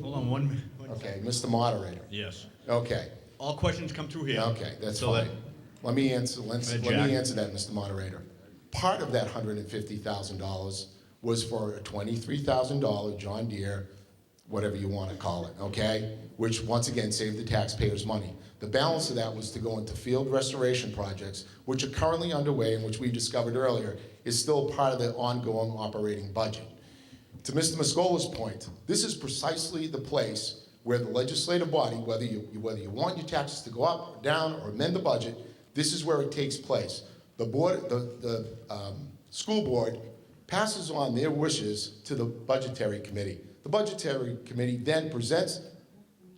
hold on 1 minute. Okay, Mr. Moderator. Yes. Okay. All questions come through here. Okay, that's So fine. Let me answer that, Mr. Moderator. Part of that $150,000 was for a $23,000 John Deere, whatever you want to call it, okay? Which, once again, saved the taxpayers money. The balance of that was to go into field restoration projects, which are currently underway and which we discovered earlier is still part of the ongoing operating budget. To Mr. Mascola's point, this is precisely the place where the legislative body, whether you want your taxes to go up or down or amend the budget, this is where it takes place. The school board passes on their wishes to the budgetary committee. The budgetary committee then presents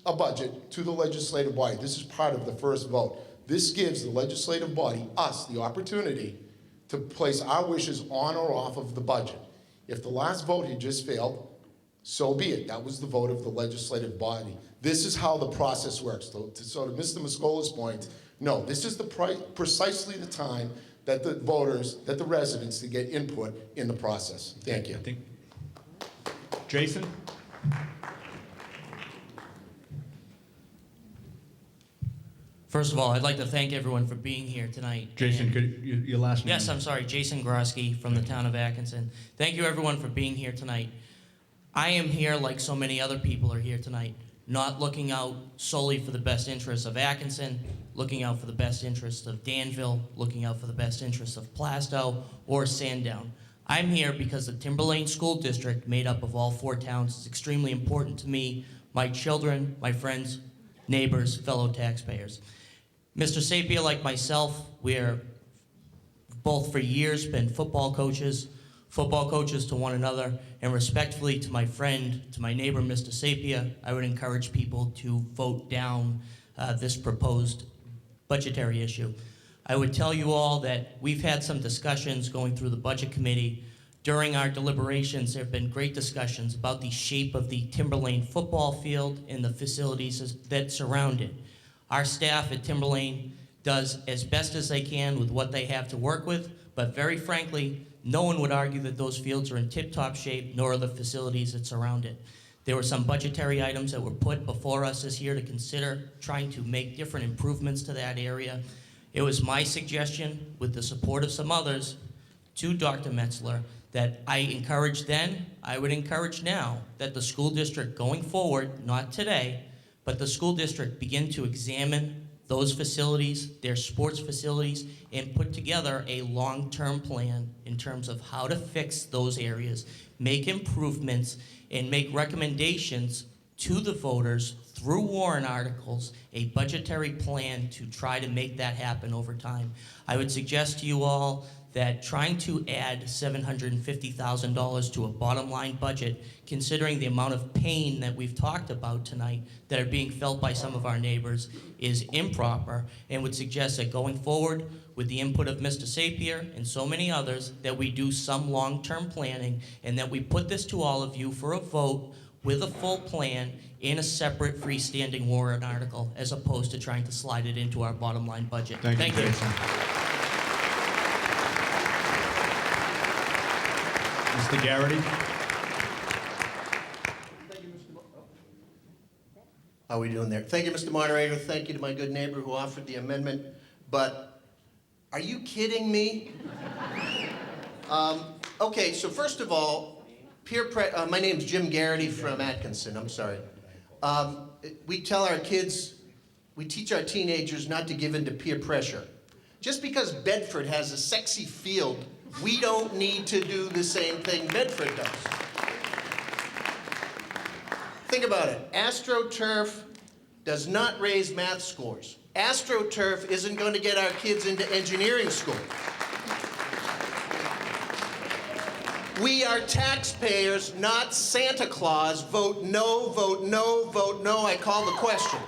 a budget to the legislative body. This is part of the first vote. This gives the legislative body, us, the opportunity to place our wishes on or off of the budget. If the last vote had just failed, so be it. That was the vote of the legislative body. This is how the process works. So to Mr. Muscola's point, no, this is precisely the time that the voters, that the residents, to get input in the process. Thank you. Jason? First of all, I'd like to thank everyone for being here tonight. Jason, And- could your last name? Yes, I'm sorry, Jason Grosky from the town of Atkinson. Thank you, everyone, for being here tonight. I am here, like so many other people are here tonight, not looking out solely for the best interests of Atkinson, looking out for the best interests of Danville, looking out for the best interests of Plastow or Sandown. I'm here because the Timberlane School District, made up of all 4 towns, is extremely important to me, my children, my friends, neighbors, fellow taxpayers. Mr. Sapia, like myself, we're both for years been football coaches to one another, and respectfully to my friend, to my neighbor, Mr. Sapia, I would encourage people to vote down this proposed budgetary issue. I would tell you all that we've had some discussions going through the budget committee. During our deliberations, there have been great discussions about the shape of the Timberlane football field and the facilities that surround it. Our staff at Timberlane does as best as they can with what they have to work with, but very frankly, no one would argue that those fields are in tip-top shape, nor are the facilities that surround it. There were some budgetary items that were put before us this year to consider trying to make different improvements to that area. It was my suggestion, with the support of some others, to Dr. Metzler, that I encouraged then, I would encourage now, that the school district going forward, not today, but the school district begin to examine those facilities, their sports facilities, and put together a long-term plan in terms of how to fix those areas, make improvements, and make recommendations to the voters through warrant articles, a budgetary plan to try to make that happen over time. I would suggest to you all that trying to add $750,000 to a bottom line budget, considering the amount of pain that we've talked about tonight that are being felt by some of our neighbors, is improper, and would suggest that going forward with the input of Mr. Sapir and so many others, that we do some long-term planning and that we put this to all of you for a vote with a full plan in a separate freestanding warrant article, as opposed to trying to slide it into our bottom line budget. Thank you, Jason. Mr. Garrity? How are we doing there? Thank you, Mr. Moderator. Thank you to my good neighbor who offered the amendment. But are you kidding me? Okay, so first of all, my name's Jim Garrity from Atkinson. I'm sorry. We tell our kids, we teach our teenagers not to give in to peer pressure. Just because Bedford has a sexy field, we don't need to do the same thing Bedford does. Think about it. AstroTurf does not raise math scores. AstroTurf isn't going to get our kids into engineering school. We are taxpayers, not Santa Claus. Vote no, vote no, vote no. I call the question.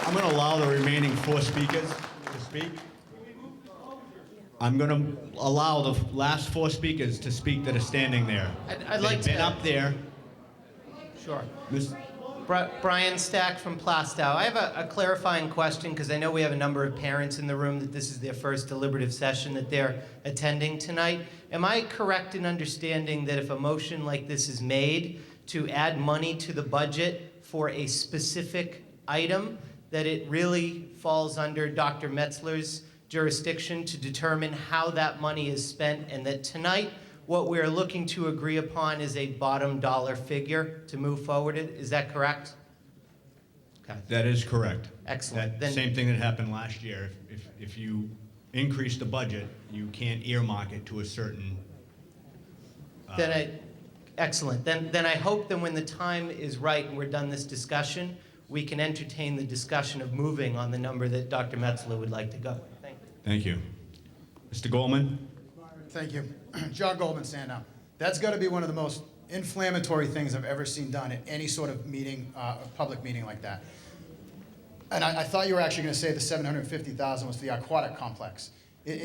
I'm going to allow the remaining 4 speakers to speak. I'm going to allow the last 4 speakers to speak that are standing there. I'd like They've been to- up there. Sure. Miss- Brian Stack from Plastow. I have a clarifying question, because I know we have a number of parents in the room that this is their first deliberative session that they're attending tonight. Am I correct in understanding that if a motion like this is made to add money to the budget for a specific item, that it really falls under Dr. Metzler's jurisdiction to determine how that money is spent, and that tonight what we're looking to agree upon is a bottom dollar figure to move forward? Is that correct? Okay. That is correct. Excellent. That same thing that happened last year. If you increase the budget, you can't earmark it to a certain. Excellent. Then I hope that when the time is right and we're done this discussion, we can entertain the discussion of moving on the number that Dr. Metzler would like to go. Thank you. Thank you. Mr. Goldman? Thank you. John Goldman, Sandown. That's got to be one of the most inflammatory things I've ever seen done at any sort of meeting, public meeting like that. And I thought you were actually going to say the $750,000 was for the aquatic complex. We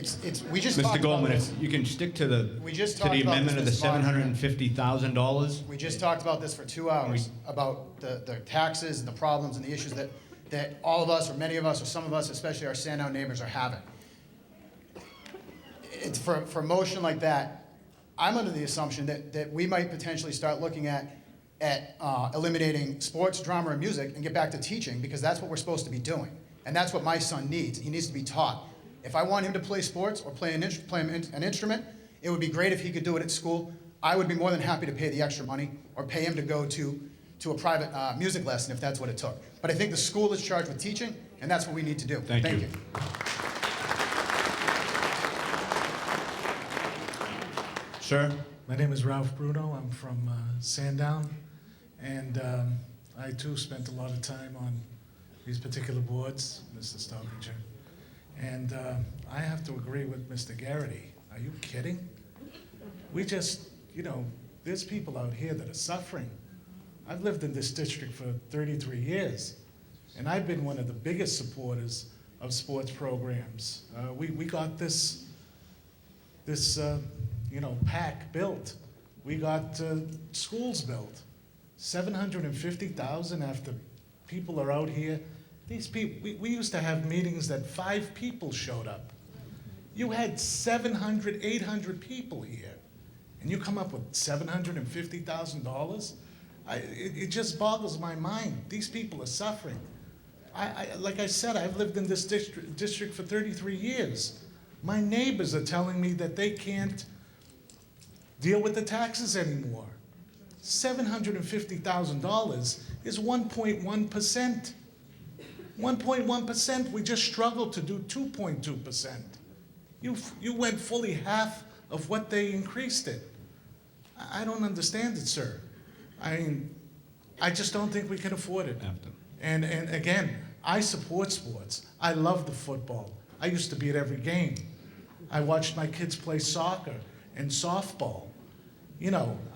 just talked Mr. Goldman, about this. if you can stick to the We just talked about amendment of the this, Mr. Moderator. $750,000. We just talked about this for 2 hours, about the taxes and the problems and the issues that all of us, or many of us, or some of us, especially our Sandown neighbors, are having. For a motion like that, I'm under the assumption that we might potentially start looking at eliminating sports, drama, and music and get back to teaching, because that's what we're supposed to be doing. And that's what my son needs. He needs to be taught. If I want him to play sports or play an instrument, it would be great if he could do it at school. I would be more than happy to pay the extra money or pay him to go to a private music lesson if that's what it took. But I think the school is charged with teaching, and that's what we need to do. Thank you. Sir? My name is Ralph Bruno. I'm from Sandown, and I too spent a lot of time on these particular boards, Mr. Stokinger. And I have to agree with Mr. Garrity. Are you kidding? We just, there's people out here that are suffering. I've lived in this district for 33 years, and I've been one of the biggest supporters of sports programs. We got this PAC built. We got schools built. $750,000 after people are out here. These people, we used to have meetings that 5 people showed up. You had 700, 800 people here, and you come up with $750,000? It just boggles my mind. These people are suffering. Like I said, I've lived in this district for 33 years. My neighbors are telling me that they can't deal with the taxes anymore. $750,000 is 1.1%. 1.1%, we just struggled to do 2.2%. You went fully half of what they increased it. I don't understand it, sir. I just don't think we can afford it. And again, I support sports. I love the football. I used to be at every game. I watched my kids play soccer and softball.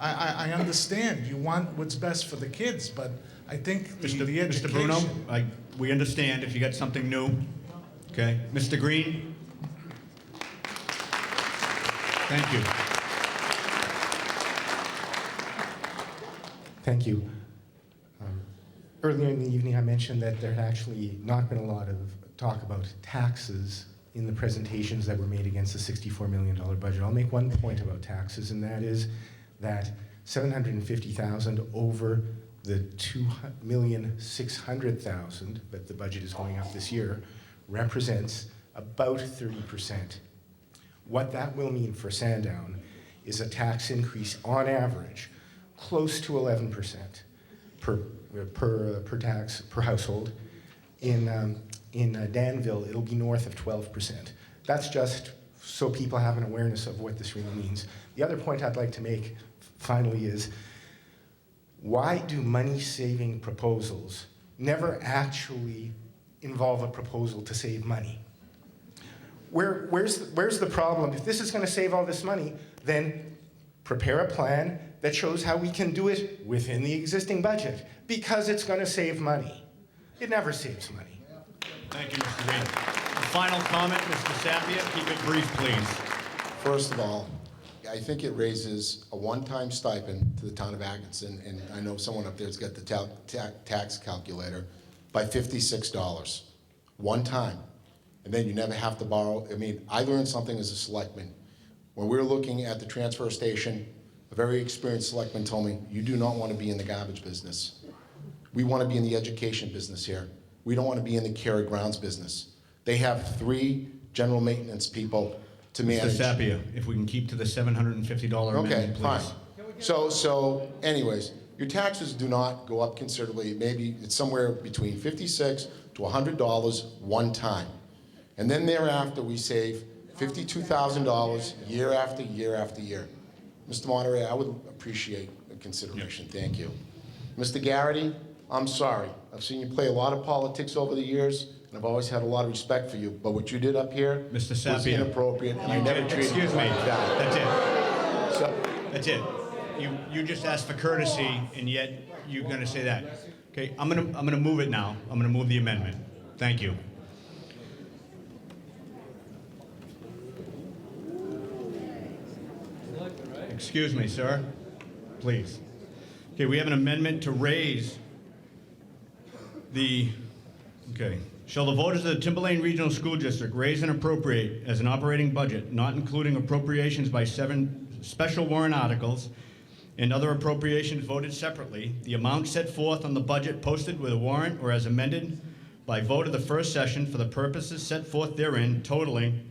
I understand you want what's best for the kids, but I think the education. Mr. Bruno, we understand if you got something new. Okay. Mr. Green? Thank you. Thank you. Earlier in the evening, I mentioned that there had actually not been a lot of talk about taxes in the presentations that were made against the $64 million budget. I'll make one point about taxes, and that is that $750,000 over the $2,600,000 that the budget is going up this year represents about 30%. What that will mean for Sandown is a tax increase on average close to 11% per household. In Danville, it'll be north of 12%. That's just so people have an awareness of what this really means. The other point I'd like to make finally is, why do money-saving proposals never actually involve a proposal to save money? Where's the problem? If this is going to save all this money, then prepare a plan that shows how we can do it within the existing budget, because it's going to save money. It never saves money. Thank you, Mr. Green. A final comment, Mr. Sapia. Keep it brief, please. First of all, I think it raises a one-time stipend to the town of Atkinson, and I know someone up there's got the tax calculator, by $56. One time. And then you never have to borrow. I learned something as a selectman. When we were looking at the transfer station, a very experienced selectman told me, you do not want to be in the garbage business. We want to be in the education business here. We don't want to be in the care of grounds business. They have 3 general maintenance people to manage. Mr. Sapia, if we can keep to the $750 amendment, please. Okay, fine. So anyways, your taxes do not go up considerably. Maybe it's somewhere between $56 to $100 one time. And then thereafter, we save $52,000 year after year after year. Mr. Moderator, I would appreciate a consideration. Thank you. Mr. Garrity, I'm sorry. I've seen you play a lot of politics over the years, and I've always had a lot of respect for you. But what you did up here Mr. was Sapia, inappropriate, and I never treated you excuse me. like that. That's it. So, That's it. you just asked for courtesy, and yet you're gonna say that. Okay, I'm gonna move it now. I'm gonna move the amendment. Thank you. Excuse me, sir. Please. Okay, we have an amendment to raise the, okay. Shall the voters of the Timberlane Regional School District raise and appropriate as an operating budget, not including appropriations by 7 special warrant articles and other appropriations voted separately, the amount set forth on the budget posted with a warrant or as amended by vote of the first session for the purposes set forth therein, totaling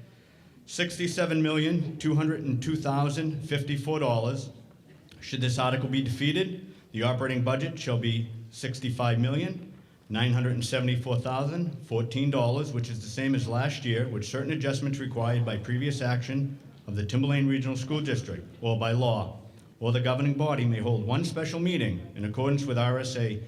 $67,202,054. Should this article be defeated, the operating budget shall be $65,974,014, which is the same as last year, with certain adjustments required by previous action of the Timberlane Regional School District or by law, or the governing body may hold one special meeting in accordance with RSA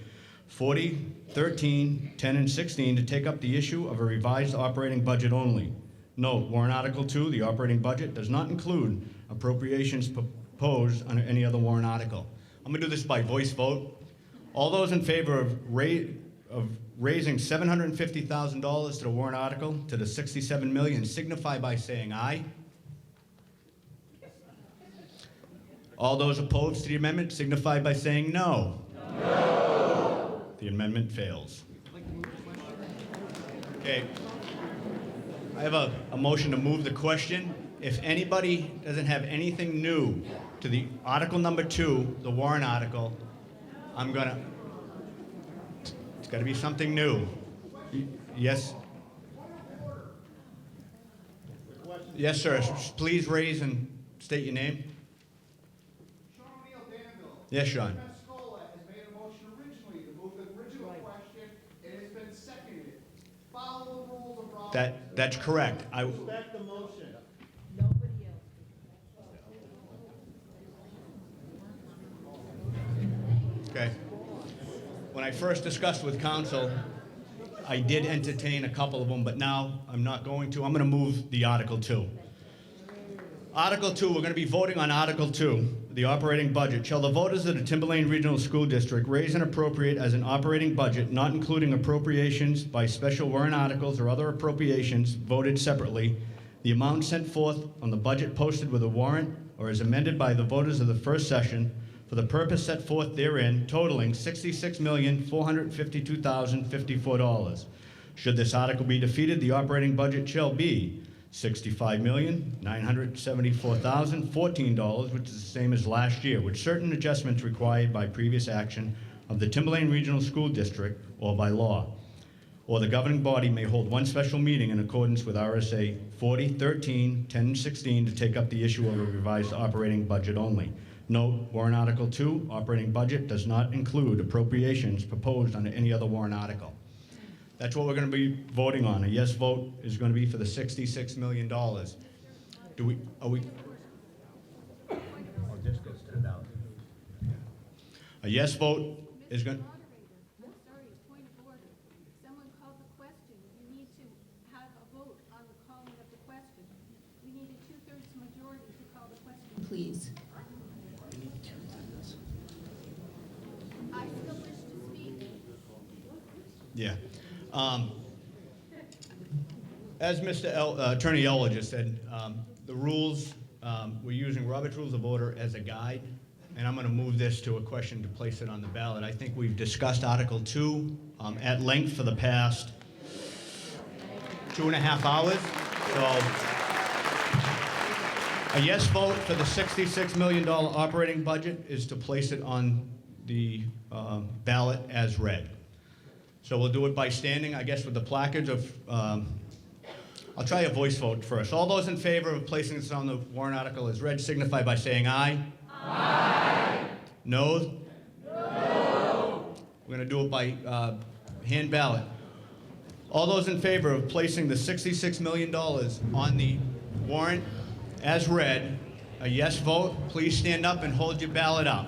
40, 13, 10, and 16 to take up the issue of a revised operating budget only. Note, warrant Article 2, the operating budget, does not include appropriations proposed under any other warrant article. I'm going to do this by voice vote. All those in favor of raising $750,000 to the warrant article to the $67 million signify by saying aye. All those opposed to the amendment signify by saying no. No. The amendment fails. Okay. I have a motion to move the question. If anybody doesn't have anything new to the article number 2, the warrant article, it's got to be something new. Yes? Yes, sir. Please raise and state your name. Yes, Sean. That's correct. Respect the motion. Okay. When I first discussed with council, I did entertain a couple of them, but now I'm not going to. I'm going to move the Article 2. Article 2, we're going to be voting on Article 2, the operating budget. Shall the voters of the Timberlane Regional School District raise and appropriate as an operating budget, not including appropriations by special warrant articles or other appropriations voted separately, the amount sent forth on the budget posted with a warrant or as amended by the voters of the first session for the purpose set forth therein, totaling $66,452,054. Should this article be defeated, the operating budget shall be $65,974,014, which is the same as last year, with certain adjustments required by previous action of the Timberlane Regional School District or by law. Or the governing body may hold one special meeting in accordance with RSA 40, 13, 10, and 16 to take up the issue of a revised operating budget only. Note, warrant Article 2, operating budget, does not include appropriations proposed under any other warrant article. That's what we're going to be voting on. A yes vote is going to be for the $66 million. Oh, this goes to the ballot. A yes vote is going to... Sorry, point of order. Someone called the question. You need to have a vote on the calling of the question. We need a 2/3 majority to call the question, please. I still wish to speak. Yeah. As Mr. Attorney Eller just said, the rules, we're using Robert's Rules of Order as a guide, and I'm going to move this to a question to place it on the ballot. I think we've discussed Article 2 at length for the past 2.5 hours. So a yes vote for the $66 million operating budget is to place it on the ballot as read. So we'll do it by standing, I guess, with the placards of, I'll try a voice vote first. All those in favor of placing this on the warrant article as read signify by saying aye. Aye. No? No. We're going to do it by hand ballot. All those in favor of placing the $66 million on the warrant as read, a yes vote, please stand up and hold your ballot up.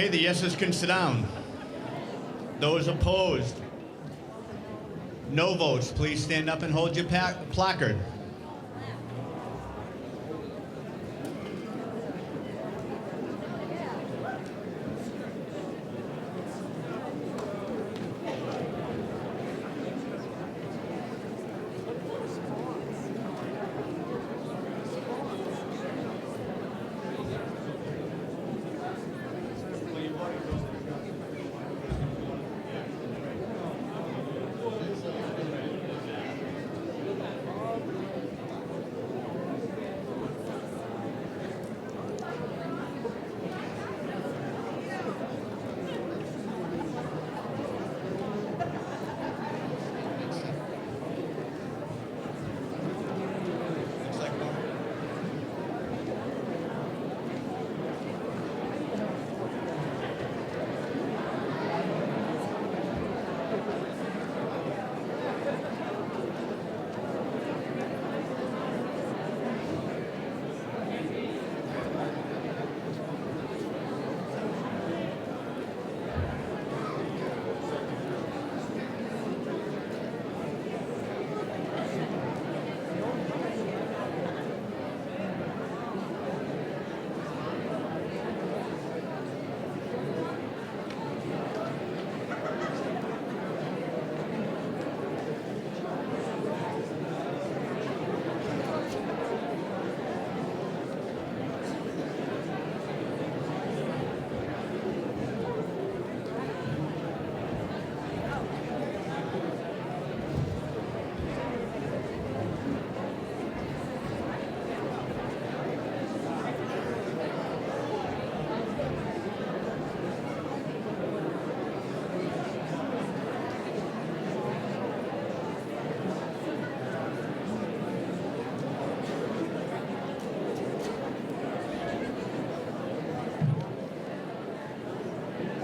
Okay, the yeses can sit down. Those opposed? No votes, please stand up and hold your placard.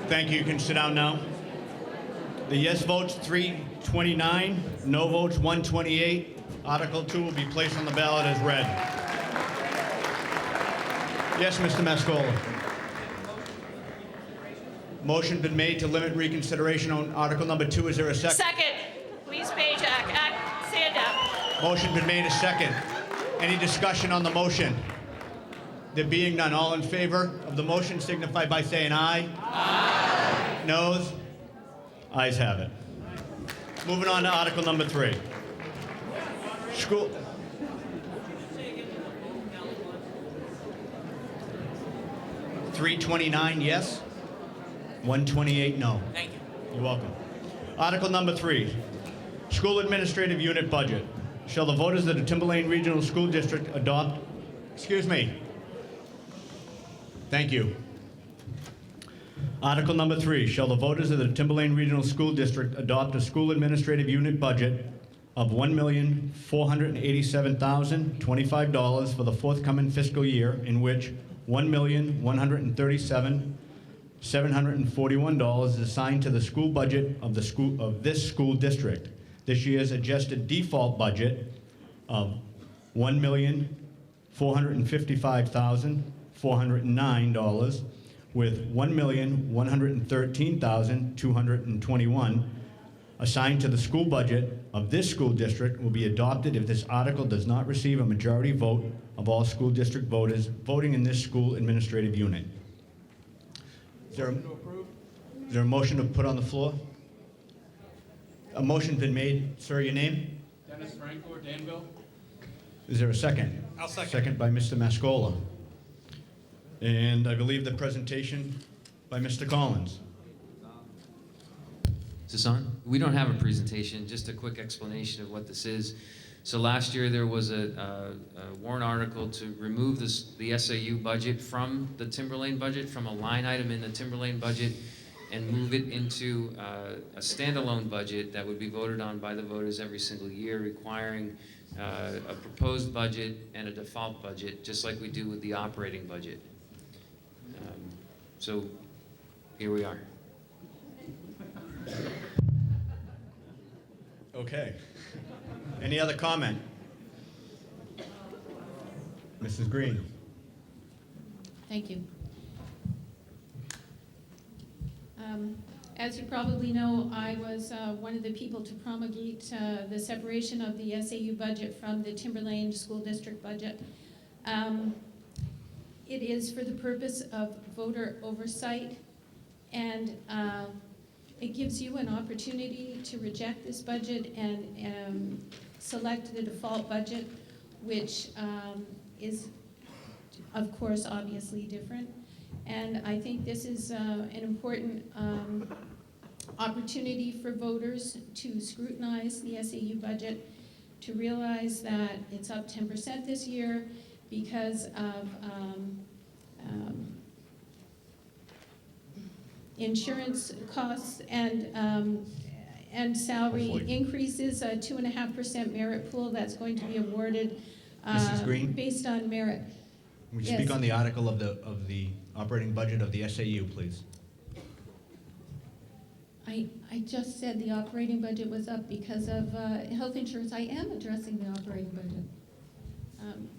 Thank you. You can sit down now. The yes votes 329, no votes 128. Article 2 will be placed on the ballot as read. Yes, Mr. Mascola. Motion been made to limit reconsideration on Article number 2. Is there a second? Second. Louise Pajak, Sandown. Motion been made a second. Any discussion on the motion? There being none, all in favor of the motion signify by saying aye. Aye. Noes? Ayes have it. Moving on to Article number 3. School. $329 yes, 128 no. Thank you. You're welcome. Article number 3, School Administrative Unit Budget. Shall the voters of the Timberlane Regional School District adopt, excuse me. Thank you. Article number 3, shall the voters of the Timberlane Regional School District adopt a school administrative unit budget of $1,487,025 for the forthcoming fiscal year, in which $1,137,741 is assigned to the school budget of this school district. This year's adjusted default budget of $1,455,409 with $1,113,221 assigned to the school budget of this school district will be adopted if this article does not receive a majority vote of all school district voters voting in this school administrative unit. Is there a motion to put on the floor? A motion's been made. Sir, your name? Dennis Franco, Danville. Is there a second? I'll second. Second by Mr. Mascola. And I believe the presentation by Mr. Collins. Is this on? We don't have a presentation, just a quick explanation of what this is. So last year there was a warrant article to remove the SAU budget from the Timberlane budget, from a line item in the Timberlane budget, and move it into a standalone budget that would be voted on by the voters every single year, requiring a proposed budget and a default budget, just like we do with the operating budget. So here we are. Okay. Any other comment? Mrs. Green. Thank you. As you probably know, I was one of the people to promulgate the separation of the SAU budget from the Timberlane School District budget. It is for the purpose of voter oversight, and it gives you an opportunity to reject this budget and select the default budget, which is, of course, obviously different. And I think this is an important opportunity for voters to scrutinize the SAU budget, to realize that it's up 10% this year because of insurance costs and salary Hopefully. increases, a 2.5% merit pool that's going to be awarded Mrs. Green? based on merit. Would you Yes. speak on the article of the operating budget of the SAU, please? I just said the operating budget was up because of health insurance. I am addressing the operating budget.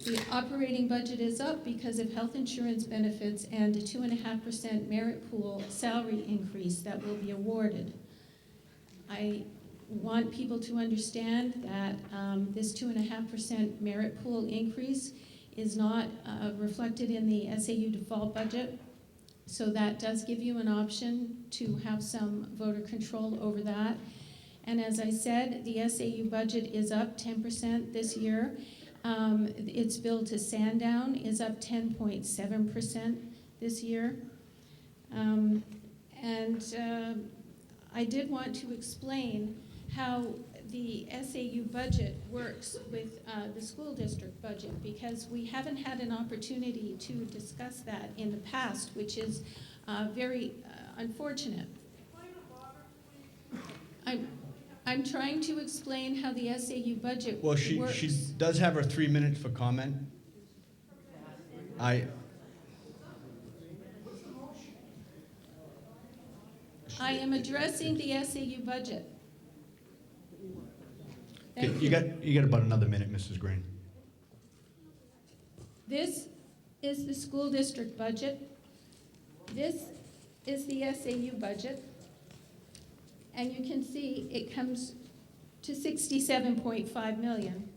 The operating budget is up because of health insurance benefits and a 2.5% merit pool salary increase that will be awarded. I want people to understand that this 2.5% merit pool increase is not reflected in the SAU default budget. So that does give you an option to have some voter control over that. And as I said, the SAU budget is up 10% this year. Its bill to Sandown is up 10.7% this year. I did want to explain how the SAU budget works with the school district budget, because we haven't had an opportunity to discuss that in the past, which is very unfortunate. I'm trying to explain how the SAU budget Well, works. she does have her 3 minutes for comment. I am addressing the SAU budget. Thank You got about another minute, Mrs. Green. This is the school district budget. This is the SAU budget. And you can see it comes to 67.5 million.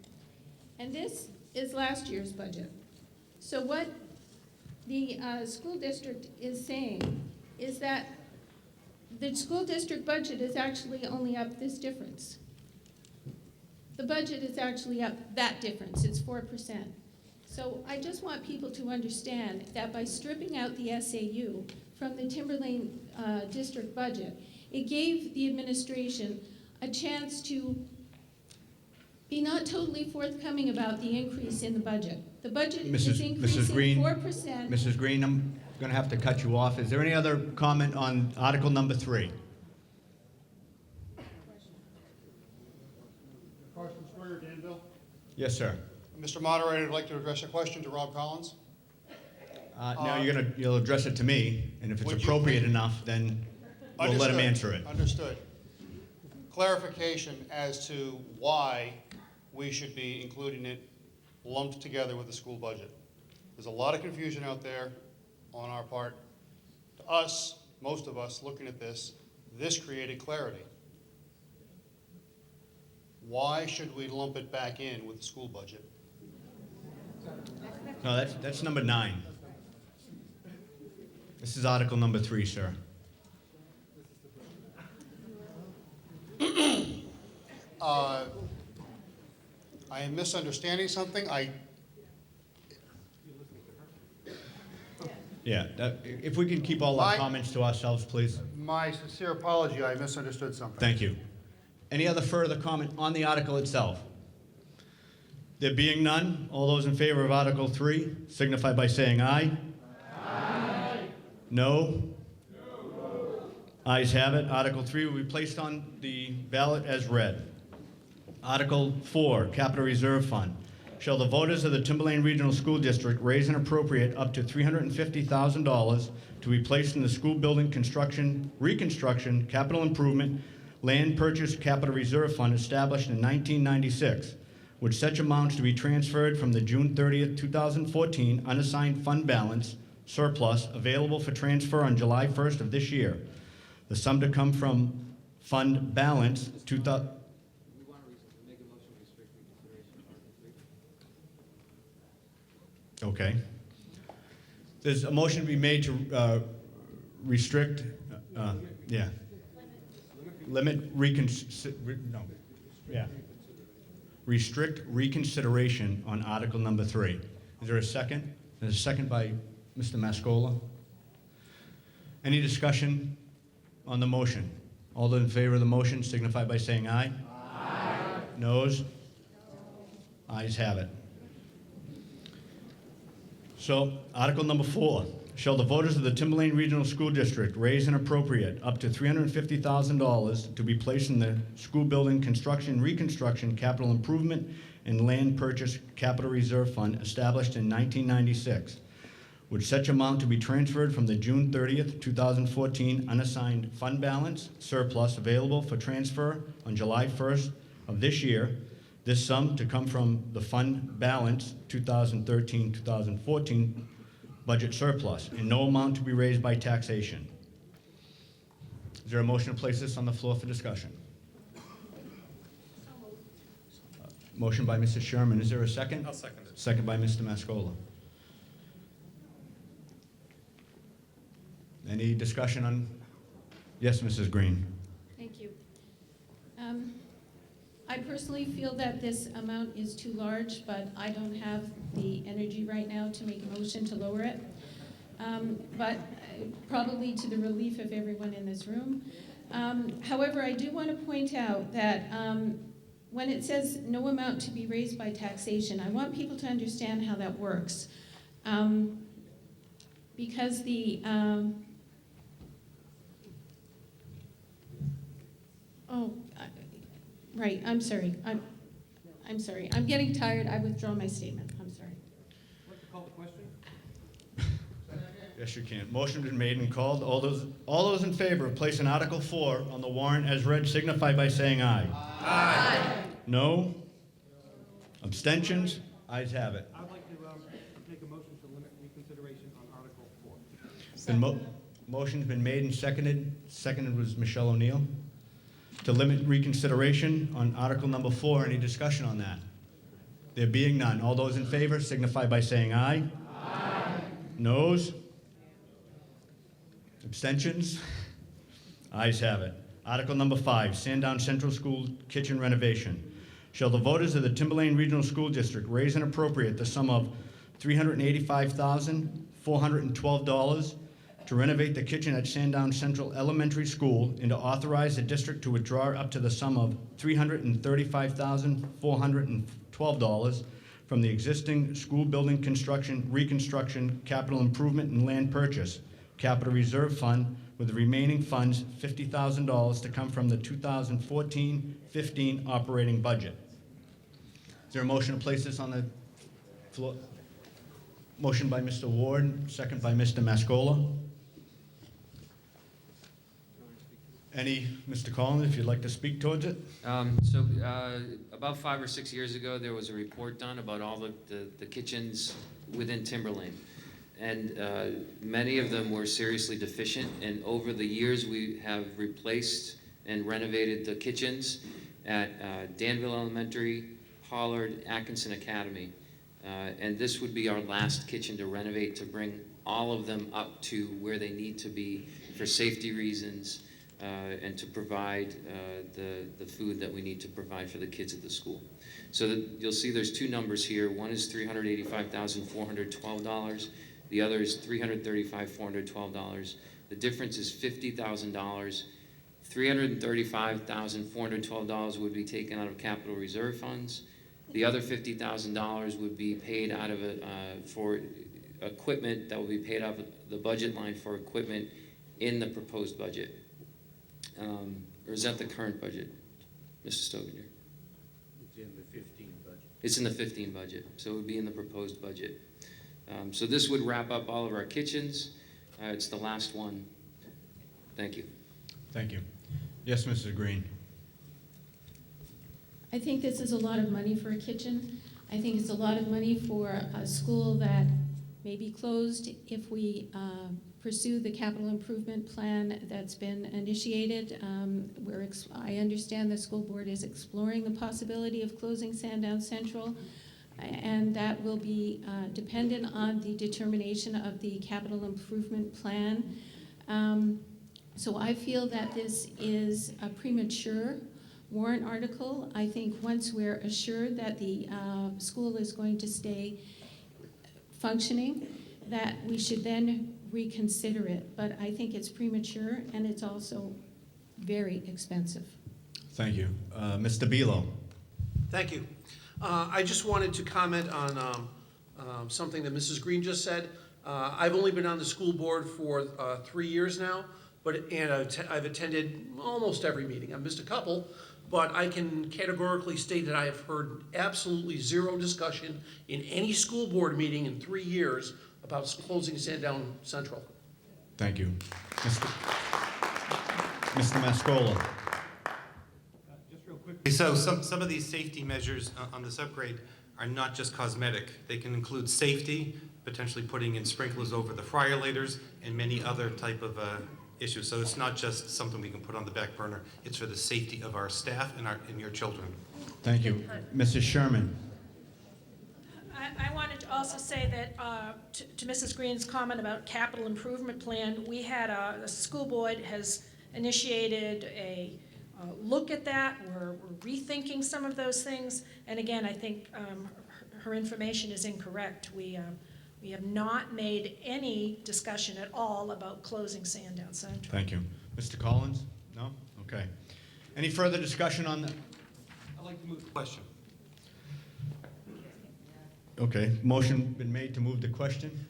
And this is last year's budget. So what the school district is saying is that the school district budget is actually only up this difference. The budget is actually up that difference, it's 4%. So I just want people to understand that by stripping out the SAU from the Timberlane district budget, it gave the administration a chance to be not totally forthcoming about the increase in the budget. The budget is increasing 4%. Mrs. Green, I'm going to have to cut you off. Is there any other comment on Article number 3? Carson Square, Danville. Yes, sir. Mr. Moderator, I'd like to address a question to Rob Collins. Now you'll address it to me, and if it's Would you appropriate please- enough, then we'll let him answer it. Understood. Clarification as to why we should be including it lumped together with the school budget. There's a lot of confusion out there on our part. To us, most of us looking at this created clarity. Why should we lump it back in with the school budget? No, that's number 9. This is Article number 3, sir. I am misunderstanding something. Yeah, if we can keep all our comments to ourselves, please. My sincere apology, I misunderstood something. Thank you. Any other further comment on the article itself? There being none, all those in favor of Article 3 signify by saying aye. Aye. No? No. Ayes have it. Article 3 will be placed on the ballot as read. Article 4, Capital Reserve Fund. Shall the voters of the Timberlane Regional School District raise and appropriate up to $350,000 to be placed in the school building construction, reconstruction, capital improvement, land purchase capital reserve fund established in 1996, with such amounts to be transferred from the June 30th, 2014 unassigned fund balance surplus available for transfer on July 1st of this year. The sum to come from fund balance, 2000. Okay. There's a motion to be made to restrict, yeah. Limit restrict reconsideration on Article number 3. Is there a second? There's a second by Mr. Mascola. Any discussion on the motion? All those in favor of the motion signify by saying aye. Aye. Noes? Ayes have it. So, Article number 4. Shall the voters of the Timberlane Regional School District raise and appropriate up to $350,000 to be placed in the school building construction, reconstruction, capital improvement, and land purchase capital reserve fund established in 1996, with such amount to be transferred from the June 30th, 2014 unassigned fund balance surplus available for transfer on July 1st of this year. This sum to come from the fund balance 2013-2014 budget surplus, and no amount to be raised by taxation. Is there a motion to place this on the floor for discussion? Motion by Mrs. Sherman. Is there a second? I'll second it. Second by Mr. Mascola. Any discussion on? Yes, Mrs. Green. Thank you. I personally feel that this amount is too large, but I don't have the energy right now to make a motion to lower it. But probably to the relief of everyone in this room. However, I do want to point out that when it says no amount to be raised by taxation, I want people to understand how that works. Because the right, I'm sorry. I'm sorry. I'm getting tired. I withdraw my statement. I'm sorry. I'd like to call the question. Yes, you can. Motion been made and called. All those in favor of placing Article 4 on the warrant as read signify by saying aye. Aye. No? Abstentions? Ayes have it. I'd like to make a motion to limit reconsideration on Article 4. Motion's been made and seconded. Seconded was Michelle O'Neill. To limit reconsideration on Article number 4. Any discussion on that? There being none. All those in favor signify by saying aye. Aye. Noes? Abstentions? Ayes have it. Article number 5, Sandown Central School Kitchen Renovation. Shall the voters of the Timberlane Regional School District raise and appropriate the sum of $385,412 to renovate the kitchen at Sandown Central Elementary School and to authorize the district to withdraw up to the sum of $335,412 from the existing school building construction, reconstruction, capital improvement, and land purchase capital reserve fund, with the remaining funds, $50,000, to come from the 2014-15 operating budget. Is there a motion to place this on the floor? Motion by Mr. Ward, second by Mr. Mascola. Mr. Collins, if you'd like to speak towards it? About 5 or 6 years ago, there was a report done about all the kitchens within Timberlane. And many of them were seriously deficient. And over the years, we have replaced and renovated the kitchens at Danville Elementary, Pollard, Atkinson Academy. And this would be our last kitchen to renovate, to bring all of them up to where they need to be for safety reasons, and to provide the food that we need to provide for the kids at the school. So you'll see there's two numbers here. One is $385,412. The other is $335,412. The difference is $50,000. $335,412 would be taken out of capital reserve funds. The other $50,000 would be paid out of for equipment that will be paid out of the budget line for equipment in the proposed budget. Or is that the current budget, Mr. Stoginger? It's in the 15 budget. It's in the 15 budget, so it would be in the proposed budget. So this would wrap up all of our kitchens. It's the last one. Thank you. Thank you. Yes, Mrs. Green. I think this is a lot of money for a kitchen. I think it's a lot of money for a school that may be closed if we pursue the capital improvement plan that's been initiated. I understand the school board is exploring the possibility of closing Sandown Central, and that will be dependent on the determination of the capital improvement plan. So I feel that this is a premature warrant article. I think once we're assured that the school is going to stay functioning, that we should then reconsider it. But I think it's premature, and it's also very expensive. Thank you. Mr. Belo. Thank you. I just wanted to comment on something that Mrs. Green just said. I've only been on the school board for 3 years now, and I've attended almost every meeting. I've missed a couple, but I can categorically state that I have heard absolutely zero discussion in any school board meeting in 3 years about closing Sandown Central. Thank you. Mr. Mascola. Just real quick. So some of these safety measures on this upgrade are not just cosmetic. They can include safety, potentially putting in sprinklers over the fryer-laters, and many other type of issues. So it's not just something we can put on the back burner. It's for the safety of our staff and your children. Thank you. Mrs. Sherman. I wanted to also say that to Mrs. Green's comment about capital improvement plan, we had the school board has initiated a look at that. We're rethinking some of those things. And again, I think her information is incorrect. We have not made any discussion at all about closing Sandown Central. Thank you. Mr. Collins? No? Okay. Any further discussion on that? I'd like to move the question. Okay. Motion been made to move the question?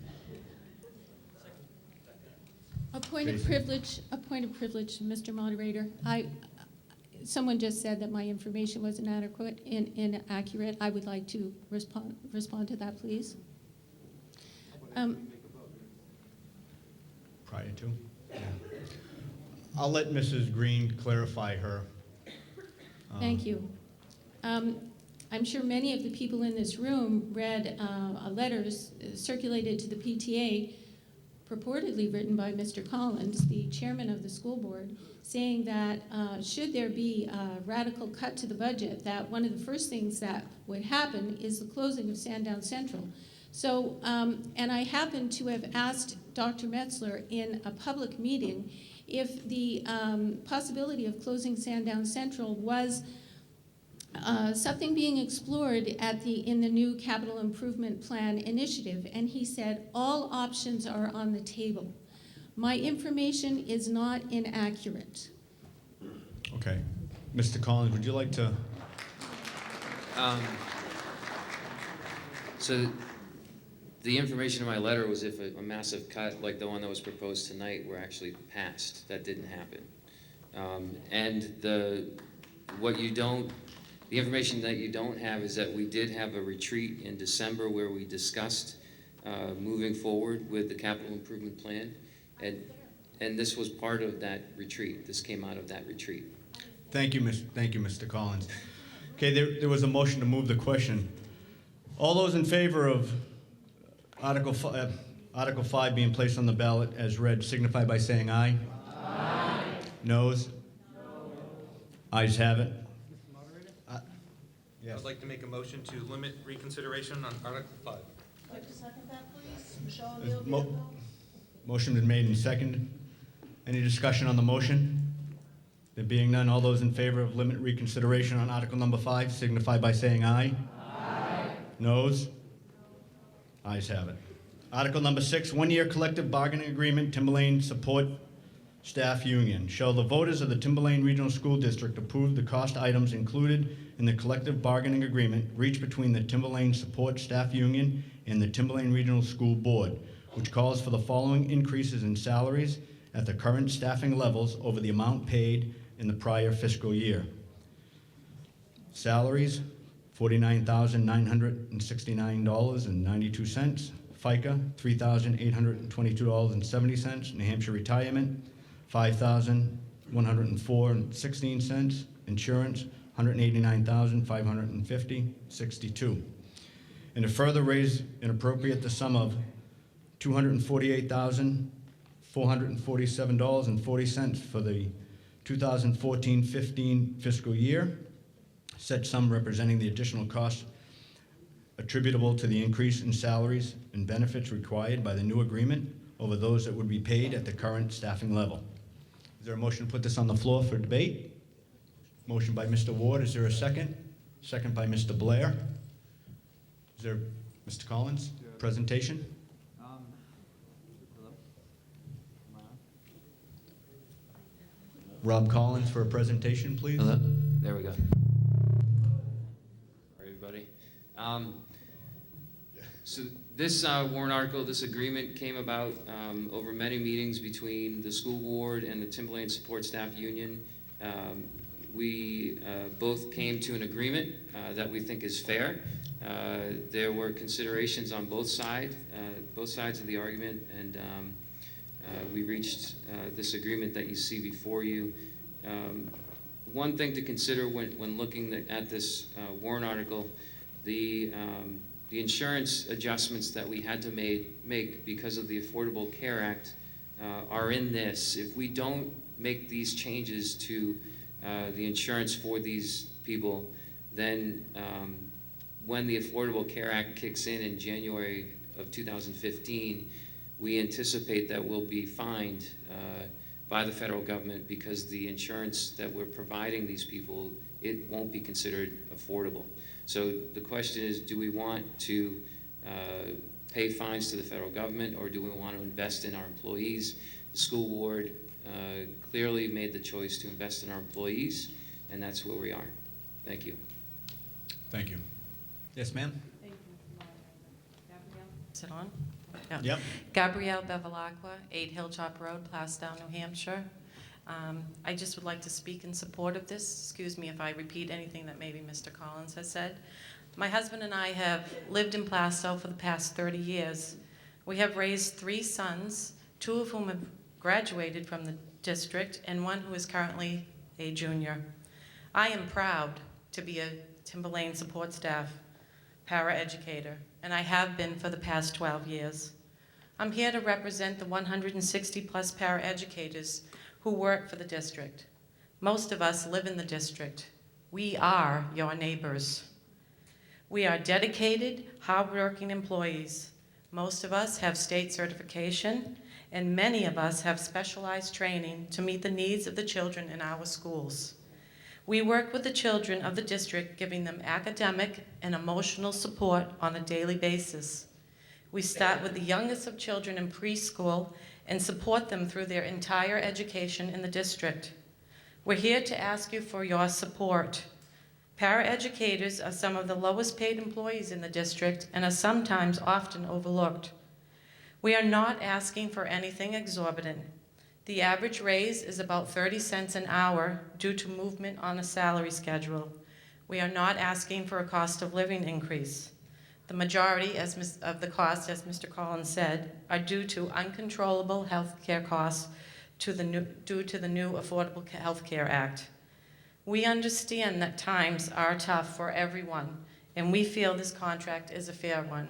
A point of privilege, Mr. Moderator. Someone just said that my information was inaccurate. I would like to respond to that, please. Prior to? Yeah. I'll let Mrs. Green clarify her. Thank you. I'm sure many of the people in this room read letters circulated to the PTA, purportedly written by Mr. Collins, the chairman of the school board, saying that should there be a radical cut to the budget, that one of the first things that would happen is the closing of Sandown Central. So, and I happen to have asked Dr. Metzler in a public meeting if the possibility of closing Sandown Central was something being explored in the new capital improvement plan initiative, and he said all options are on the table. My information is not inaccurate. Okay. Mr. Collins, would you like to? So the information in my letter was if a massive cut like the one that was proposed tonight were actually passed. That didn't happen. And the information that you don't have is that we did have a retreat in December where we discussed moving forward with the capital improvement plan. And this was part of that retreat. This came out of that retreat. Thank you, Mr. Collins. Okay, there was a motion to move the question. All those in favor of Article 5 being placed on the ballot as read signify by saying aye. Aye. Noes? No. Ayes have it. Yes. I'd like to make a motion to limit reconsideration on Article 5. I'd like to second that, please. Michelle O'Neill. Motion been made and seconded. Any discussion on the motion? There being none, all those in favor of limit reconsideration on Article number 5 signify by saying aye. Aye. Noes? Ayes have it. Article number 6, one-year collective bargaining agreement, Timberlane Support Staff Union. Shall the voters of the Timberlane Regional School District approve the cost items included in the collective bargaining agreement reached between the Timberlane Support Staff Union and the Timberlane Regional School Board, which calls for the following increases in salaries at the current staffing levels over the amount paid in the prior fiscal year. Salaries, $49,969.92. FICA, $3,822.70. New Hampshire retirement, $5,104.16. Insurance, $189,550.62. And to further raise and appropriate the sum of $248,500 $447.40 for the 2014-15 fiscal year. Said sum representing the additional costs attributable to the increase in salaries and benefits required by the new agreement over those that would be paid at the current staffing level. Is there a motion to put this on the floor for debate? Motion by Mr. Ward. Is there a second? Second by Mr. Blair. Is there, Mr. Collins, presentation? Rob Collins for a presentation, please. Hello? There we go. Sorry, everybody. So this warrant article, this agreement came about over many meetings between the school board and the Timberlane Support Staff Union. We both came to an agreement that we think is fair. There were considerations on both sides of the argument, and we reached this agreement that you see before you. One thing to consider when looking at this warrant article, the insurance adjustments that we had to make because of the Affordable Care Act are in this. If we don't make these changes to the insurance for these people, then when the Affordable Care Act kicks in January of 2015, we anticipate that we'll be fined by the federal government because the insurance that we're providing these people, it won't be considered affordable. So the question is, do we want to pay fines to the federal government, or do we want to invest in our employees? The school board clearly made the choice to invest in our employees, and that's where we are. Thank you. Thank you. Yes, ma'am? Thank you, Mr. Moderator. Gabrielle? Is it on? Yeah. Yep. Gabrielle Bevilacqua, 8 Hilltop Road, Plastow, New Hampshire. I just would like to speak in support of this. Excuse me if I repeat anything that maybe Mr. Collins has said. My husband and I have lived in Plastow for the past 30 years. We have raised 3 sons, 2 of whom have graduated from the district, and 1 who is currently a junior. I am proud to be a Timberlane support staff paraeducator, and I have been for the past 12 years. I'm here to represent the 160 plus paraeducators who work for the district. Most of us live in the district. We are your neighbors. We are dedicated, hardworking employees. Most of us have state certification, and many of us have specialized training to meet the needs of the children in our schools. We work with the children of the district, giving them academic and emotional support on a daily basis. We start with the youngest of children in preschool and support them through their entire education in the district. We're here to ask you for your support. Paraeducators are some of the lowest paid employees in the district and are sometimes often overlooked. We are not asking for anything exorbitant. The average raise is about 30 cents an hour due to movement on a salary schedule. We are not asking for a cost of living increase. The majority of the costs, as Mr. Collins said, are due to uncontrollable health care costs due to the new Affordable Health Care Act. We understand that times are tough for everyone, and we feel this contract is a fair one.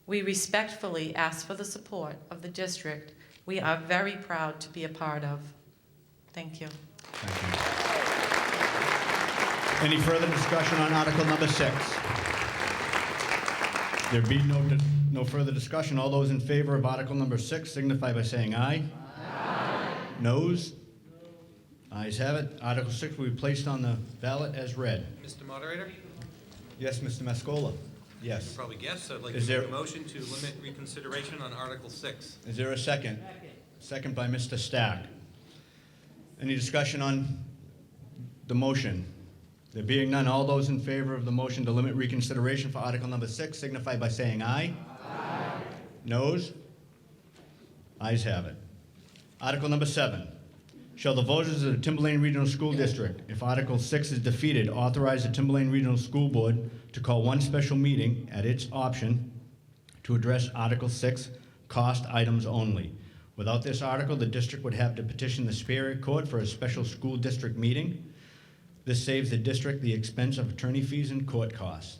We respectfully ask for the support of the district we are very proud to be a part of. Thank you. Thank you. Any further discussion on Article number 6? There be no further discussion. All those in favor of Article number 6 signify by saying aye. Aye. Noes? Ayes have it. Article 6 will be placed on the ballot as read. Mr. Moderator? Yes, Mr. Mascola. Yes. You probably guessed, I'd like Is to there- make a motion to limit reconsideration on Article 6. Is there a second? Second by Mr. Stack. Any discussion on the motion? There being none, all those in favor of the motion to limit reconsideration for Article number 6 signify by saying aye. Aye. Noes? Ayes have it. Article number 7. Shall the voters of the Timberlane Regional School District, if Article 6 is defeated, authorize the Timberlane Regional School Board to call one special meeting at its option to address Article 6 cost items only. Without this article, the district would have to petition the Superior Court for a special school district meeting. This saves the district the expense of attorney fees and court costs.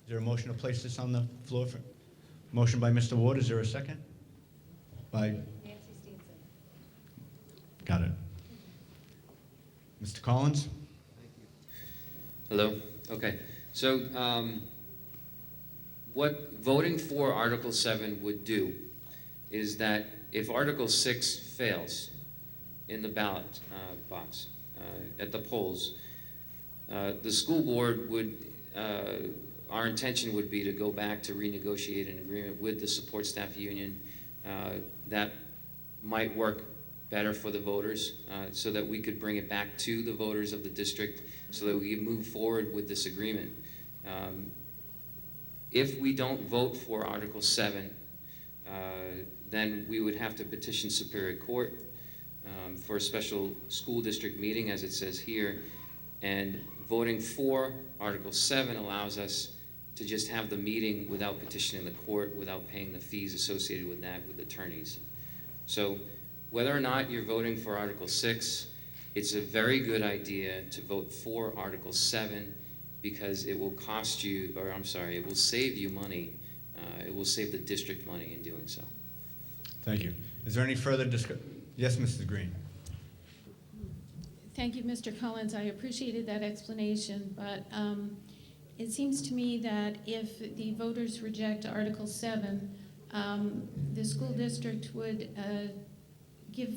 Is there a motion to place this on the floor? Motion by Mr. Ward. Is there a second? By Got it. Mr. Collins? Hello? Okay. So what voting for Article 7 would do is that if Article 6 fails in the ballot box at the polls, the school board would, our intention would be to go back to renegotiate an agreement with the support staff union that might work better for the voters, so that we could bring it back to the voters of the district so that we can move forward with this agreement. If we don't vote for Article 7, then we would have to petition Superior Court for a special school district meeting, as it says here, and voting for Article 7 allows us to just have the meeting without petitioning the court, without paying the fees associated with that with attorneys. So whether or not you're voting for Article 6, it's a very good idea to vote for Article 7 because it will cost you, or I'm sorry, it will save you money. It will save the district money in doing so. Thank you. Is there any further discussion? Yes, Mrs. Green. Thank you, Mr. Collins. I appreciated that explanation, but it seems to me that if the voters reject Article 7, the school district would give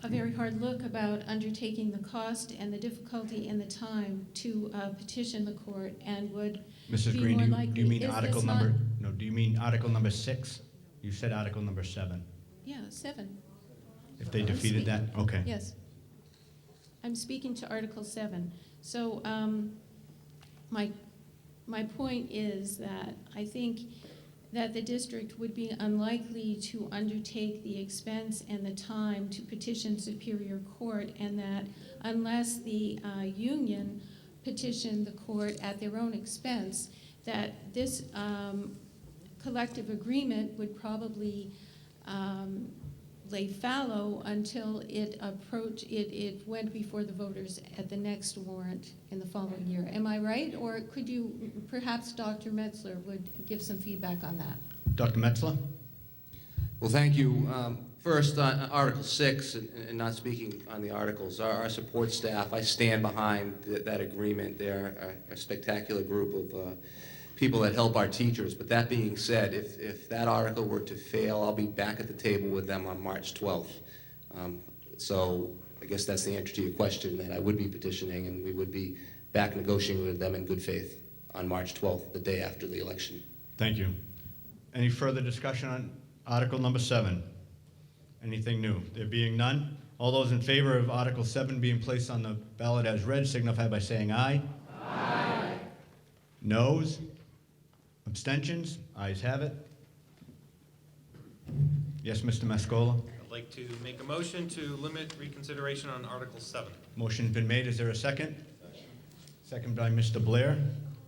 a very hard look about undertaking the cost and the difficulty and the time to petition the court, and would Mrs. be Green, more do likely. you mean Is article this not- number? No, do you mean article number 6? You said article number 7. Yeah, 7. If they defeated that, okay. Yes. I'm speaking to Article 7. So my point is that I think that the district would be unlikely to undertake the expense and the time to petition Superior Court, and that unless the union petitioned the court at their own expense, that this collective agreement would probably lay fallow until it went before the voters at the next warrant in the following year. Am I right? Or could you, perhaps Dr. Metzler would give some feedback on that? Dr. Metzler? Well, thank you. First, on Article 6, and not speaking on the articles, our support staff, I stand behind that agreement. They're a spectacular group of people that help our teachers. But that being said, if that article were to fail, I'll be back at the table with them on March 12th. So I guess that's the answer to your question, that I would be petitioning, and we would be back negotiating with them in good faith on March 12th, the day after the election. Thank you. Any further discussion on article number 7? Anything new? There being none, all those in favor of Article 7 being placed on the ballot as read signify by saying aye. Aye. Noes? Abstentions? Ayes have it. Yes, Mr. Mascola? I'd like to make a motion to limit reconsideration on Article 7. Motion's been made. Is there a second? Second by Mr. Blair.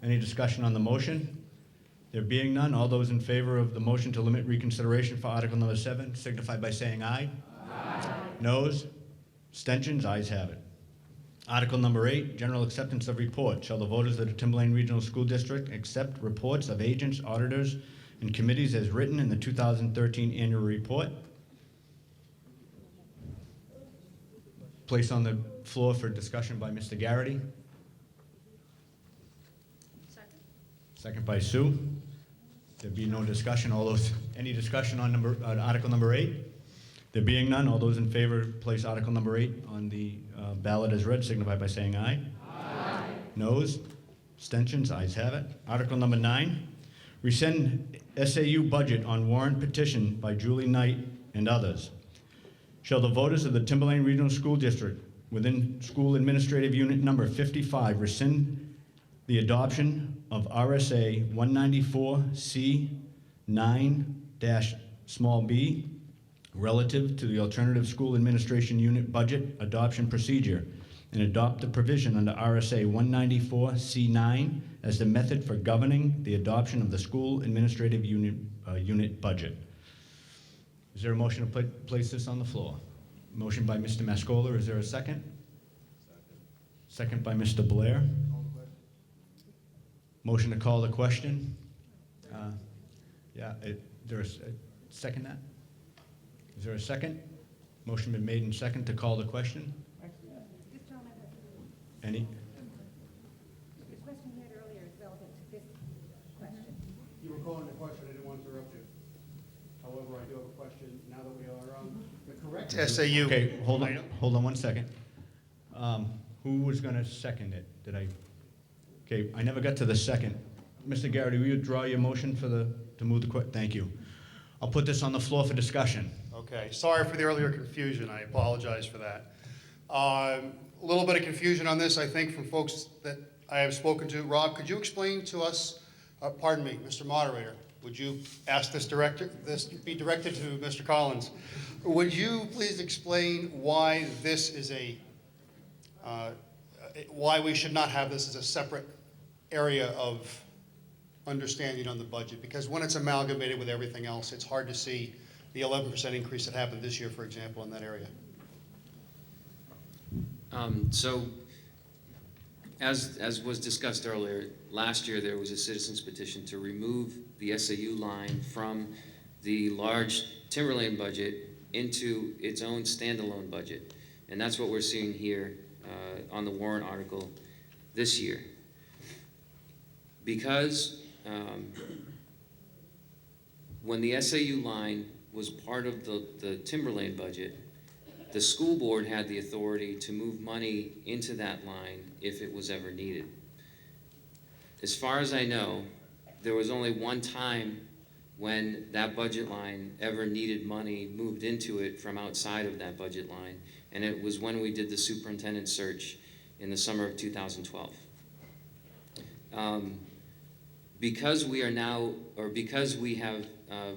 Any discussion on the motion? There being none, all those in favor of the motion to limit reconsideration for Article number 7 signify by saying aye. Aye. Noes? Abstentions? Ayes have it. Article number 8, general acceptance of report. Shall the voters of the Timberlane Regional School District accept reports of agents, auditors, and committees as written in the 2013 annual report? Placed on the floor for discussion by Mr. Garrity. Second. Second by Sue. There be no discussion. Any discussion on Article number 8? There being none, all those in favor place Article number 8 on the ballot as read signify by saying aye. Aye. Noes? Abstentions? Ayes have it. Article number 9, rescind SAU budget on warrant petition by Julie Knight and others. Shall the voters of the Timberlane Regional School District within School Administrative Unit number 55 rescind the adoption of RSA 194C9-b relative to the Alternative School Administration Unit budget adoption procedure, and adopt the provision under RSA 194C9 as the method for governing the adoption of the School Administrative Unit budget. Is there a motion to place this on the floor? Motion by Mr. Mascola. Is there a second? Second by Mr. Blair. Motion to call the question. There a second that? Is there a second? Motion been made and second to call the question. Any? The question you had earlier is relevant to this question. You were calling the question, I didn't want to interrupt you. However, I do have a question now that we are on the correct SAU. Okay, hold on one second. Who was going to second it? Did I? Okay, I never got to the second. Mr. Garrity, will you draw your motion to move the question? Thank you. I'll put this on the floor for discussion. Okay, sorry for the earlier confusion, I apologize for that. A little bit of confusion on this, I think, from folks that I have spoken to. Rob, could you explain to us, pardon me, Mr. Moderator, would you ask this be directed to Mr. Collins? Would you please explain why this is why we should not have this as a separate area of understanding on the budget? Because when it's amalgamated with everything else, it's hard to see the 11% increase that happened this year, for example, in that area. So, as was discussed earlier, last year there was a citizens petition to remove the SAU line from the large Timberlane budget into its own standalone budget. And that's what we're seeing here on the warrant article this year. Because when the SAU line was part of the Timberlane budget, the school board had the authority to move money into that line if it was ever needed. As far as I know, there was only one time when that budget line ever needed money moved into it from outside of that budget line, and it was when we did the superintendent search in the summer of 2012. Because we are now, or because we have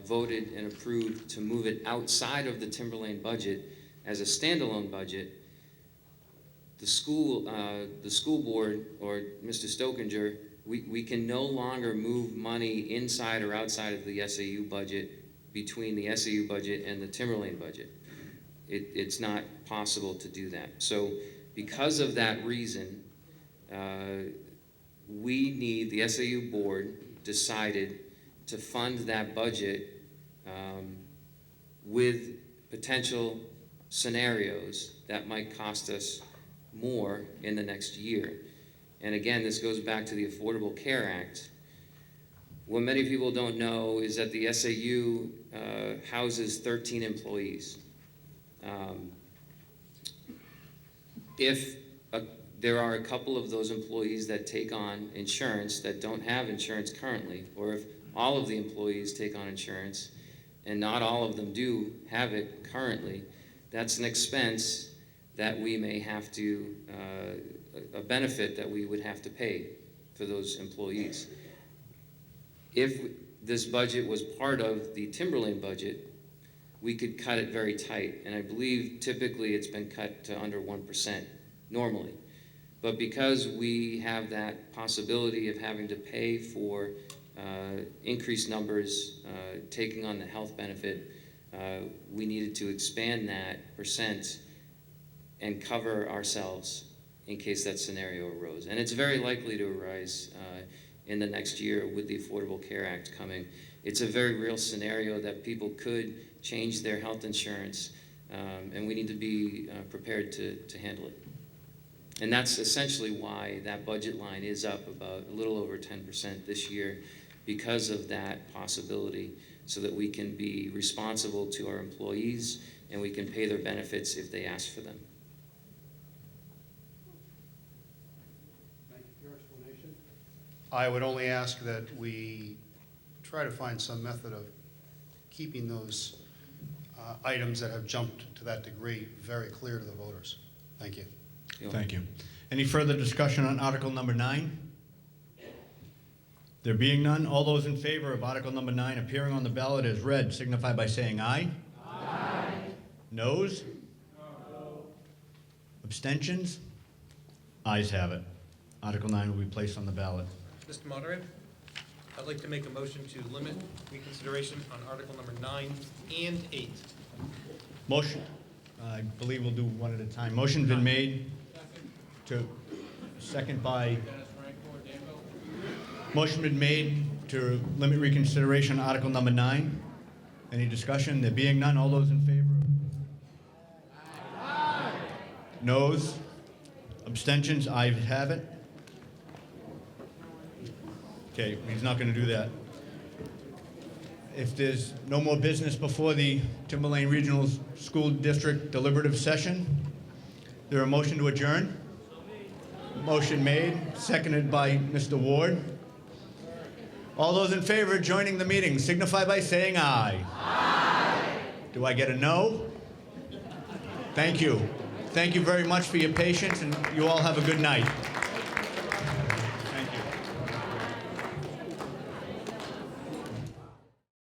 voted and approved to move it outside of the Timberlane budget as a standalone budget, the school board, or Mr. Stokinger, we can no longer move money inside or outside of the SAU budget between the SAU budget and the Timberlane budget. It's not possible to do that. So because of that reason, the SAU board decided to fund that budget with potential scenarios that might cost us more in the next year. And again, this goes back to the Affordable Care Act. What many people don't know is that the SAU houses 13 employees. If there are a couple of those employees that take on insurance that don't have insurance currently, or if all of the employees take on insurance and not all of them do have it currently, that's an expense that we may have to, a benefit that we would have to pay for those employees. If this budget was part of the Timberlane budget, we could cut it very tight, and I believe typically it's been cut to under 1% normally. But because we have that possibility of having to pay for increased numbers taking on the health benefit, we needed to expand that percent and cover ourselves in case that scenario arose. And it's very likely to arise in the next year with the Affordable Care Act coming. It's a very real scenario that people could change their health insurance, and we need to be prepared to handle it. And that's essentially why that budget line is up about a little over 10% this year, because of that possibility, so that we can be responsible to our employees and we can pay their benefits if they ask for them. Thank you for your explanation. I would only ask that we try to find some method of keeping those items that have jumped to that degree very clear to the voters. Thank you. Thank you. Any further discussion on Article number 9? There being none, all those in favor of Article number 9 appearing on the ballot as read signify by saying aye. Aye. Noes? No. Abstentions? Ayes have it. Article 9 will be placed on the ballot. Mr. Moderator, I'd like to make a motion to limit reconsideration on Article number 9 and 8. Motion. I believe we'll do one at a time. Motion's been made to second by. Motion been made to limit reconsideration on Article number 9. Any discussion? There being none, all those in favor? Noes? Abstentions? Ayes have it. Okay, he's not going to do that. If there's no more business before the Timberlane Regional School District deliberative session, there a motion to adjourn? Motion made, seconded by Mr. Ward. All those in favor of joining the meeting signify by saying aye. Aye. Do I get a no? Thank you. Thank you very much for your patience, and you all have a good night.